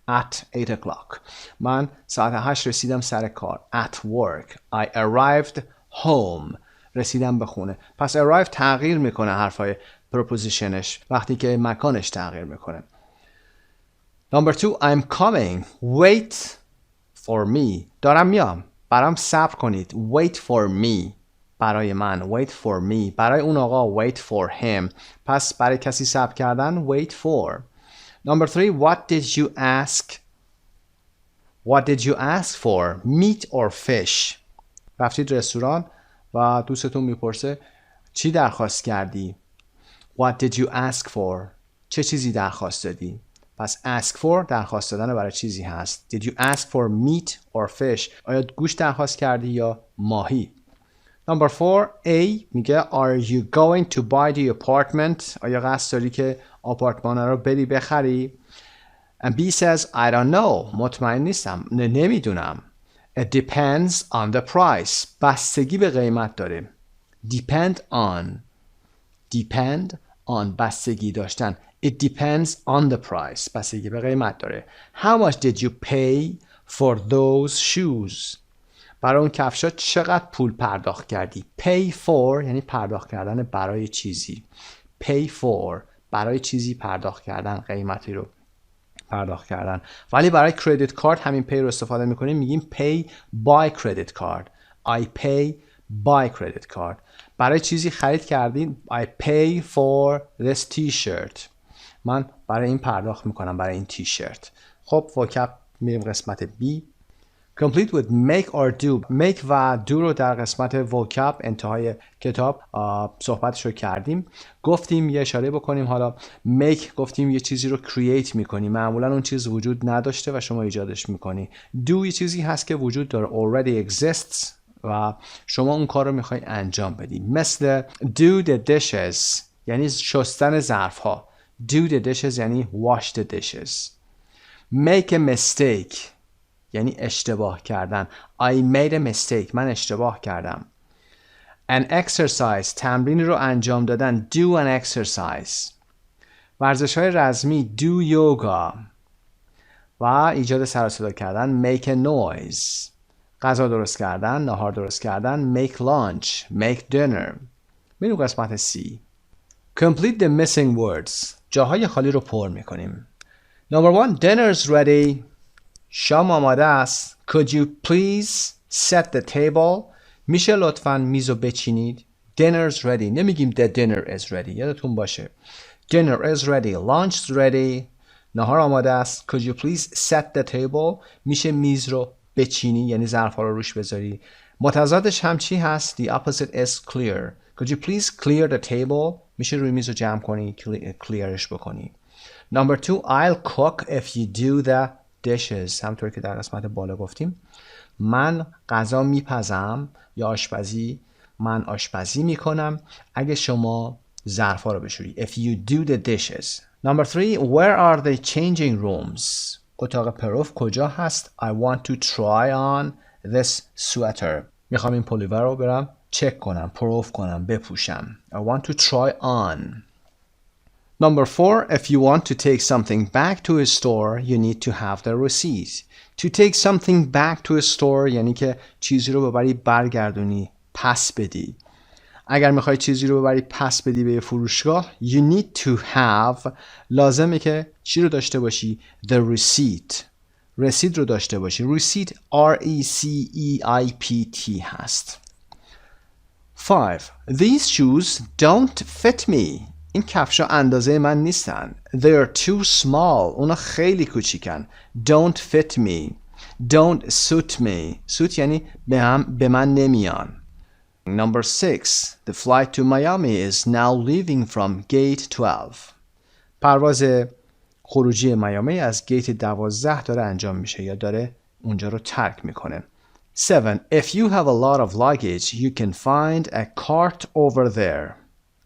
at 8 o'clock. من ساعت 8 رسیدم سر کار. At work. I arrived home. رسیدم به خونه. پس arrive تغییر میکنه حرفای prepositionش وقتی که مکانش تغییر میکنه. Number 2. I'm coming. Wait for me. دارم میام. برام صبر کنید. Wait for me. برای من. Wait for me. برای اون آقا wait for him. پس برای کسی صبر کردن wait for. Number 3. What did you ask? What did you ask for? Meat or fish? رفتید رستوران و دوستتون میپرسه چی درخواست کردی؟ What did you ask for? چه چیزی درخواست دادی؟ پس ask for درخواست دادن برای چیزی هست. Did you ask for meat or fish? آیا گوشت درخواست کردی یا ماهی؟ Number 4. A میگه Are you going to buy the apartment? آیا قصد داری که آپارتمان رو بری بخری؟ And B says I don't know. مطمئن نیستم. نمیدونم. It depends on the price. بستگی به قیمت داره. Depend on. Depend on بستگی داشتن. It depends on the price. بستگی به قیمت داره. How much did you pay for those shoes? برای اون کفشا چقدر پول پرداخت کردی؟ Pay for یعنی پرداخت کردن برای چیزی. Pay for برای چیزی پرداخت کردن، قیمتی رو پرداخت کردن. ولی برای کردیت کارت همین pay رو استفاده میکنیم، میگیم pay by credit card. I pay by credit card. برای چیزی خرید کردین I pay for this t-shirt. من برای این پرداخت میکنم، برای این تیشرت. خب vocab میریم قسمت B. Complete with make or do. make و do رو در قسمت vocab انتهای کتاب صحبتش رو کردیم. گفتیم یه اشاره بکنیم حالا. make گفتیم یه چیزی رو create میکنی، معمولا اون چیز وجود نداشته و شما ایجادش میکنی. do یه چیزی هست که وجود داره already exists و شما اون کار رو میخوای انجام بدی. مثل do the dishes یعنی شستن ظرف ها. do the dishes یعنی wash the dishes. make a mistake یعنی اشتباه کردن. I made a mistake. من اشتباه کردم. An exercise تمرین رو انجام دادن. Do an exercise. ورزش های رزمی. Do yoga. و ایجاد سر و صدا کردن. Make a noise. غذا درست کردن. نهار درست کردن. Make lunch. Make dinner. میریم قسمت C. Complete the missing words. جاهای خالی رو پر میکنیم. Number 1. Dinner's ready. شام آماده است. Could you please set the table? میشه لطفاً میز رو بچینید. Dinner's ready. نمیگیم the dinner is ready. یادتون باشه. Dinner is ready. Lunch's ready. نهار آماده است. Could you please set the table? میشه میز رو بچینی یعنی ظرفا رو روش بذاری. متضادش هم چی هست؟ The opposite is clear. Could you please clear the table? میشه روی میز رو جمع کنی. clearش بکنی. Number 2. I'll cook if you do the dishes. همطور که در قسمت بالا گفتیم من غذا میپزم یا آشپزی من آشپزی میکنم اگه شما ظرفا رو بشوری. If you do the dishes. Number 3. Where are the changing rooms? اتاق پروف کجا هست؟ I want to try on this sweater. میخوام این پلیور رو برم چک کنم، پروف کنم، بپوشم. I want to try on. Number 4, if you want to take something back to a store, you need to have the receipt. To take something back to a store یعنی که چیزی رو ببری برگردونی، پس بدی. اگر میخوای چیزی رو ببری پس بدی به فروشگاه you need to have لازمه که چی رو داشته باشی؟ The receipt. رسید رو داشته باشی. receipt R-E-C-E-I-P-T هست. 5. These shoes don't fit me. این کفشا اندازه من نیستن. They're too small. اونا خیلی کوچیکن. Don't fit me. Don't suit me. suit یعنی به من نمیان. Number 6. The flight to Miami is now leaving from gate 12. پرواز خروجی میامی از گیت 12 داره انجام میشه یا داره اونجا رو ترک میکنه. 7. If you have a lot of luggage, you can find a cart over there.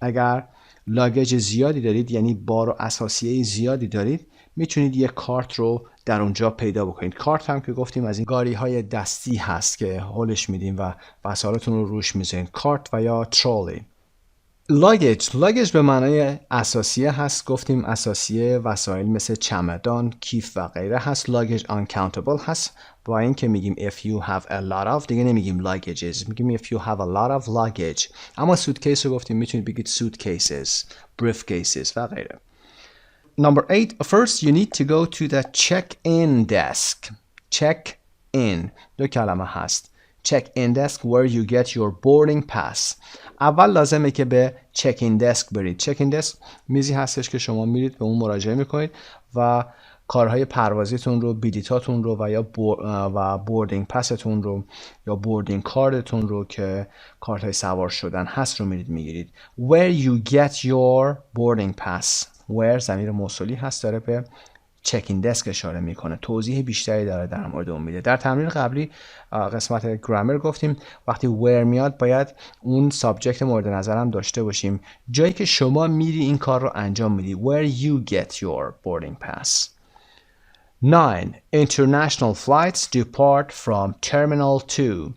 اگر لاگیج زیادی دارید، یعنی بار و اساسیه زیادی دارید، میتونید یه کارت رو در اونجا پیدا بکنید. کارت هم که گفتیم از این گاری های دستی هست که هولش میدیم و وسایلتون رو روش میذارید. کارت و یا ترولی. لاگیج به معنای اساسیه هست. گفتیم اساسیه وسایل مثل چمدان، کیف و غیره هست. لاگیج uncountable هست. با این که میگیم if you have a lot of دیگه نمیگیم luggages، میگیم if you have a lot of luggage. اما suitcase رو گفتیم میتونید بگید suitcases، briefcases و غیره. Number 8. First you need to go to the check-in desk. Check-in دو کلمه هست. Check-in desk where you get your boarding pass. اول لازمه که به check-in desk برید. check-in desk میزی هستش که شما میرید به اون مراجعه میکنید و کارهای پروازیتون رو، بلیطاتون رو و یا بوردینگ پستون رو یا بوردینگ کارتتون رو که کارت های سوار شدن هست رو میرید میگیرید. Where you get your boarding pass. Where ضمیر موصولی هست، داره به چکین دسک اشاره میکنه. توضیح بیشتری داره در مورد اون میده. در تمرین قبلی قسمت گرامر گفتیم وقتی where میاد باید اون سابجکت مورد نظرم داشته باشیم. جایی که شما میری این کار رو انجام میدی. Where you get your boarding pass. 9. International flights depart from Terminal 2.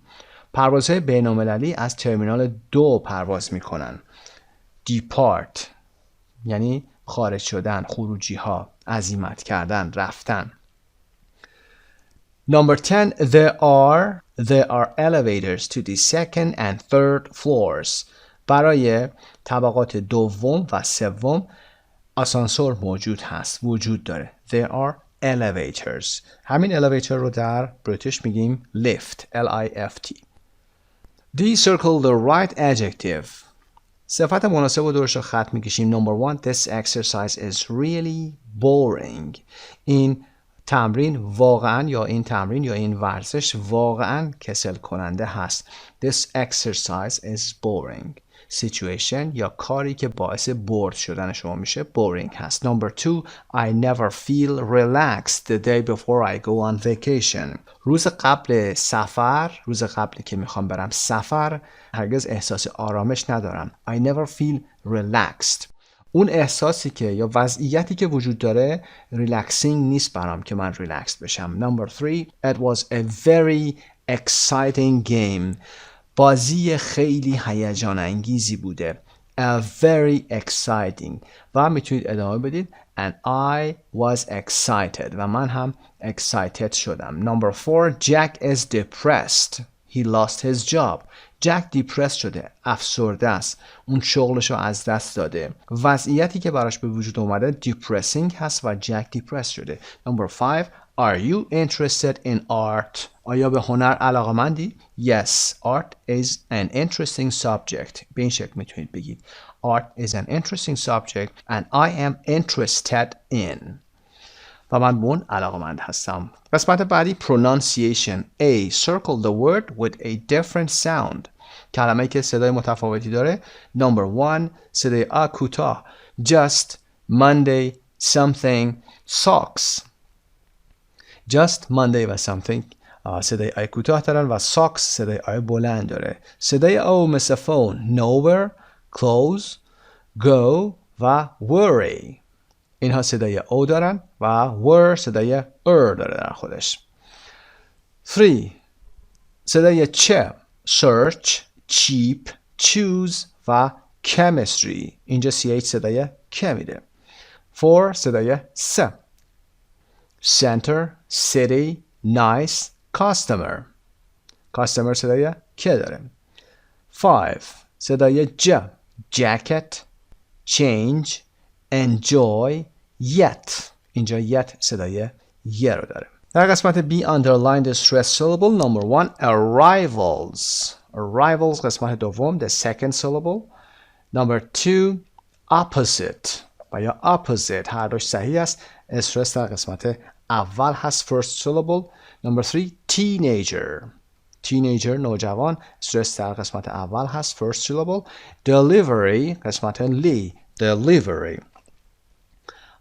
پروازهای بین‌المللی از ترمینال 2 پرواز میکنن. Depart یعنی خارج شدن، خروجی ها، عزیمت کردن، رفتن. Number 10. There are elevators to the second and third floors. برای طبقات دوم و سوم آسانسور موجود هست، وجود داره. There are elevators. همین elevator رو در بریتیش میگیم lift. L-I-F-T. D. Circle the right adjective. صفت مناسب و درست رو خط میکشیم. Number 1. This exercise is really boring. این تمرین واقعا یا این ورزش واقعا کسل کننده هست. This exercise is boring. Situation یا کاری که باعث بورد شدن شما میشه boring هست. Number 2. I never feel relaxed the day before I go on vacation. روز قبل که میخوام برم سفر هرگز احساس آرامش ندارم. I never feel relaxed. اون احساسی که یا وضعیتی که وجود داره ریلکسینگ نیست برام که من ریلکس بشم. Number 3. It was a very exciting game. بازی خیلی هیجان انگیزی بوده. A very exciting. و میتونید ادامه بدید and I was excited. و من هم excited شدم. Number 4. Jack is depressed. He lost his job. جک دیپرس شده، افسرده است. اون شغلش رو از دست داده. وضعیتی که براش به وجود اومده depressing هست و جک دیپرس شده. Number 5. Are you interested in art? آیا به هنر علاقه‌مندی؟ Yes, art is an interesting subject. به این شکل میتونید بگید. Art is an interesting subject and I am interested in. و من به اون علاقه‌مند هستم. قسمت بعدی pronunciation. A. Circle the word with a different sound. کلمه‌ای که صدای متفاوتی داره. Number 1. صدای آ کوتاه. Just, Monday, something, socks. Just, Monday و something صدای آی کوتاه دارن و socks صدای آی بلند داره. صدای او مثل phone. Nowhere, close, go و worry. اینها صدای او دارن و were صدای داره در خودش. 3. صدای چه. search, cheap, choose و chemistry. اینجا ch صدای که میده. 4. صدای س. center, city, nice, customer. customer صدای که داره. 5. صدای ج. jacket, change, enjoy, yet. اینجا yet صدای یه رو داره. در قسمت B underline the stress syllable. Number 1. arrivals. arrivals قسمت دوم the second syllable. Number 2. opposite و یا opposite هر دوش صحیح است. استرس در قسمت اول هست first syllable. Number 3. teenager. teenager نوجوان استرس در قسمت اول هست first syllable. delivery قسمت لی delivery.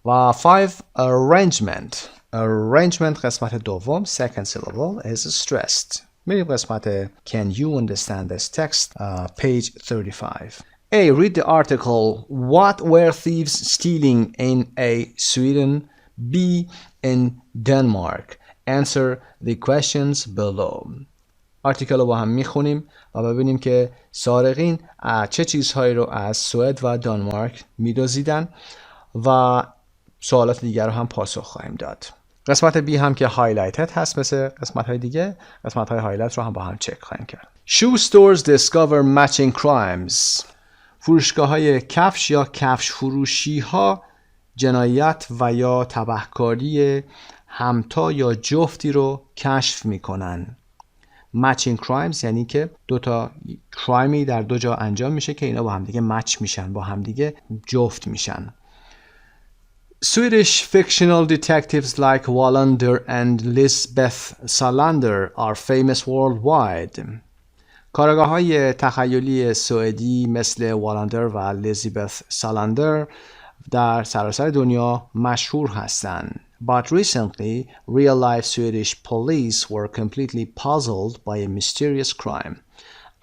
و 5. arrangement. arrangement قسمت دوم second syllable is stressed. میریم قسمت can you understand this text page 35. A. Read the article What were thieves stealing in A. Sweden? B. In Denmark. Answer the questions below. آرتیکل رو با هم میخونیم و ببینیم که سارقین چه چیزهایی رو از سوئد و دانمارک میدزدیدن و سوالات دیگر رو هم پاسخ خواهیم داد. قسمت بی هم که هایلایتد هست مثل قسمت های دیگه، قسمت های هایلایت رو هم با هم چک خواهیم کرد. Shoe stores discover matching crimes. فروشگاه های کفش یا کفش فروشی ها جنایت و یا تبهکاری همتا یا جفتی رو کشف میکنن. matching crimes یعنی که دو تا کرایمی در دو جا انجام میشه که اینا با همدیگه مچ میشن، با همدیگه جفت میشن. Swedish fictional detectives like Wallander and Lisbeth Salander are famous worldwide. کارگاه‌های تخیلی سوئدی مثل والندر و لیزابت سالاندر در سراسر دنیا مشهور هستند. But recently, real-life Swedish police were completely puzzled by a mysterious crime.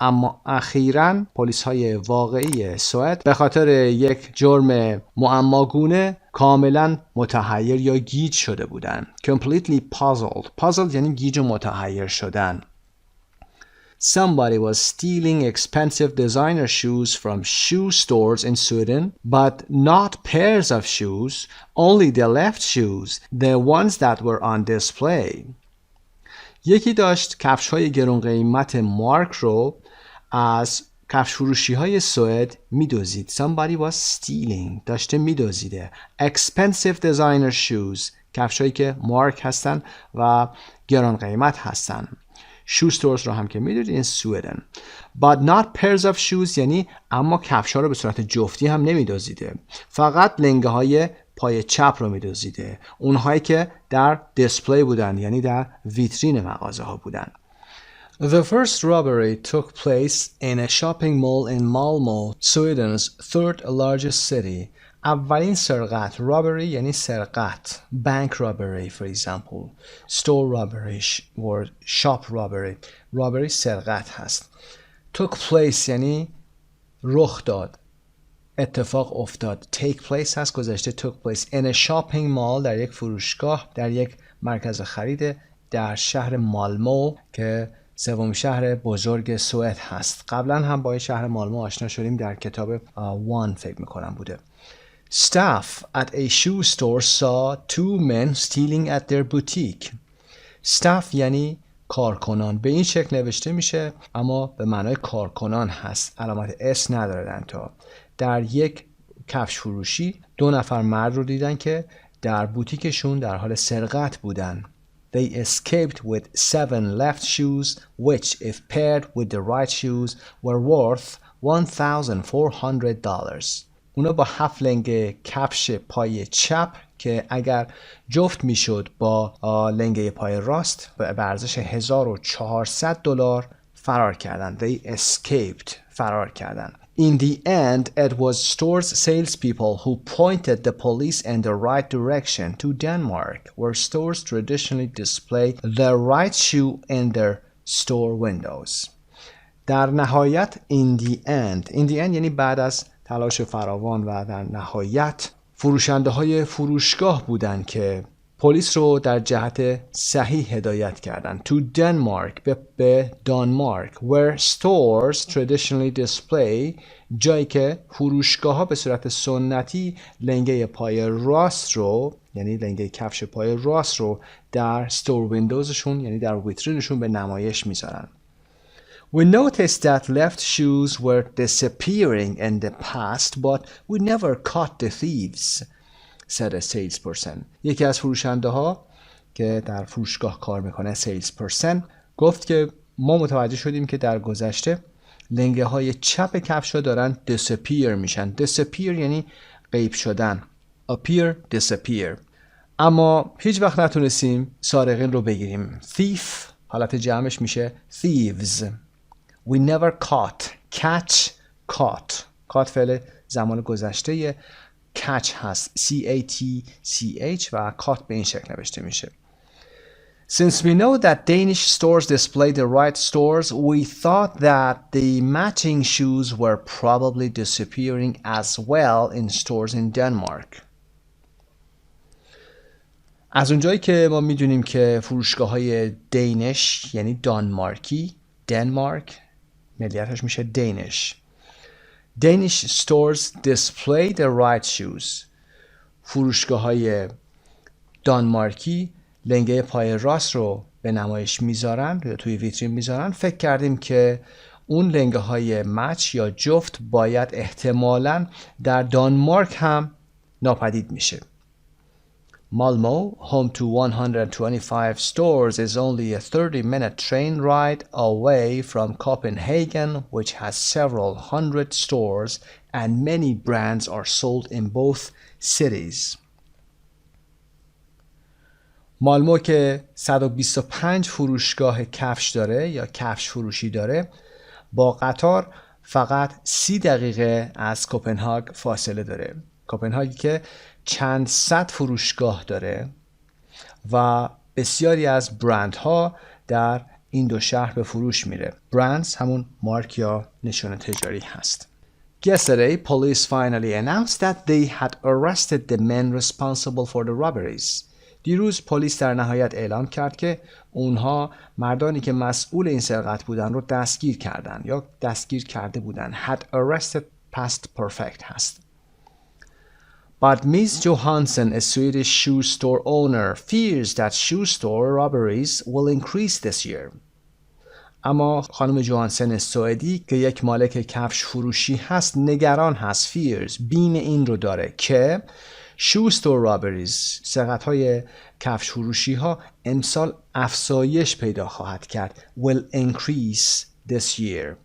اما اخیراً پلیس‌های واقعی سوئد به خاطر یک جرم معماگونه کاملاً متحیر یا گیج شده بودند. Completely puzzled. Puzzled یعنی گیج و متحیر شدن. Somebody was stealing expensive designer shoes from shoe stores in Sweden, but not pairs of shoes, only the left shoes, the ones that were on display. یکی داشت کفش‌های گران قیمت مارک رو از کفش فروشی‌های سوئد می‌دزدید. Somebody was stealing. داشته می‌دزدیده. Expensive designer shoes. کفش‌هایی که مارک هستن و گران قیمت هستن. shoe stores رو هم که میدونید این سوئدن. But not pairs of shoes یعنی اما کفش‌ها رو به صورت جفتی هم نمی‌دزدیده. فقط لنگه های پای چپ رو می‌دزدیده. اونهایی که در دیسپلی بودن یعنی در ویترین مغازه ها بودن. The first robbery took place in a shopping mall in Malmö, Sweden's third largest city. اولین سرقت robbery یعنی سرقت. Bank robbery for example. Store robbery or shop robbery. Robbery سرقت هست. Took place یعنی رخ داد. اتفاق افتاد. Take place هست گذشته took place. In a shopping mall در یک فروشگاه در یک مرکز خرید در شهر مالمو که سومین شهر بزرگ سوئد هست. قبلا هم با این شهر مالمو آشنا شدیم در کتاب عنوان فکر میکنم بوده. Staff at a shoe store saw two men stealing at their boutique. Staff یعنی کارکنان. به این شکل نوشته میشه اما به معنای کارکنان هست. علامت اس نداره تا. در یک کفش فروشی دو نفر مرد رو دیدن که در بوتیکشون در حال سرقت بودن. They escaped with 7 left shoes, which, if paired with the right shoes, were worth $1,400. اونا با 7 لنگه کفش پای چپ که اگر جفت میشد با لنگه پای راست به ارزش $1,400 فرار کردن. They escaped. فرار کردن. In the end, it was store's salespeople who pointed the police in the right direction to Denmark, where stores traditionally display the right shoe in their store windows. در نهایت in the end یعنی بعد از تلاش فراوان و در نهایت فروشنده های فروشگاه بودن که پلیس رو در جهت صحیح هدایت کردن. To Denmark به دانمارک where stores traditionally display جایی که فروشگاه ها به صورت سنتی لنگه پای راست رو یعنی لنگه کفش پای راست رو در store windowsشون یعنی در ویترینشون به نمایش میذارن. We noticed that left shoes were disappearing in the past, but we never caught the thieves, said a salesperson. یکی از فروشنده ها که در فروشگاه کار میکنه salesperson گفت که ما متوجه شدیم که در گذشته لنگه های چپ کفش ها دارن disappear میشن. disappear یعنی غیب شدن. appear, disappear. اما هیچ وقت نتونستیم سارقین رو بگیریم. thief حالت جمعش میشه thieves. We never caught. Catch, caught. caught فعل زمان گذشته catch هست CATCH و کات به این شکل نوشته میشه. Since we know that Danish stores display the right stores, we thought that the matching shoes were probably disappearing as well in stores in Denmark. از اونجایی که ما میدونیم که فروشگاه‌های دینش یعنی دانمارکی، دنمارک ملیتش میشه دینش. Danish stores display the right shoes. فروشگاه‌های دانمارکی لنگه پای راست رو به نمایش میذارن یا توی ویترین میذارن. فکر کردیم که اون لنگه های مچ یا جفت باید احتمالاً در دانمارک هم ناپدید میشه. Malmö, home to 125 stores, is only a 30-minute train ride away from Copenhagen, which has several hundred stores and many brands are sold in both cities. مالمو که 125 فروشگاه کفش داره یا کفش فروشی داره، با قطار فقط 30 دقیقه از کوپنهاگ فاصله داره. کوپنهاگی که چند صد فروشگاه داره و بسیاری از برندها در این دو شهر به فروش میره. برندز همون مارک یا نشان تجاری هست. Yesterday, police finally announced that they had arrested the men responsible for the robberies. دیروز پلیس در نهایت اعلام کرد که اونها مردانی که مسئول این سرقت بودن رو دستگیر کردن یا دستگیر کرده بودن. Had arrested past perfect هست. But Ms. Johansson, a Swedish shoe store owner, fears that shoe store robberies will increase this year. اما خانم جوهانسن سوئدی که یک مالک کفش فروشی هست نگران هست، fears، بیم این رو داره که shoe store robberies، سرقت‌های کفش فروشی ها امسال افزایش پیدا خواهد کرد. will increase this year.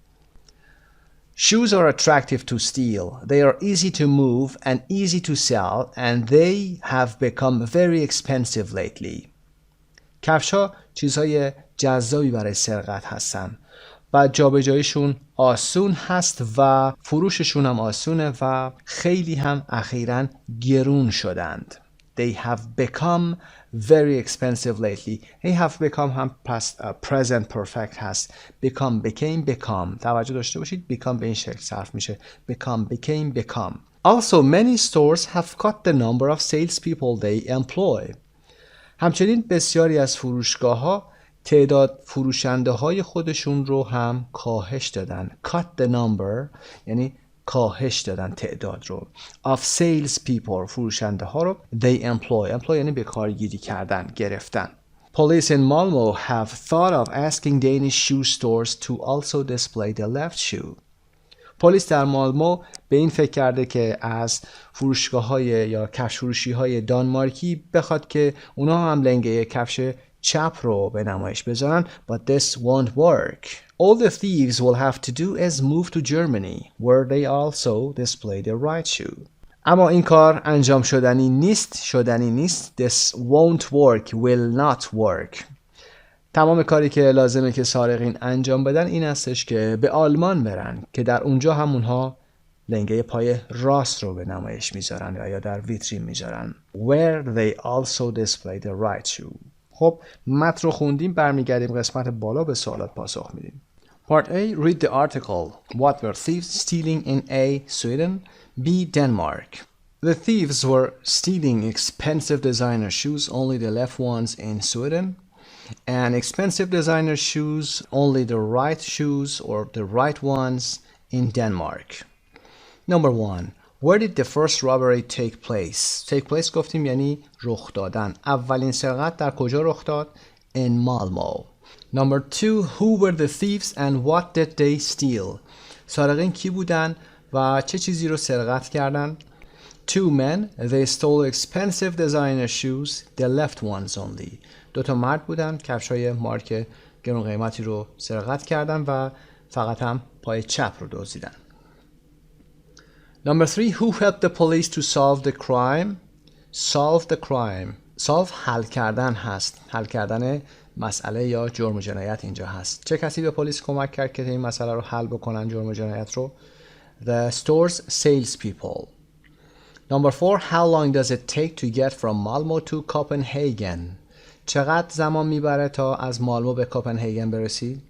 Shoes are attractive to steal. They are easy to move and easy to sell and they have become very expensive lately. کفش‌ها چیزهای جذابی برای سرقت هستن و جابجاییشون آسون هست و فروششون هم آسونه و خیلی هم اخیراً گرون شدند. They have become very expensive lately. They have become هم present perfect هست. became. توجه داشته باشید become به این شکل صرف میشه. became. Also, many stores have cut the number of salespeople they employ. همچنین بسیاری از فروشگاه ها تعداد فروشنده های خودشون رو هم کاهش دادن. Cut the number یعنی کاهش دادن تعداد رو. Of sales people فروشنده ها رو. They employ یعنی به کارگیری کردن، گرفتن. Police in Malmö have thought of asking Danish shoe stores to also display the left shoe. پلیس در مالمو به این فکر کرده که از فروشگاه‌های یا کفش فروشی‌های دانمارکی بخواد که اونا هم لنگه کفش چپ رو به نمایش بذارن. But this won't work. All the thieves will have to do is move to Germany where they also display the right shoe. اما این کار انجام شدنی نیست. This won't work, will not work. تمام کاری که لازمه که سارقین انجام بدن این هستش که به آلمان برن که در اونجا همونها لنگه پای راست رو به نمایش میذارن یا در ویترین میذارن. Where they also display the right shoe. خب متن رو خوندیم، برمیگردیم قسمت بالا به سوالات پاسخ میدیم. Part A. Read the article. What were thieves stealing in A. Sweden, B. Denmark? The thieves were stealing expensive designer shoes, only the left ones in Sweden. And expensive designer shoes, only the right shoes or the right ones in Denmark. Number 1. Where did the first robbery take place? Take place گفتیم یعنی رخ دادن. اولین سرقت در کجا رخ داد؟ In Malmö. Number 2. Who were the thieves and what did they steal? سارقین کی بودن و چه چیزی رو سرقت کردن؟ 2 men. They stole expensive designer shoes, the left ones only. 2 مرد بودن، کفش‌های مارک گران قیمتی رو سرقت کردن و فقط هم پای چپ رو دزدیدن. Number 3. Who helped the police to solve the crime? Solve the crime. Solve حل کردن هست. حل کردن مسئله یا جرم و جنایت اینجا هست. چه کسی به پلیس کمک کرد که این مسئله رو حل بکنن، جرم و جنایت رو؟ The store's salespeople. Number 4. How long does it take to get from Malmö to Copenhagen? چقدر زمان میبره تا از مالمو به کوپنهاگن برسی؟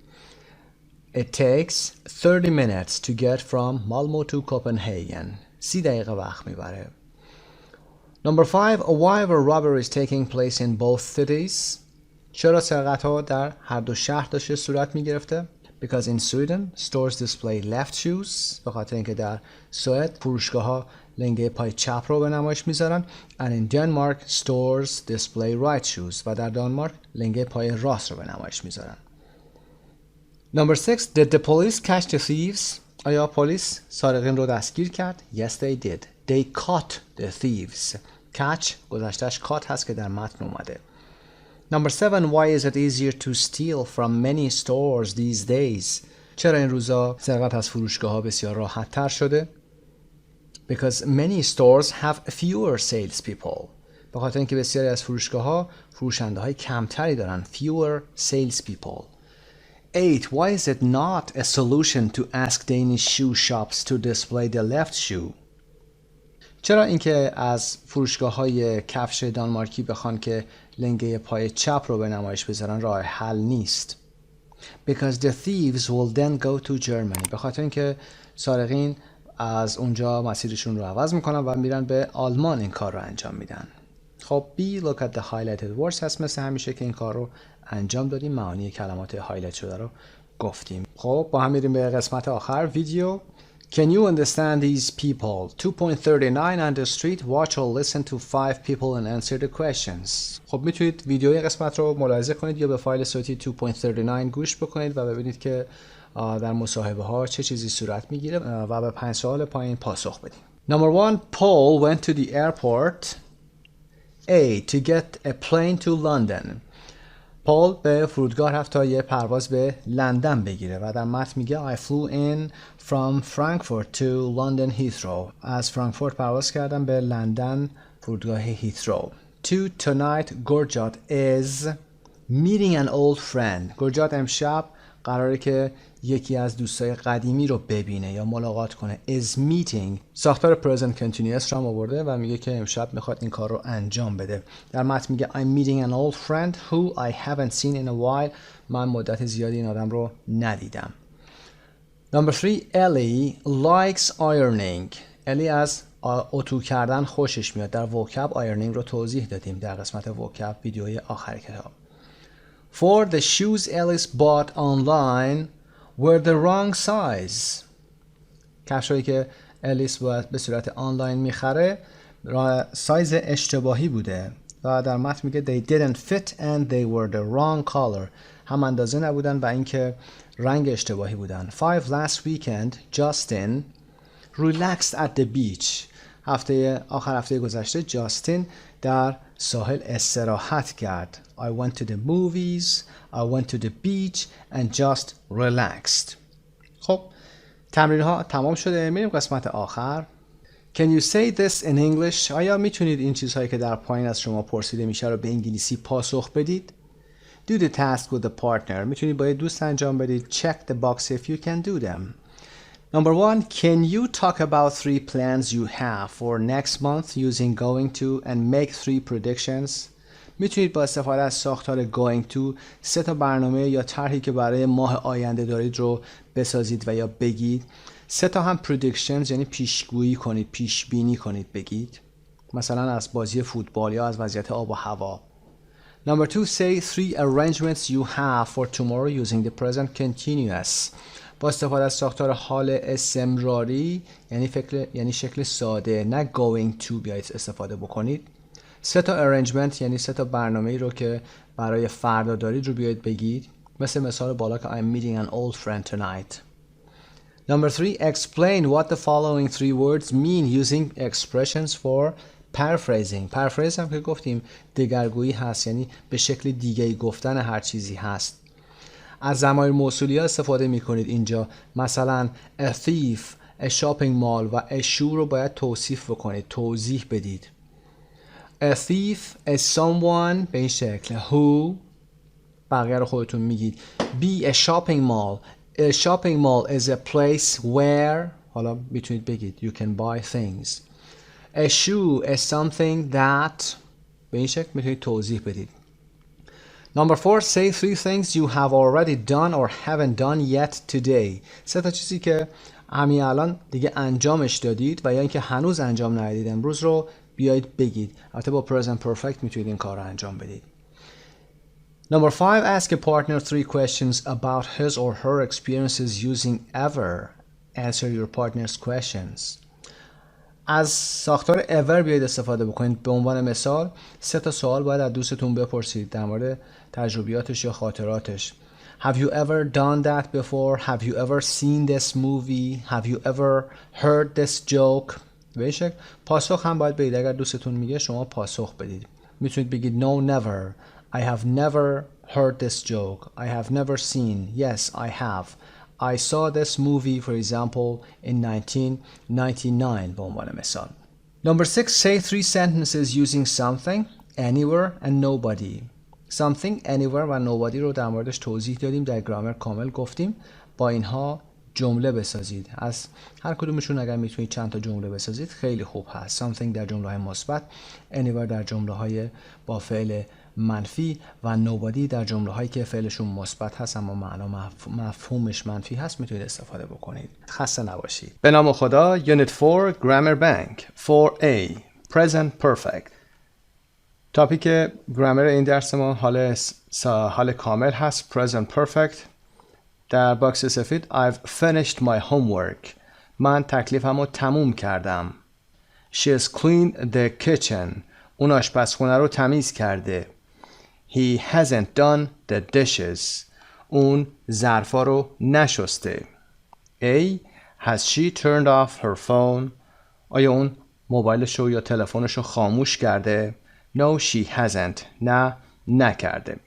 It takes 30 minutes to get from Malmö to Copenhagen. 30 دقیقه وقت میبره. Number 5. Why were robberies taking place in both cities? چرا سرقت ها در هر دو شهر داشته صورت میگرفته؟ Because in Sweden, stores display left shoes. به خاطر اینکه در سوئد فروشگاه ها لنگه پای چپ رو به نمایش میذارن. And in Denmark, stores display right shoes. و در دانمارک لنگه پای راست رو به نمایش میذارن. Number 6. Did the police catch the thieves? آیا پلیس سارقین رو دستگیر کرد؟ Yes, they did. They caught the thieves. Catch گذشتهش caught هست که در متن اومده. Number 7. Why is it easier to steal from many stores these days? چرا این روزا سرقت از فروشگاه ها بسیار راحت تر شده؟ Because many stores have fewer salespeople. به خاطر اینکه بسیاری از فروشگاه ها فروشنده های کمتری دارن. Fewer salespeople. 8. Why is it not a solution to ask Danish shoe shops to display the left shoe? چرا اینکه از فروشگاه های کفش دانمارکی بخوان که لنگه پای چپ رو به نمایش بذارن راه حل نیست؟ Because the thieves will then go to Germany. به خاطر اینکه سارقین از اونجا مسیرشون رو عوض میکنن و میرن به آلمان این کار رو انجام میدن. خب B. Look at the highlighted words هست مثل همیشه که این کار رو انجام دادیم. معانی کلمات هایلایت شده رو گفتیم. خب با هم میریم به قسمت آخر ویدیو. Can you understand these people? 2.39 on the street. Watch or listen to 5 people and answer the questions. خب میتونید ویدیوی قسمت رو ملاحظه کنید یا به فایل صوتی 2.39 گوش بکنید و ببینید که در مصاحبه ها چه چیزی صورت میگیره و به 5 سوال پایین پاسخ بدیم. Number 1. Paul went to the airport A to get a plane to London. پال به فرودگاه رفت تا یه پرواز به لندن بگیره و در متن میگه I flew in from Frankfurt to London Heathrow. از فرانکفورت پرواز کردم به لندن فرودگاه هیثرو. 2. Tonight Gurjot is meeting an old friend. گرجات امشب قراره که یکی از دوستای قدیمی رو ببینه یا ملاقات کنه. is meeting ساختار present continuous رو هم آورده و میگه که امشب میخواد این کار رو انجام بده. در متن میگه I'm meeting an old friend who I haven't seen in a while. من مدت زیادی این آدم رو ندیدم. Number 3. Ellie likes ironing. الی از اتو کردن خوشش میاد. در vocab ironing رو توضیح دادیم در قسمت vocab ویدیوی آخر کتاب. 4. The shoes Alice bought online were the wrong size. کفشایی که الیس به صورت آنلاین میخره سایز اشتباهی بوده و در متن میگه they didn't fit and they were the wrong color. هم اندازه نبودن و اینکه رنگ اشتباهی بودن. 5. Last weekend Justin relaxed at the beach. آخر هفته گذشته جاستین در ساحل استراحت کرد. I went to the movies, I went to the beach and just relaxed. خب تمرین ها تمام شده. میریم قسمت آخر. Can you say this in English? آیا میتونید این چیزهایی که در پایین از شما پرسیده میشه رو به انگلیسی پاسخ بدید؟ Do the task with a partner. میتونید با یه دوست انجام بدید. Check the box if you can do them. Number 1. Can you talk about 3 plans you have for next month using going to and make 3 predictions? میتونید با استفاده از ساختار going to 3 تا برنامه یا طرحی که برای ماه آینده دارید رو بسازید و یا بگید. 3 تا هم predictions یعنی پیشگویی کنید، پیش بینی کنید بگید. مثلا از بازی فوتبال یا از وضعیت آب و هوا. Number 2. Say 3 arrangements you have for tomorrow using the present continuous. با استفاده از ساختار حال استمراری یعنی شکل ساده نه going to بیایید استفاده بکنید. 3 تا arrangement یعنی 3 تا برنامه‌ای رو که برای فردا دارید رو بیایید بگید. مثال بالا که I'm meeting an old friend tonight. Number 3. Explain what the following 3 words mean using expressions for paraphrasing. paraphrase هم که گفتیم دگرگویی هست یعنی به شکل دیگه‌ای گفتن هر چیزی هست. از ضمایر موصولی ها استفاده می کنید اینجا. مثلا a thief, a shopping mall و a shoe رو باید توصیف بکنید، توضیح بدید. A thief, a someone به این شکل. Who بقیه رو خودتون میگید. B. A shopping mall. A shopping mall is a place where حالا میتونید بگید you can buy things. A shoe is something that به این شکل میتونید توضیح بدید. Number 4, say 3 things you have already done or haven't done yet today. 3 تا چیزی که همین الان دیگه انجامش دادید و یا اینکه هنوز انجام ندادید امروز رو بیایید بگید. البته با present perfect میتونید این کار رو انجام بدید. Number 5, ask a partner 3 questions about his or her experiences using ever. Answer your partner's questions. از ساختار ever بیایید استفاده بکنید. به عنوان مثال 3 تا سوال باید از دوستتون بپرسید در مورد تجربیاتش یا خاطراتش. Have you ever done that before? Have you ever seen this movie? Have you ever heard this joke? به شکل پاسخ هم باید بدید. اگر دوستتون میگه شما پاسخ بدید. میتونید بگید no never. I have never heard this joke. I have never seen. Yes, I have. I saw this movie, for example, in 1999 به عنوان مثال. Number 6, say 3 sentences using something, anywhere, and nobody. Something, anywhere و nobody رو در موردش توضیح دادیم. در گرامر کامل گفتیم با اینها جمله بسازید. از هر کدومشون اگر میتونید چند تا جمله بسازید خیلی خوب هست. Something در جمله های مثبت، anywhere در جمله های با فعل منفی و nobody در جمله هایی که فعلشون مثبت هست اما معنا مفهومش منفی هست میتونید استفاده بکنید. خسته نباشید. به نام خدا. Unit 4 Grammar Bank 4A Present Perfect. تاپیک گرامر این درس ما حال کامل هست. Present Perfect. در باکس سفید I've finished my homework. من تکلیفم رو تموم کردم. She has cleaned the kitchen. اون آشپزخونه رو تمیز کرده. He hasn't done the dishes. اون ظرفا رو نشسته. A. Has she turned off her phone? آیا اون موبایلش رو یا تلفنش رو خاموش کرده؟ No, she hasn't. نه، نکرده.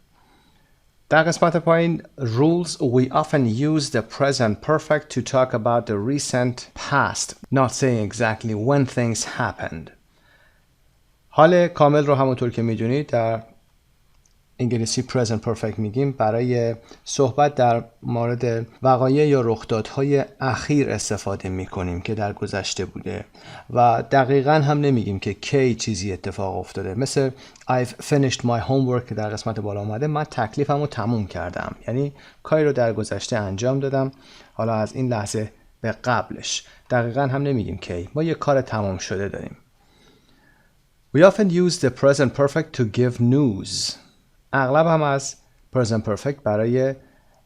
در قسمت پایین rules we often use the present perfect to talk about the recent past, not saying exactly when things happened. حال کامل رو همونطور که میدونید در انگلیسی present perfect میگیم برای صحبت در مورد وقایع یا رخدادهای اخیر استفاده میکنیم که در گذشته بوده و دقیقاً هم نمیگیم که کی چیزی اتفاق افتاده. مثل I've finished my homework که در قسمت بالا اومده، من تکلیفم رو تموم کردم، یعنی کاری رو در گذشته انجام دادم، حالا از این لحظه به قبلش. دقیقاً هم نمیگیم کی، ما یک کار تمام شده داریم. We often use the present perfect to give news. اغلب هم از present perfect برای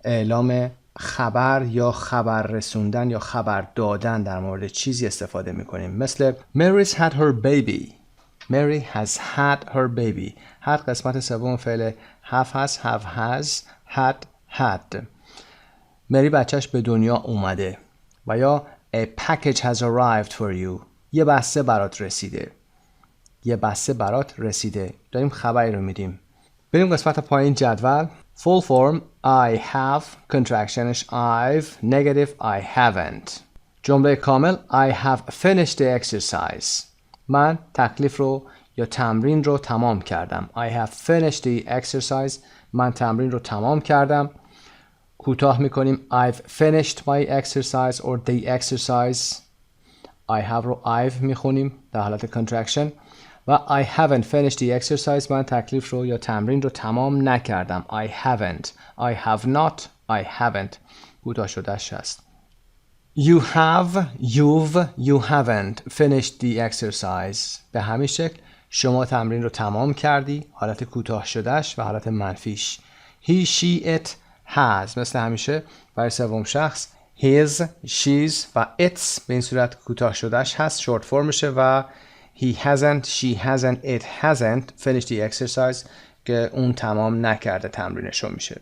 اعلام خبر یا خبر رسوندن یا خبر دادن در مورد چیزی استفاده میکنیم. مثل Mary's had her baby. Mary has had her baby. had قسمت سوم فعل have has, have has, had. مری بچهش به دنیا اومده. و یا A package has arrived for you. یه بسته برات رسیده. یه بسته برات رسیده. داریم خبری رو میدیم. بریم قسمت پایین جدول. Full form I have contractionش I've negative I haven't. جمله کامل I have finished the exercise. من تکلیف رو یا تمرین رو تمام کردم. I have finished the exercise. من تمرین رو تمام کردم. کوتاه میکنیم I've finished my exercise or the exercise. I have رو I've میخونیم در حالت contraction. و I haven't finished the exercise. من تکلیف رو یا تمرین رو تمام نکردم. I haven't. I have not. I haven't. کوتاه شدهش هست. You have, you haven't finished the exercise. به همین شکل شما تمرین رو تمام کردی. حالت کوتاه شدهش و حالت منفیش. He, she, it has. مثل همیشه برای سوم شخص his, she's و its به این صورت کوتاه شدهش هست. شورت فرمشه و He hasn't, she hasn't, it hasn't finished the exercise که اون تمام نکرده تمرینشو میشه.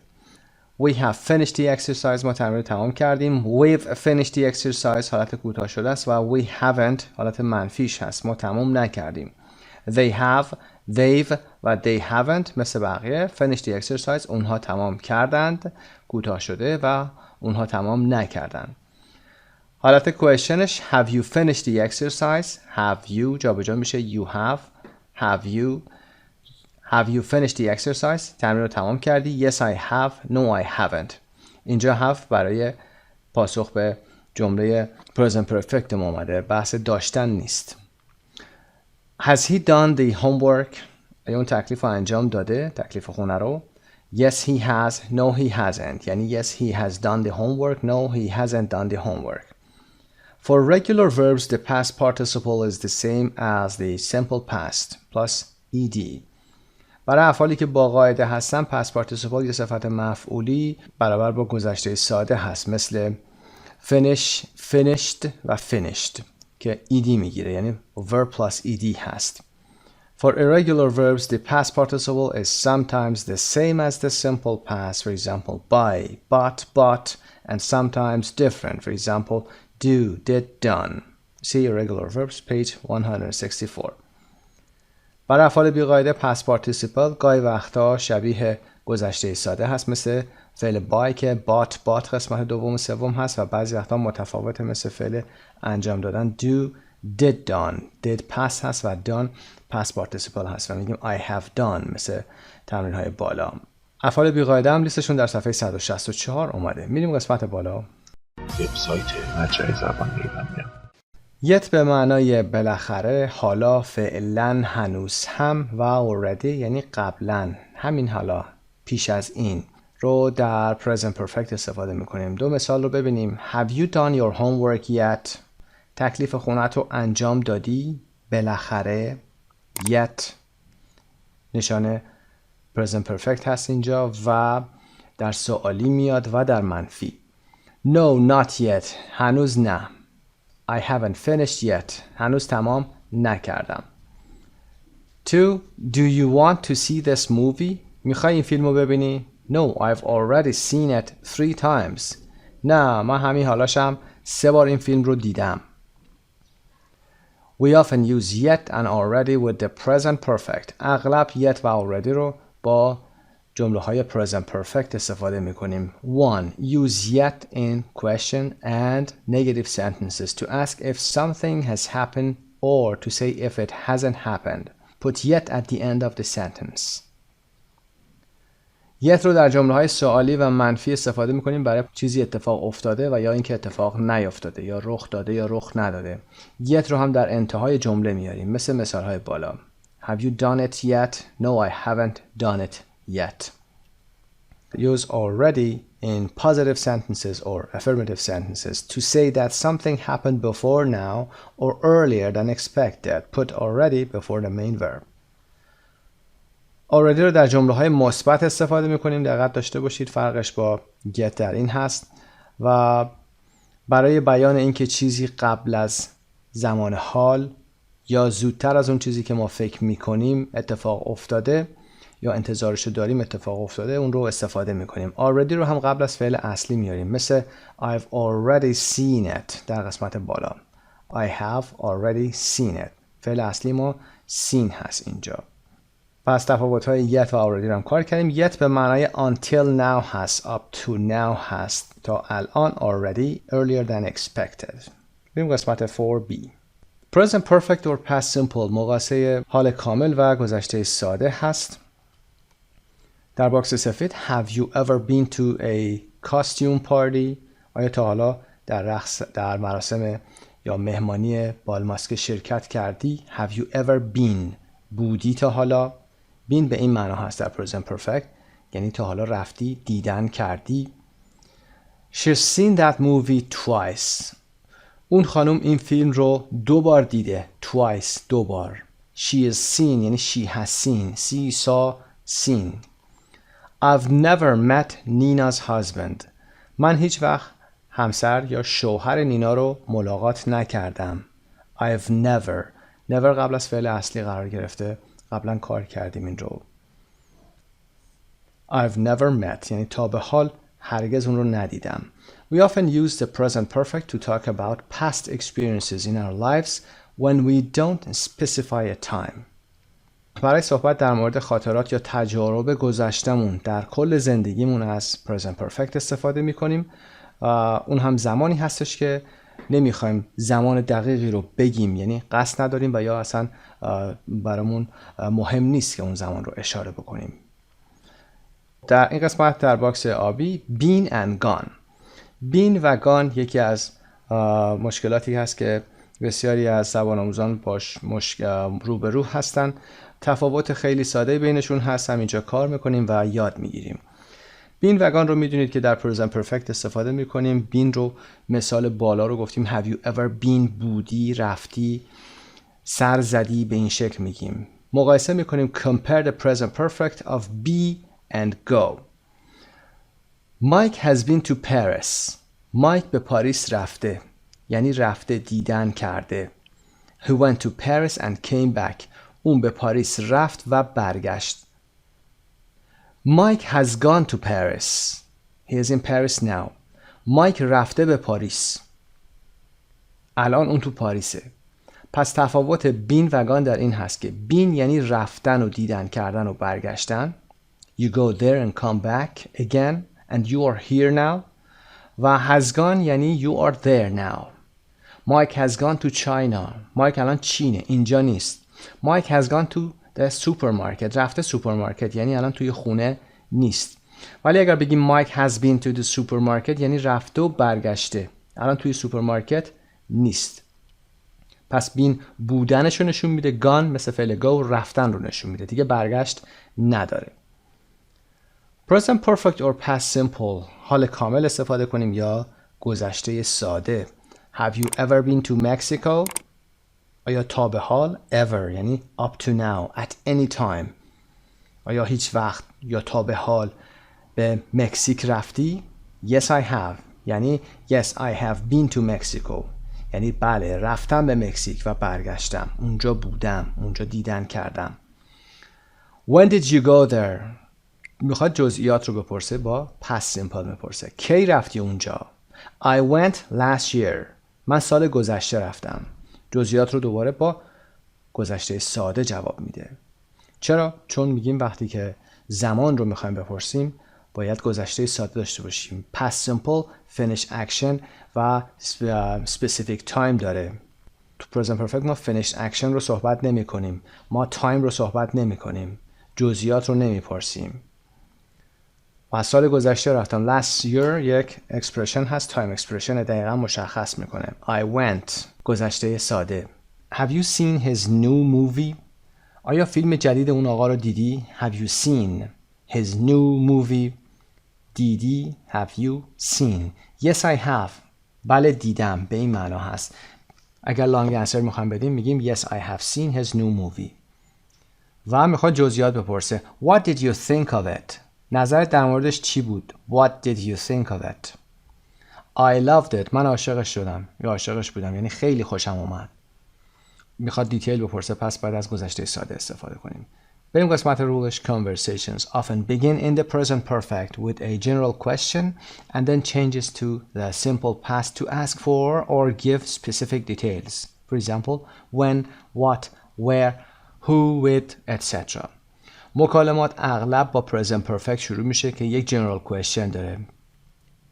We have finished the exercise. ما تمرین تمام کردیم. We've finished the exercise حالت کوتاه شده است و we haven't حالت منفیش هست. ما تمام نکردیم. They have, they've و they haven't مثل بقیه finished the exercise. اونها تمام کردند کوتاه شده و اونها تمام نکردند. حالت کوئسشنش have you finished the exercise. have you جابجا میشه you have you finished the exercise. تمرین رو تمام کردی. yes I have. no I haven't. اینجا have برای پاسخ به جمله present perfect اومده. بحث داشتن نیست. Has he done the homework? اون تکلیف رو انجام داده، تکلیف خونه رو. Yes he has. No he hasn't. یعنی yes he has done the homework. No he hasn't done the homework. For regular verbs the past participle is the same as the simple past plus ed. برای افعالی که با قاعده هستن past participle یه صفت مفعولی برابر با گذشته ساده هست، مثل finish, finished و finished که ed میگیره، یعنی verb plus ed هست. For irregular verbs, the past participle is sometimes the same as the simple past, for example, buy, bought, and sometimes different, for example, do, did, done. See irregular verbs, page 164. برای افعال بی‌قاعده past participle گاهی وقتا شبیه گذشته ساده هست، مثل فعل buy که bought قسمت دوم و سوم هست و بعضی وقتا متفاوته، مثل فعل انجام دادن do, did done. did past هست و done past participle هست و میگیم I have done، مثل تمرین های بالا. افعال بی‌قاعده هم لیستشون در صفحه 164 اومده. میریم قسمت بالا. وبسایت مجموعه زبان ایرانیان. yet به معنای بالاخره، حالا، فعلا، هنوز هم و already یعنی قبلا، همین حالا، پیش از این رو در present perfect استفاده میکنیم. دو مثال رو ببینیم. Have you done your homework yet؟ تکلیف خونت رو انجام دادی؟ بالاخره. yet نشانه present perfect هست اینجا و در سوالی میاد و در منفی. No, not yet. هنوز نه. I haven't finished yet. هنوز تمام نکردم. 2. Do you want to see this movie؟ میخوای این فیلم رو ببینی؟ No, I've already seen it 3 times. نه، من همین حالاشم 3 بار این فیلم رو دیدم. We often use yet and already with the present perfect. اغلب yet و already رو با جمله های present perfect استفاده می کنیم. 1. Use yet in question and negative sentences to ask if something has happened or to say if it hasn't happened. Put yet at the end of the sentence. yet رو در جمله های سوالی و منفی استفاده می کنیم برای چیزی اتفاق افتاده و یا اینکه اتفاق نیفتاده، یا رخ داده یا رخ نداده. yet رو هم در انتهای جمله میاریم، مثل مثال های بالا. Have you done it yet? No, I haven't done it yet. Use already in positive sentences or affirmative sentences to say that something happened before now or earlier than expected. Put already before the main verb. already رو در جمله های مثبت استفاده میکنیم. دقت داشته باشید فرقش با get در این هست و برای بیان اینکه چیزی قبل از زمان حال یا زودتر از اون چیزی که ما فکر میکنیم اتفاق افتاده یا انتظارشو داریم اتفاق افتاده، اون رو استفاده میکنیم. already رو هم قبل از فعل اصلی میاریم، مثل I've already seen it در قسمت بالا. I have already seen it. فعل اصلی ما seen هست اینجا. پس تفاوت‌های yet و already رو هم کار کردیم. yet به معنای until now هست، up to now هست، تا الان. already earlier than expected. بریم قسمت 4b. present perfect or past simple مقایسه حال کامل و گذشته ساده هست. در باکس سفید Have you ever been to a costume party؟ آیا تا حالا در مراسم یا مهمانی بال ماسک شرکت کردی؟ Have you ever been؟ بودی تا حالا؟ been به این معنا هست در present perfect، یعنی تا حالا رفتی، دیدن کردی. She's seen that movie twice. اون خانم این فیلم رو 2 بار دیده. twice 2 بار. She is seen یعنی she has seen. She saw seen. I've never met Nina's husband. من هیچ وقت همسر یا شوهر نینا رو ملاقات نکردم. I've never قبل از فعل اصلی قرار گرفته. قبلا کار کردیم این رو. I've never met یعنی تا به حال هرگز اون رو ندیدم. We often use the present perfect to talk about past experiences in our lives when we don't specify a time. برای صحبت در مورد خاطرات یا تجارب گذشتمون در کل زندگیمون از present perfect استفاده می‌کنیم. اون هم زمانی هستش که نمیخوایم زمان دقیقی رو بگیم، یعنی قصد نداریم و یا اصلا برامون مهم نیست که اون زمان رو اشاره بکنیم. در این قسمت در باکس آبی been and gone. been و gone یکی از مشکلاتی هست که بسیاری از زبان آموزان باش روبرو هستن. تفاوت خیلی ساده بینشون هست، همینجا کار میکنیم و یاد میگیریم. بین وگان رو میدونید که در پرزنت پرفکت استفاده میکنیم. بین رو مثال بالا رو گفتیم have you ever been، بودی، رفتی، سر زدی، به این شکل میگیم. مقایسه میکنیم compare the present perfect of be and go. Mike has been to Paris. مایک به پاریس رفته، یعنی رفته، دیدن کرده. He went to Paris and came back. اون به پاریس رفت و برگشت. Mike has gone to Paris. He is in Paris now. مایک رفته به پاریس. الان اون تو پاریسه. پس تفاوت بین و گان در این هست که بین یعنی رفتن و دیدن کردن و برگشتن. You go there and come back again and you are here now. و has gone یعنی you are there now. Mike has gone to China. مایک الان چینه، اینجا نیست. Mike has gone to the supermarket. رفته سوپرمارکت یعنی الان توی خونه نیست. ولی اگر بگیم Mike has been to the supermarket یعنی رفته و برگشته، الان توی سوپرمارکت نیست. پس بین بودنش رو نشون میده، گان مثل فعل go رفتن رو نشون میده، دیگه برگشت نداره. Present perfect or past simple، حال کامل استفاده کنیم یا گذشته ساده. Have you ever been to Mexico؟ آیا تا به حال ever یعنی up to now at any time، آیا هیچ وقت یا تا به حال به مکزیک رفتی؟ Yes I have یعنی yes I have been to Mexico، یعنی بله رفتم به مکزیک و برگشتم، اونجا بودم، اونجا دیدن کردم. When did you go there؟ میخواد جزئیات رو بپرسه، با past simple میپرسه. کی رفتی اونجا؟ I went last year. من سال گذشته رفتم. جزئیات رو دوباره با گذشته ساده جواب میده. چرا؟ چون میگیم وقتی که زمان رو میخوایم بپرسیم باید گذشته ساده داشته باشیم. past simple finish action و specific time داره. تو present perfect ما finish action رو صحبت نمی کنیم، ما time رو صحبت نمی کنیم، جزئیات رو نمی پرسیم. و سال گذشته رفتم. last year یک expression هست، time expression دقیقا مشخص میکنه. I went گذشته ساده. Have you seen his new movie؟ آیا فیلم جدید اون آقا رو دیدی؟ Have you seen his new movie؟ دیدی؟ Have you seen؟ Yes I have. بله دیدم، به این معنا هست. اگر long answer میخوایم بدیم میگیم Yes I have seen his new movie. و میخواد جزئیات بپرسه. What did you think of it؟ نظرت در موردش چی بود؟ What did you think of it؟ I loved it. من عاشقش شدم یا عاشقش بودم، یعنی خیلی خوشم اومد. میخواد دیتیل بپرسه، پس باید از گذشته ساده استفاده کنیم. بریم قسمت رولش. Conversations often begin in the present perfect with a general question and then changes to the simple past to ask for or give specific details. For example, when, what, where, who, with, etc. مکالمات اغلب با present perfect شروع میشه که یک general question داره،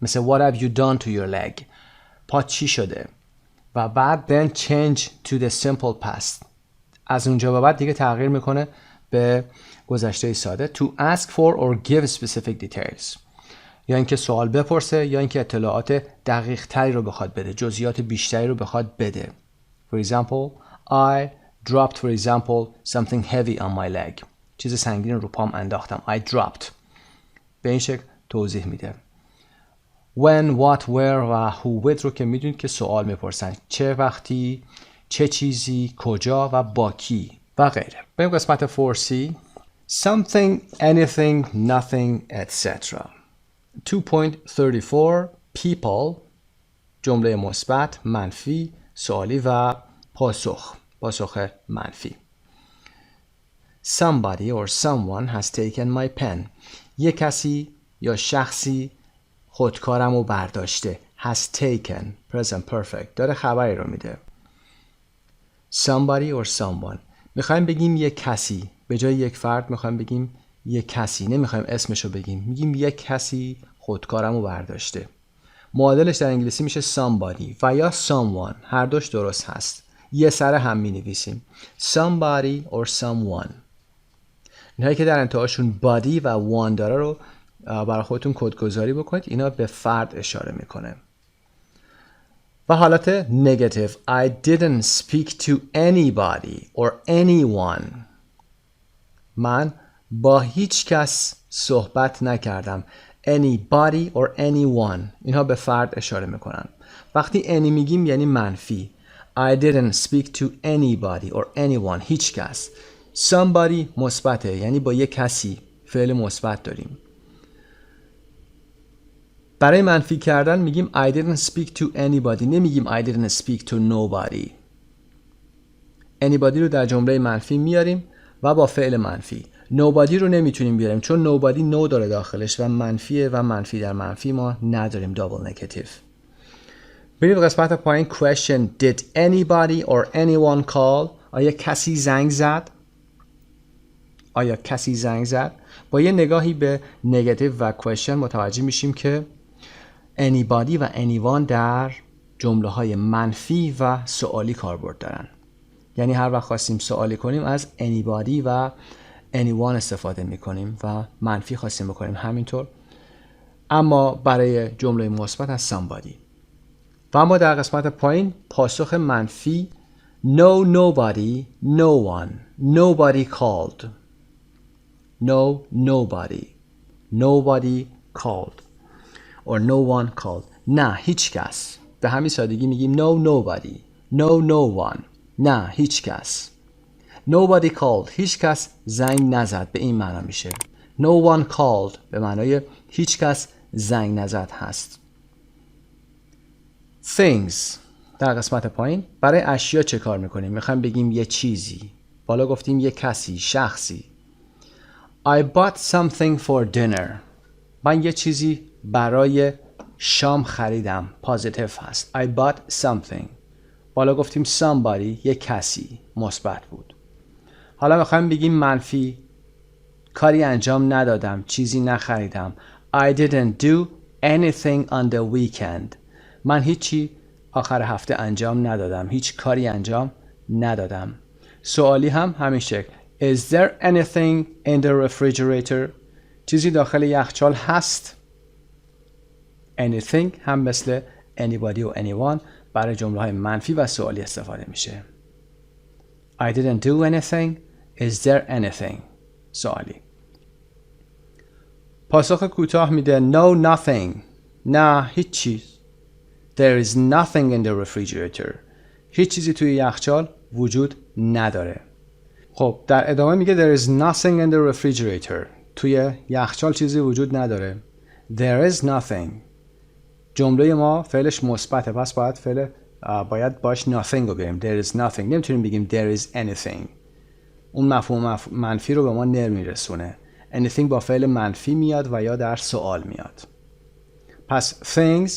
مثل what have you done to your leg؟ پا چی شده؟ و بعد then change to the simple past. از اونجا به بعد دیگه تغییر میکنه به گذشته ساده. To ask for or give specific details. یا اینکه سوال بپرسه یا اینکه اطلاعات دقیق تری رو بخواد بده، جزئیات بیشتری رو بخواد بده. For example, I dropped for example something heavy on my leg. چیز سنگین رو پام انداختم. I dropped. به این شکل توضیح میده. When, what, where و who, with رو که میدونید که سوال میپرسن، چه وقتی، چه چیزی، کجا و با کی و غیره. بریم قسمت 4C. Something, anything, nothing, etc. 2.34 People. جمله مثبت، منفی، سوالی و پاسخ منفی. Somebody or someone has taken my pen. یک کسی یا شخصی خودکارم رو برداشته. Has taken present perfect داره خبری رو میده. Somebody or someone. میخوایم بگیم یک کسی، به جای یک فرد میخوایم بگیم یک کسی، نمیخوایم اسمشو بگیم، میگیم یک کسی خودکارم رو برداشته. معادلش در انگلیسی میشه somebody و یا someone، هر دوش درست هست، یه سر هم مینویسیم. Somebody or someone. اینهایی که در انتهاشون body و one داره رو برای خودتون کدگذاری بکنید، اینا به فرد اشاره میکنه. و حالت نگاتیو I didn't speak to anybody or anyone. من با هیچ کس صحبت نکردم. Anybody or anyone اینها به فرد اشاره میکنن. وقتی any میگیم یعنی منفی. I didn't speak to anybody or anyone. هیچ کس. Somebody مثبته یعنی با یک کسی فعل مثبت داریم. برای منفی کردن میگیم I didn't speak to anybody. نمیگیم I didn't speak to nobody. anybody رو در جمله منفی میاریم و با فعل منفی. nobody رو نمیتونیم بیاریم چون nobody no داره داخلش و منفیه و منفی در منفی ما نداریم double negative. بریم قسمت پایین. question did anybody or anyone call. آیا کسی زنگ زد؟ آیا کسی زنگ زد؟ با یه نگاهی به negative و question متوجه میشیم که anybody و anyone در جمله های منفی و سوالی کاربرد دارن. یعنی هر وقت خواستیم سوالی کنیم از anybody و anyone استفاده میکنیم و منفی خواستیم بکنیم همینطور. اما برای جمله مثبت از somebody. و اما در قسمت پایین پاسخ منفی no nobody no one nobody called. No nobody nobody called or no one called. نه هیچ کس. به همین سادگی میگیم no nobody no no one. نه هیچ کس. Nobody called. هیچ کس زنگ نزد. به این معنا میشه. No one called به معنای هیچ کس زنگ نزد هست. Things در قسمت پایین برای اشیا چه کار میکنیم؟ میخوایم بگیم یه چیزی. بالا گفتیم یه کسی، شخصی. I bought something for dinner. من یه چیزی برای شام خریدم. پازیتیو هست. I bought something. بالا گفتیم somebody یه کسی مثبت بود. حالا میخوایم بگیم منفی. کاری انجام ندادم. چیزی نخریدم. I didn't do anything on the weekend. من هیچی آخر هفته انجام ندادم. هیچ کاری انجام ندادم. سوالی هم همین شکل. Is there anything in the refrigerator? چیزی داخل یخچال هست؟ Anything هم مثل anybody و anyone برای جمله های منفی و سوالی استفاده میشه. I didn't do anything. Is there anything? سوالی. پاسخ کوتاه میده No nothing. نه هیچ چیز. There is nothing in the refrigerator. هیچ چیزی توی یخچال وجود نداره. خب در ادامه میگه There is nothing in the refrigerator. توی یخچال چیزی وجود نداره. There is nothing. جمله ما فعلش مثبته پس باید باش nothing رو بریم. There is nothing. نمیتونیم بگیم there is anything. اون مفهوم منفی رو به ما نمیرسونه. Anything با فعل منفی میاد و یا در سوال میاد. پس things,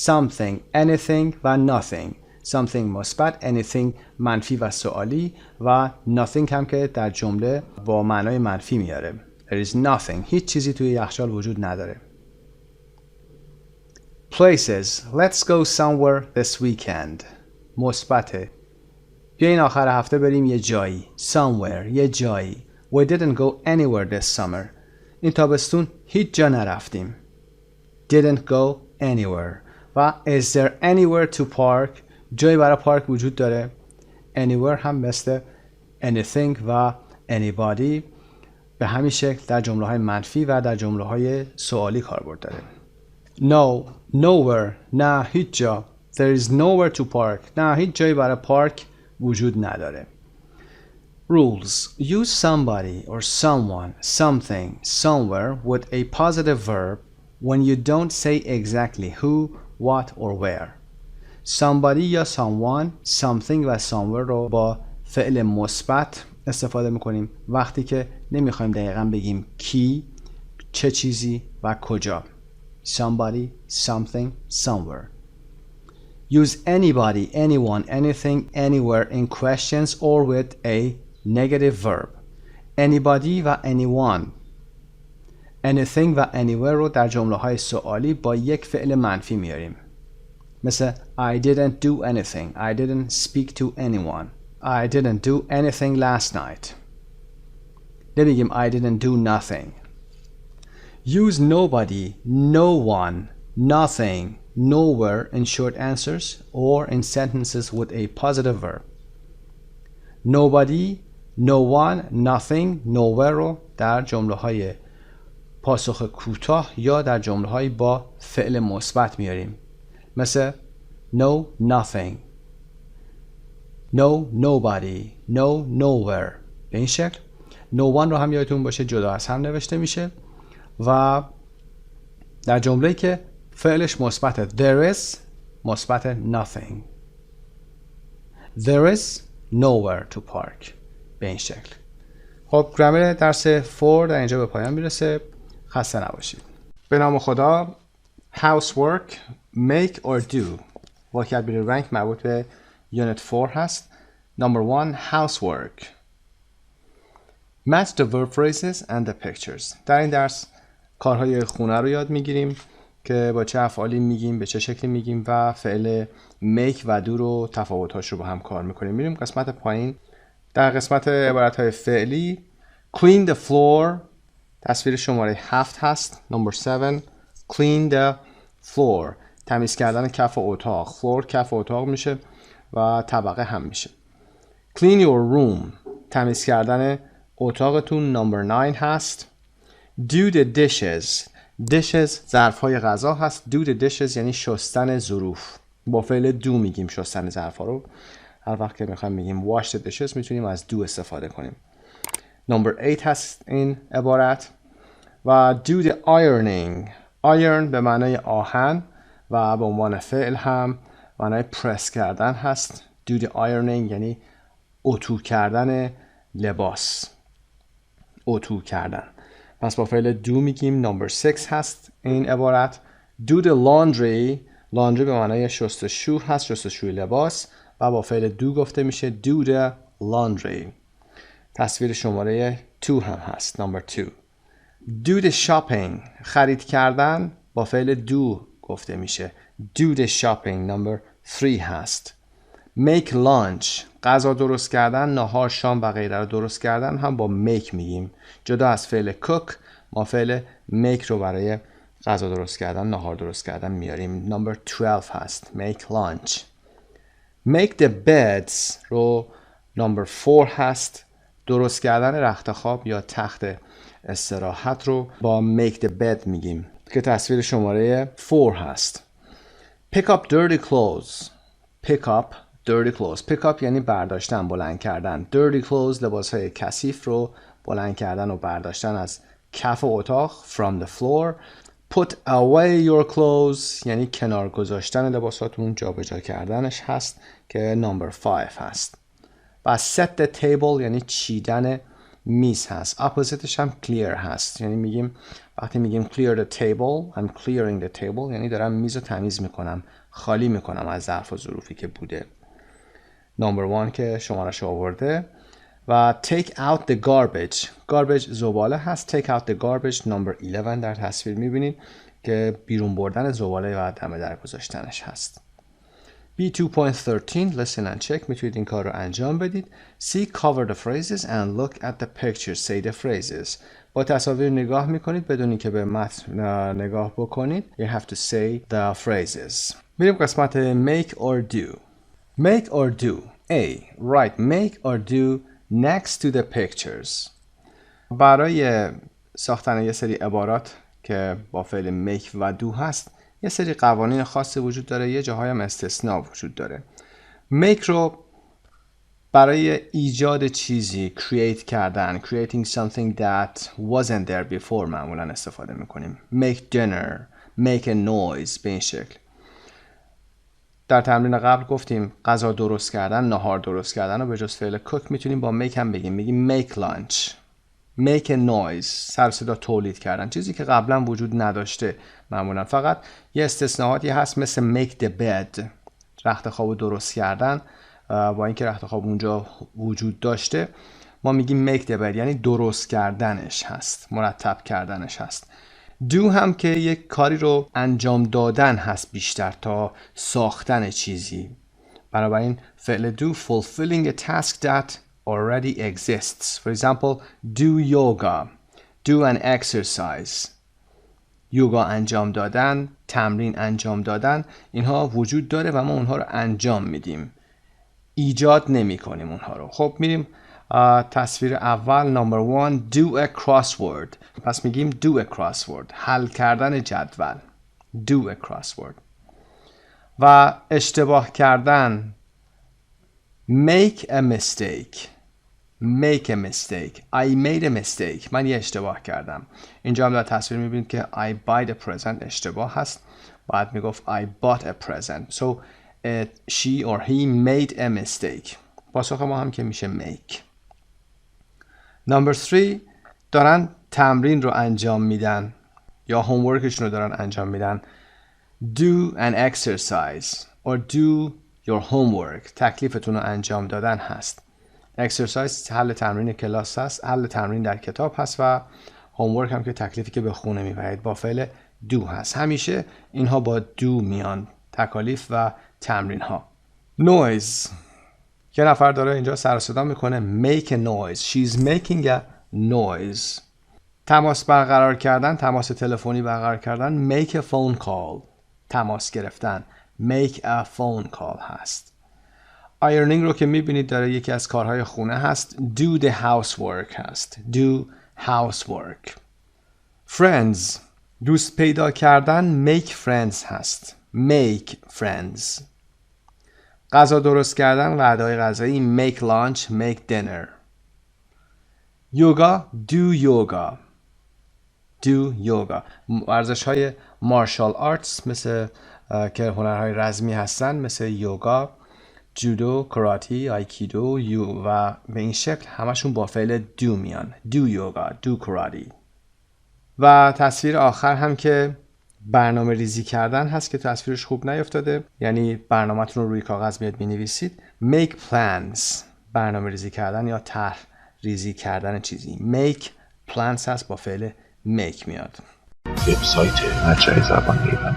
something, anything و nothing. Something مثبت، anything منفی و سوالی و nothing هم که در جمله با معنای منفی میاره. There is nothing. هیچ چیزی توی یخچال وجود نداره. Places. Let's go somewhere this weekend. مثبته. بیاین آخر هفته بریم یه جایی. Somewhere. یه جایی. We didn't go anywhere this summer. این تابستون هیچ جا نرفتیم. Didn't go anywhere. و is there anywhere to park? جایی برای پارک وجود داره. Anywhere هم مثل anything و anybody به همین شکل در جمله های منفی و در جمله های سوالی کاربرد داره. No, nowhere. نه هیچ جا. There is nowhere to park. نه هیچ جایی برای پارک وجود نداره. Rules. Use somebody or someone, something, somewhere with a positive verb when you don't say exactly who, what or where. Somebody یا someone, something و somewhere رو با فعل مثبت استفاده میکنیم وقتی که نمیخوایم دقیقاً بگیم کی، چه چیزی و کجا. Somebody, something, somewhere. Use anybody, anyone, anything, anywhere in questions or with a negative verb. Anybody و anyone. Anything و anywhere رو در jumle های سوالی با یک فعل منفی میاریم. مثل I didn't do anything. I didn't speak to anyone. I didn't do anything last night. نمیگیم I didn't do nothing. Use nobody, no one, nothing, nowhere in short answers or in sentences with a positive verb. Nobody, no one, nothing, nowhere رو در جمله های پاسخ کوتاه یا در جمله های با فعل مثبت میاریم. مثل no, nothing, no, nobody, no, nowhere. به این شکل no one رو هم یادتون باشه جدا از هم نوشته میشه و در جمله‌ای که فعلش مثبته there is مثبت nothing, there is nowhere to park. به این شکل. خب گرامر درس 4 در اینجا به پایان میرسه. خسته نباشید. به نام خدا. housework make or do vocabulary rank مربوط به unit 4 هست. number 1 housework match the verb phrases and the pictures. در این درس کارهای خونه رو یاد میگیریم که با چه افعالی میگیم، به چه شکلی میگیم و فعل make و do رو تفاوتاش رو با هم کار میکنیم. میریم قسمت پایین. در قسمت عبارتهای فعلی clean the floor تصویر شماره 7 هست. number 7 clean the floor تمیز کردن کف اتاق. floor کف اتاق میشه و طبقه هم میشه. clean your room تمیز کردن اتاقتون. number 9 هست. do the dishes dishes ظرف های غذا هست. do the dishes یعنی شستن ظروف. با فعل do میگیم شستن ظرف ها رو. هر وقت که میخوایم میگیم wash the dishes میتونیم از do استفاده کنیم. number 8 هست این عبارت. و do the ironing iron به معنای آهن و به عنوان فعل هم معنای پرس کردن هست. do the ironing یعنی اتو کردن لباس. اتو کردن. پس با فعل do میگیم. number 6 هست این عبارت. do the laundry laundry به معنای شستشو هست، شستشوی لباس و با فعل do گفته میشه do the laundry. تصویر شماره 2 هم هست. number 2 do the shopping خرید کردن با فعل do گفته میشه do the shopping. number 3 هست. make lunch غذا درست کردن، نهار، شام و غیره رو درست کردن هم با make میگیم. جدا از فعل cook ما فعل make رو برای غذا درست کردن، نهار درست کردن میاریم. number 12 هست. make lunch. make the beds رو number 4 هست. درست kerdن رخت خواب یا تخت استراحت رو با make the bed میگیم که تصویر شماره 4 هست. pick up dirty clothes pick up dirty clothes pick up یعنی برداشتن، بلند کردن. dirty clothes لباس های کثیف رو بلند کردن و برداشتن از کف اتاق from the floor. put away your clothes یعنی کنار گذاشتن لباساتون، جابجا کردنش هست که number 5 هست. و set the table یعنی چیدن میز هست. اپوزیتش هم clear هست. یعنی میگیم وقتی میگیم clear the table I'm clearing the table یعنی دارم میز رو تمیز میکنم، خالی میکنم از ظرف و ظروفی که بوده. number 1 که شمارش آورده. و take out the garbage garbage زباله هست. take out the garbage number 11 در تصویر میبینید که بیرون بردن زباله و دم در گذاشتنش هست. B2.13 listen and check میتونید این کار رو انجام بدید. See cover the phrases and look at the pictures. say the phrases. با تصاویر نگاه میکنید بدون اینکه به متن نگاه بکنید. You have to say the phrases. میریم قسمت make or do. make or do. A. Write make or do next to the pictures. برای ساختن یه سری عبارات که با فعل make و do هست یه سری قوانین خاصی وجود داره، یه جاهای هم استثناء وجود داره. make رو برای ایجاد چیزی create کردن creating something that wasn't there before معمولا استفاده میکنیم. make dinner make a noise به این شکل. در تمرین قبل گفتیم غذا درست کردن، نهار درست کردن و به جز فعل cook میتونیم با make هم بگیم. میگیم make lunch make a noise سر صدا تولید کردن، چیزی که قبلا وجود نداشته. معمولا فقط یه استثناءاتی هست مثل make the bed رخت خواب درست کردن. با اینکه رخت خواب اونجا وجود داشته ما میگیم make the bed یعنی درست کردنش هست، مرتب کردنش هست. do هم که یک کاری رو انجام دادن هست بیشتر تا ساختن چیزی. بنابراین فعل do fulfilling a task that already exists. For example, do yoga, do an exercise. یوگا انجام دادن، تمرین انجام دادن، اینها وجود داره و ما اونها رو انجام میدیم، ایجاد نمی کنیم اونها رو. خب میریم تصویر اول، نمبر 1 do a crossword. پس میگیم do a crossword، حل کردن جدول. do a crossword. و اشتباه کردن make a mistake. make a mistake. I made a mistake. من یه اشتباه کردم. اینجا هم در تصویر میبینید که I buy the present اشتباه هست. بعد میگفت I bought a present. So she or he made a mistake. پاسخ ما هم که میشه make. Number 3 دارن تمرین رو انجام میدن یا homeworkشون رو دارن انجام میدن. Do an exercise or do your homework. تکلیفتون رو انجام دادن هست. exercise حل تمرین کلاس هست، حل تمرین در کتاب هست و homework هم که تکلیفی که به خونه میبرید با فعل do هست. همیشه اینها با do میان، تکالیف و تمرین ها. noise. یه نفر داره اینجا سر و صدا میکنه make a noise. She's making a noise. تماس برقرار کردن، تماس تلفنی برقرار کردن make a phone call. تماس گرفتن make a phone call هست. ironing رو که میبینید داره یکی از کارهای خونه هست. do the housework هست. do housework. friends. دوست پیدا کردن make friends هست. make friends. غذا درست کردن، وعده‌های غذایی make lunch, make dinner. یوگا do yoga. do yoga. ورزش‌های مارشال آرتس مثل که هنرهای رزمی هستن مثل یوگا، جودو، کراتی، آیکیدو و به این شکل همشون با فعل do میان. do yoga, do karate. و تصویر آخر هم که برنامه ریزی کردن هست که تصویرش خوب نیفتاده، یعنی برنامه‌تون رو روی کاغذ میاد می‌نویسید. make plans. برنامه ریزی کردن یا طرح ریزی کردن چیزی. make plans هست با فعل make میاد. وبسایت مجموعه زبان ایرانی.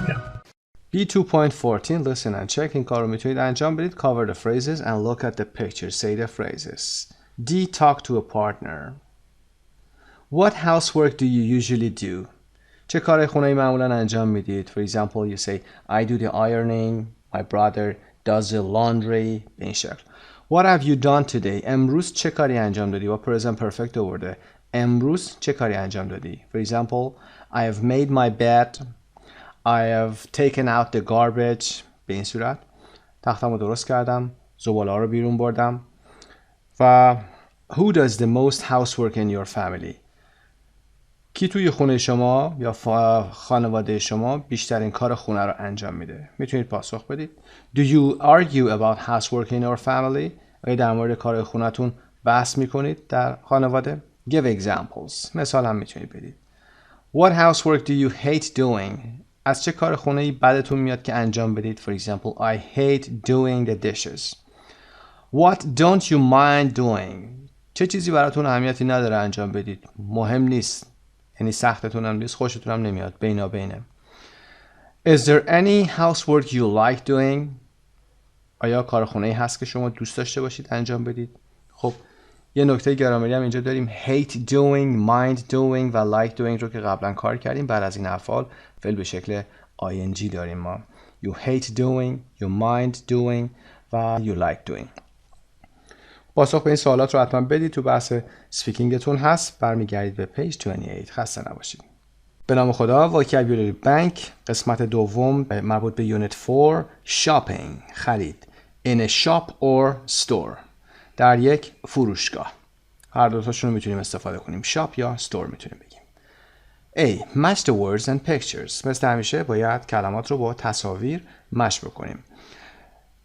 B2.14 listen and check. این کار رو میتونید انجام بدید. cover the phrases and look at the pictures. say the phrases. D. talk to a partner. What housework do you usually do? چه کار خونه‌ای معمولا انجام میدید؟ For example, you say I do the ironing, my brother does the laundry. به این شکل. What have you done today? امروز چه کاری انجام دادی؟ با present perfect آورده. امروز چه کاری انجام دادی؟ For example, I have made my bed. I have taken out the garbage. به این صورت تختم رو درست کردم، زباله‌ها رو بیرون بردم. و Who does the most housework in your family? کی توی خونه شما یا خانواده شما بیشترین کار خونه رو انجام میده؟ میتونید پاسخ بدید. Do you argue about housework in your family? آیا در مورد کار خونه‌تون بحث میکنید در خانواده؟ Give examples. مثال هم میتونید بدید. What housework do you hate doing? از چه کار خونه‌ای بدتون میاد که انجام بدید؟ For example, I hate doing the dishes. What don't you mind doing? چه چیزی براتون اهمیتی نداره انجام بدید؟ مهم نیست. یعنی سختتون هم نیست، خوشتون هم نمیاد، بینابینه. Is there any housework you like doing? آیا کار خونه‌ای هست که شما دوست داشته باشید انجام بدید؟ خب یه نکته گرامری هم اینجا داریم. hate doing, mind doing و like doing رو که قبلا کار کردیم. بعد از این افعال فعل به شکل ing داریم ما. You hate doing, you mind doing و you like doing. پاسخ به این سوالات رو حتما بدید. تو بحث سپیکینگتون هست. برمیگردید به پیج 28. خسته نباشید. به نام خدا. vocabulary bank قسمت دوم مربوط به یونیت 4 shopping خرید. in a shop or store در یک فروشگاه. هر دوتاشون رو میتونیم استفاده کنیم. shop یا store میتونیم بگیم. A. match the words and pictures. مثل همیشه باید کلمات رو با تصاویر مچ بکنیم.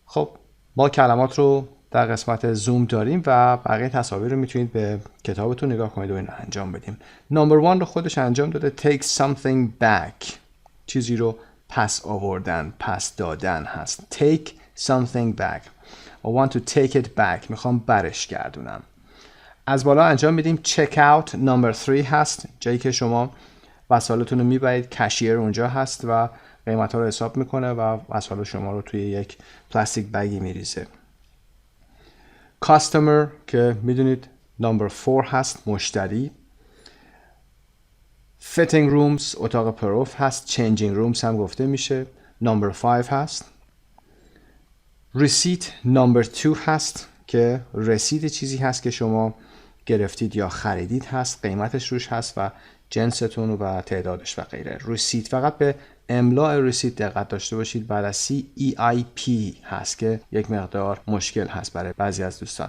خب ما کلمات رو در قسمت زوم داریم و بقیه تصاویر رو میتونید به کتابتون نگاه کنید و این رو انجام بدیم. نمبر 1 رو خودش انجام داده. take something back. چیزی رو پس آوردن، پس دادن هست. take something back. I want to take it back. میخوام برش گردونم. از بالا انجام میدیم. check out نمبر 3 هست. جایی که شما وسایلتون رو میبرید. کشیر اونجا هست و قیمت ها رو حساب میکنه و وسایل شما رو توی یک پلاستیک بگی میریزه. customer که میدونید نمبر 4 هست، مشتری. fitting rooms اتاق پروف هست. changing rooms هم گفته میشه. number 5 هست. receipt number 2 هست که رسید چیزی هست که شما گرفتید یا خریدید هست، قیمتش روش هست و جنستون و تعدادش و غیره. receipt فقط به املاء receipt دقت داشته باشید. بعد از EIP هست که یک مقدار مشکل هست برای بعضی از دوستان.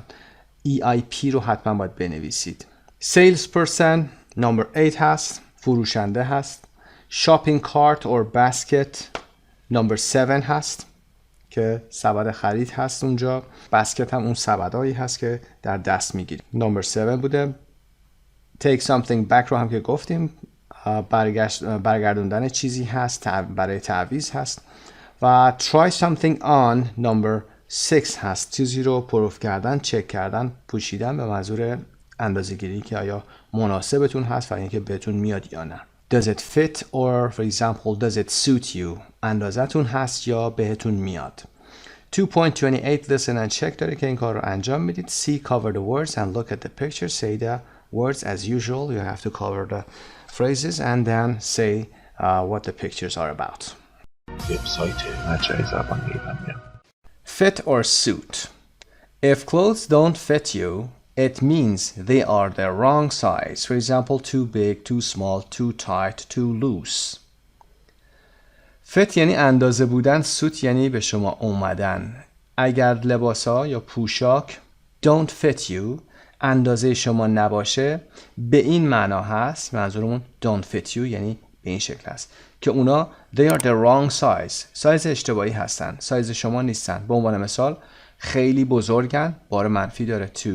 EIP رو حتما باید بنویسید. salesperson number 8 هست، فروشنده هست. shopping cart or basket number 7 هست که سبد خرید هست اونجا. بسکت هم اون سبدایی هست که در دست میگیریم. number 7 بوده. take something back رو هم که گفتیم، برگردوندن چیزی هست، برای تعویض هست. و try something on number 6 هست، چیزی رو پروف کردن، چک کردن، پوشیدن به منظور اندازه‌گیری که آیا مناسبتون هست و اینکه بهتون میاد یا نه. does it fit or for example does it suit you، اندازتون هست یا بهتون میاد. 2.28 listen and check داره که این کار رو انجام میدید. see cover the words and look at the picture. say the words as usual. you have to cover the phrases and then say what the pictures are about. وبسایت مجموعه زبان ایرانی. fit or suit. if clothes don't fit you, it means they are the wrong size. For example, too big, too small, too tight, too loose. fit یعنی اندازه بودن، suit یعنی به شما اومدن. اگر لباسا یا پوشاک don't fit you، اندازه شما نباشه، به این معنا هست، منظورمون don't fit you یعنی به این شکل هست که اونا they are the wrong size، سایز اشتباهی هستن، سایز شما نیستن. به عنوان مثال خیلی بزرگن، بار منفی داره to.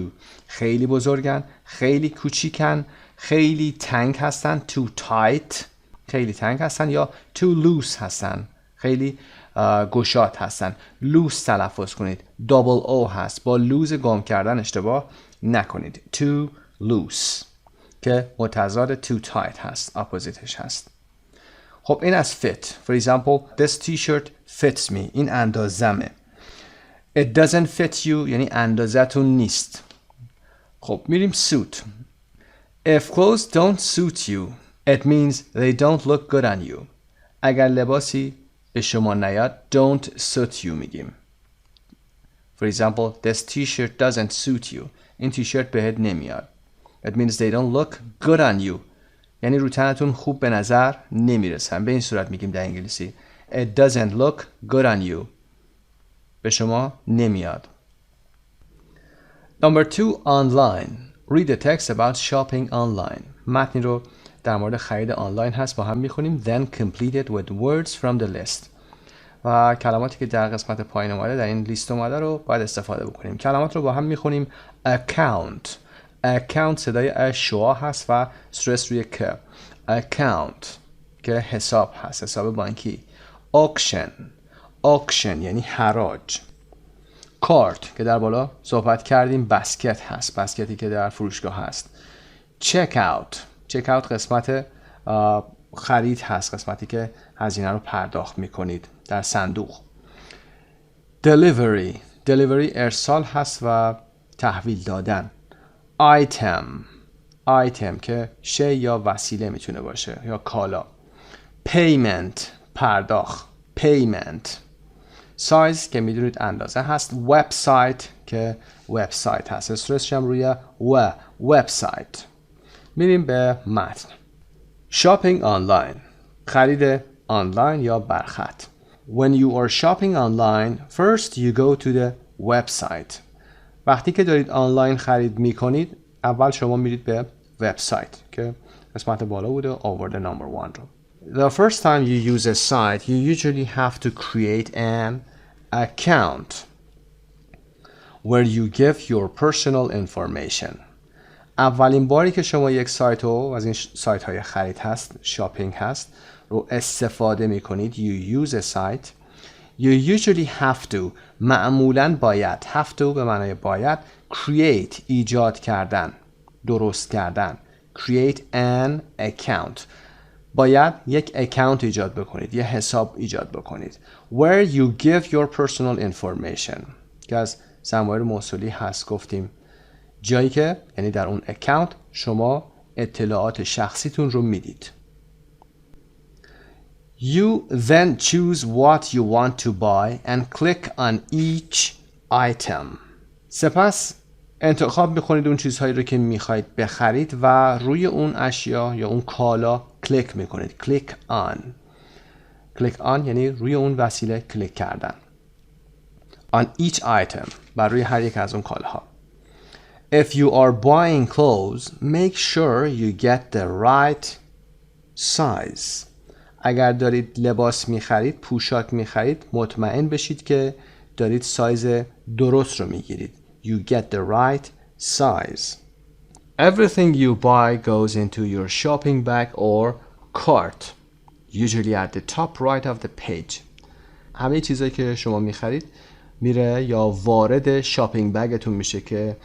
خیلی بزرگن، خیلی کوچیکن، خیلی تنگ هستن too tight، خیلی تنگ هستن، یا too loose هستن، خیلی گشاد هستن. loose تلفظ کنید، double o هست، با lose گم کردن اشتباه نکنید. too loose که متضاد too tight هست، اپوزیتش هست. خب این از fit. for example this t-shirt fits me، این اندازمه. it doesn't fit you یعنی اندازتون نیست. خب میریم suit. if clothes don't suit you, it means they don't look good on you. اگر لباسی به شما نیاد don't suit you میگیم. for example this t-shirt doesn't suit you، این تیشرت بهت نمیاد. it means they don't look good on you یعنی رو تنتون خوب به نظر نمیرسن. به این صورت میگیم در انگلیسی it doesn't look good on you، به شما نمیاد. number 2 online. read the text about shopping online. متنی رو در مورد خرید آنلاین هست با هم میخونیم. then complete it with words from the list. و کلماتی که در قسمت پایین اومده در این لیست اومده رو باید استفاده بکنیم. کلمات رو با هم میخونیم. account. account صدای اشوا هست و استرس روی که. account که حساب هست، حساب بانکی. auction. auction یعنی حراج. کارت که در بالا صحبت کردیم بسکت هست، بسکتی که در فروشگاه هست. check out. check out قسمت خرید هست، قسمتی که هزینه رو پرداخت میکنید در صندوق. delivery. delivery ارسال هست و تحویل دادن. item. item که شی یا وسیله میتونه باشه یا کالا. payment پرداخت. payment. سایز که میدونید اندازه هست. website که وبسایت هست، استرسش هم روی وبسایت. میریم به متن. shopping online. خرید آنلاین یا برخط. when you are shopping online, first you go to the website. وقتی که دارید آنلاین خرید میکنید اول شما میرید به وبسایت که قسمت بالا بوده آورده number 1 رو. The first time you use a site, you usually have to create an account where you give your personal information. اولین باری که شما یک سایت رو از این سایت های خرید هست، شاپینگ هست رو استفاده می کنید، you use a site, you usually have to معمولاً باید، have to به معنای باید، create ایجاد کردن، درست کردن، create an account باید یک اکانت ایجاد بکنید، یه حساب ایجاد بکنید. where you give your personal information که از ضمایر موصولی هست گفتیم جایی که یعنی در اون اکانت شما اطلاعات شخصیتون رو میدید. You then choose what you want to buy and click on each item. سپس انتخاب میکنید اون چیزهایی رو که میخواید بخرید و روی اون اشیا یا اون کالا کلیک میکنید. Click on. Click on یعنی روی اون وسیله کلیک کردن. On each item. بر روی هر یک از اون کالاها. If you are buying clothes, make sure you get the right size. اگر دارید لباس میخرید، پوشاک میخرید، مطمئن بشید که دارید سایز درست رو میگیرید. You get the right size. Everything you buy goes into your shopping bag or cart, usually at the top right of the page. همه چیزایی که شما میخرید میره یا وارد شاپینگ بگتون میشه که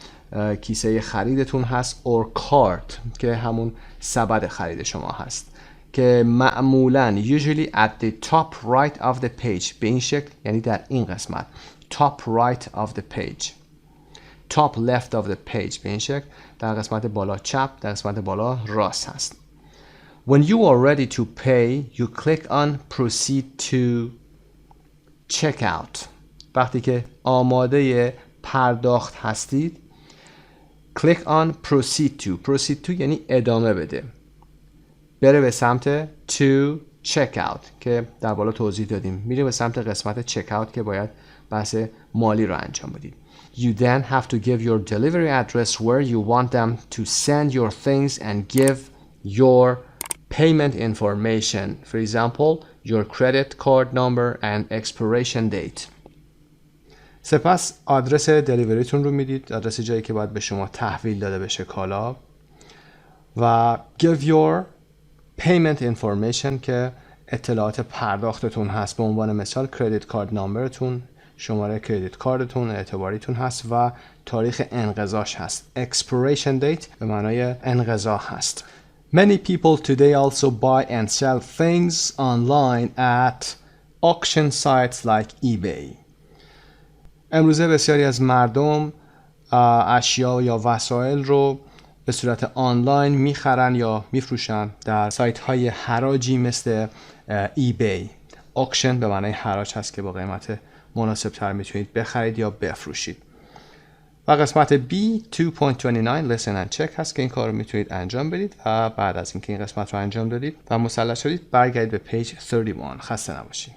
کیسه خریدتون هست or cart که همون سبد خرید شما هست که معمولاً usually at the top right of the page به این شکل یعنی در این قسمت top right of the page top left of the page به این شکل در قسمت بالا چپ در قسمت بالا راست هست. When you are ready to pay you click on proceed to check out. وقتی که آماده پرداخت هستید click on proceed to یعنی ادامه بده بره به سمت to check out که در بالا توضیح دادیم میره به سمت قسمت check out که باید بحث مالی رو انجام بدید. You then have to give your delivery address where you want them to send your things and give your payment information. For example, your credit card number and expiration date. سپس آدرس دلیوریتون رو میدید، آدرس جایی که باید به شما تحویل داده بشه کالا و give your payment information که اطلاعات پرداختتون هست. به عنوان مثال کردیت کارت نامبرتون، شماره کردیت کارتتون، اعتباریتون هست و تاریخ انقضاش هست. expiration date به معنای انقضا هست. Many people today also buy and sell things online at auction sites like eBay. امروزه بسیاری از مردم اشیا یا وسایل رو به صورت آنلاین میخرن یا میفروشن در سایت های حراجی مثل eBay. auction به معنای حراج هست که با قیمت مناسب تر میتونید بخرید یا بفروشید. و قسمت B 2.29 listen and check هست که این کار رو میتونید انجام بدید و بعد از اینکه این قسمت رو انجام دادید و مسلط شدید برگردید به پیج 31. خسته نباشید.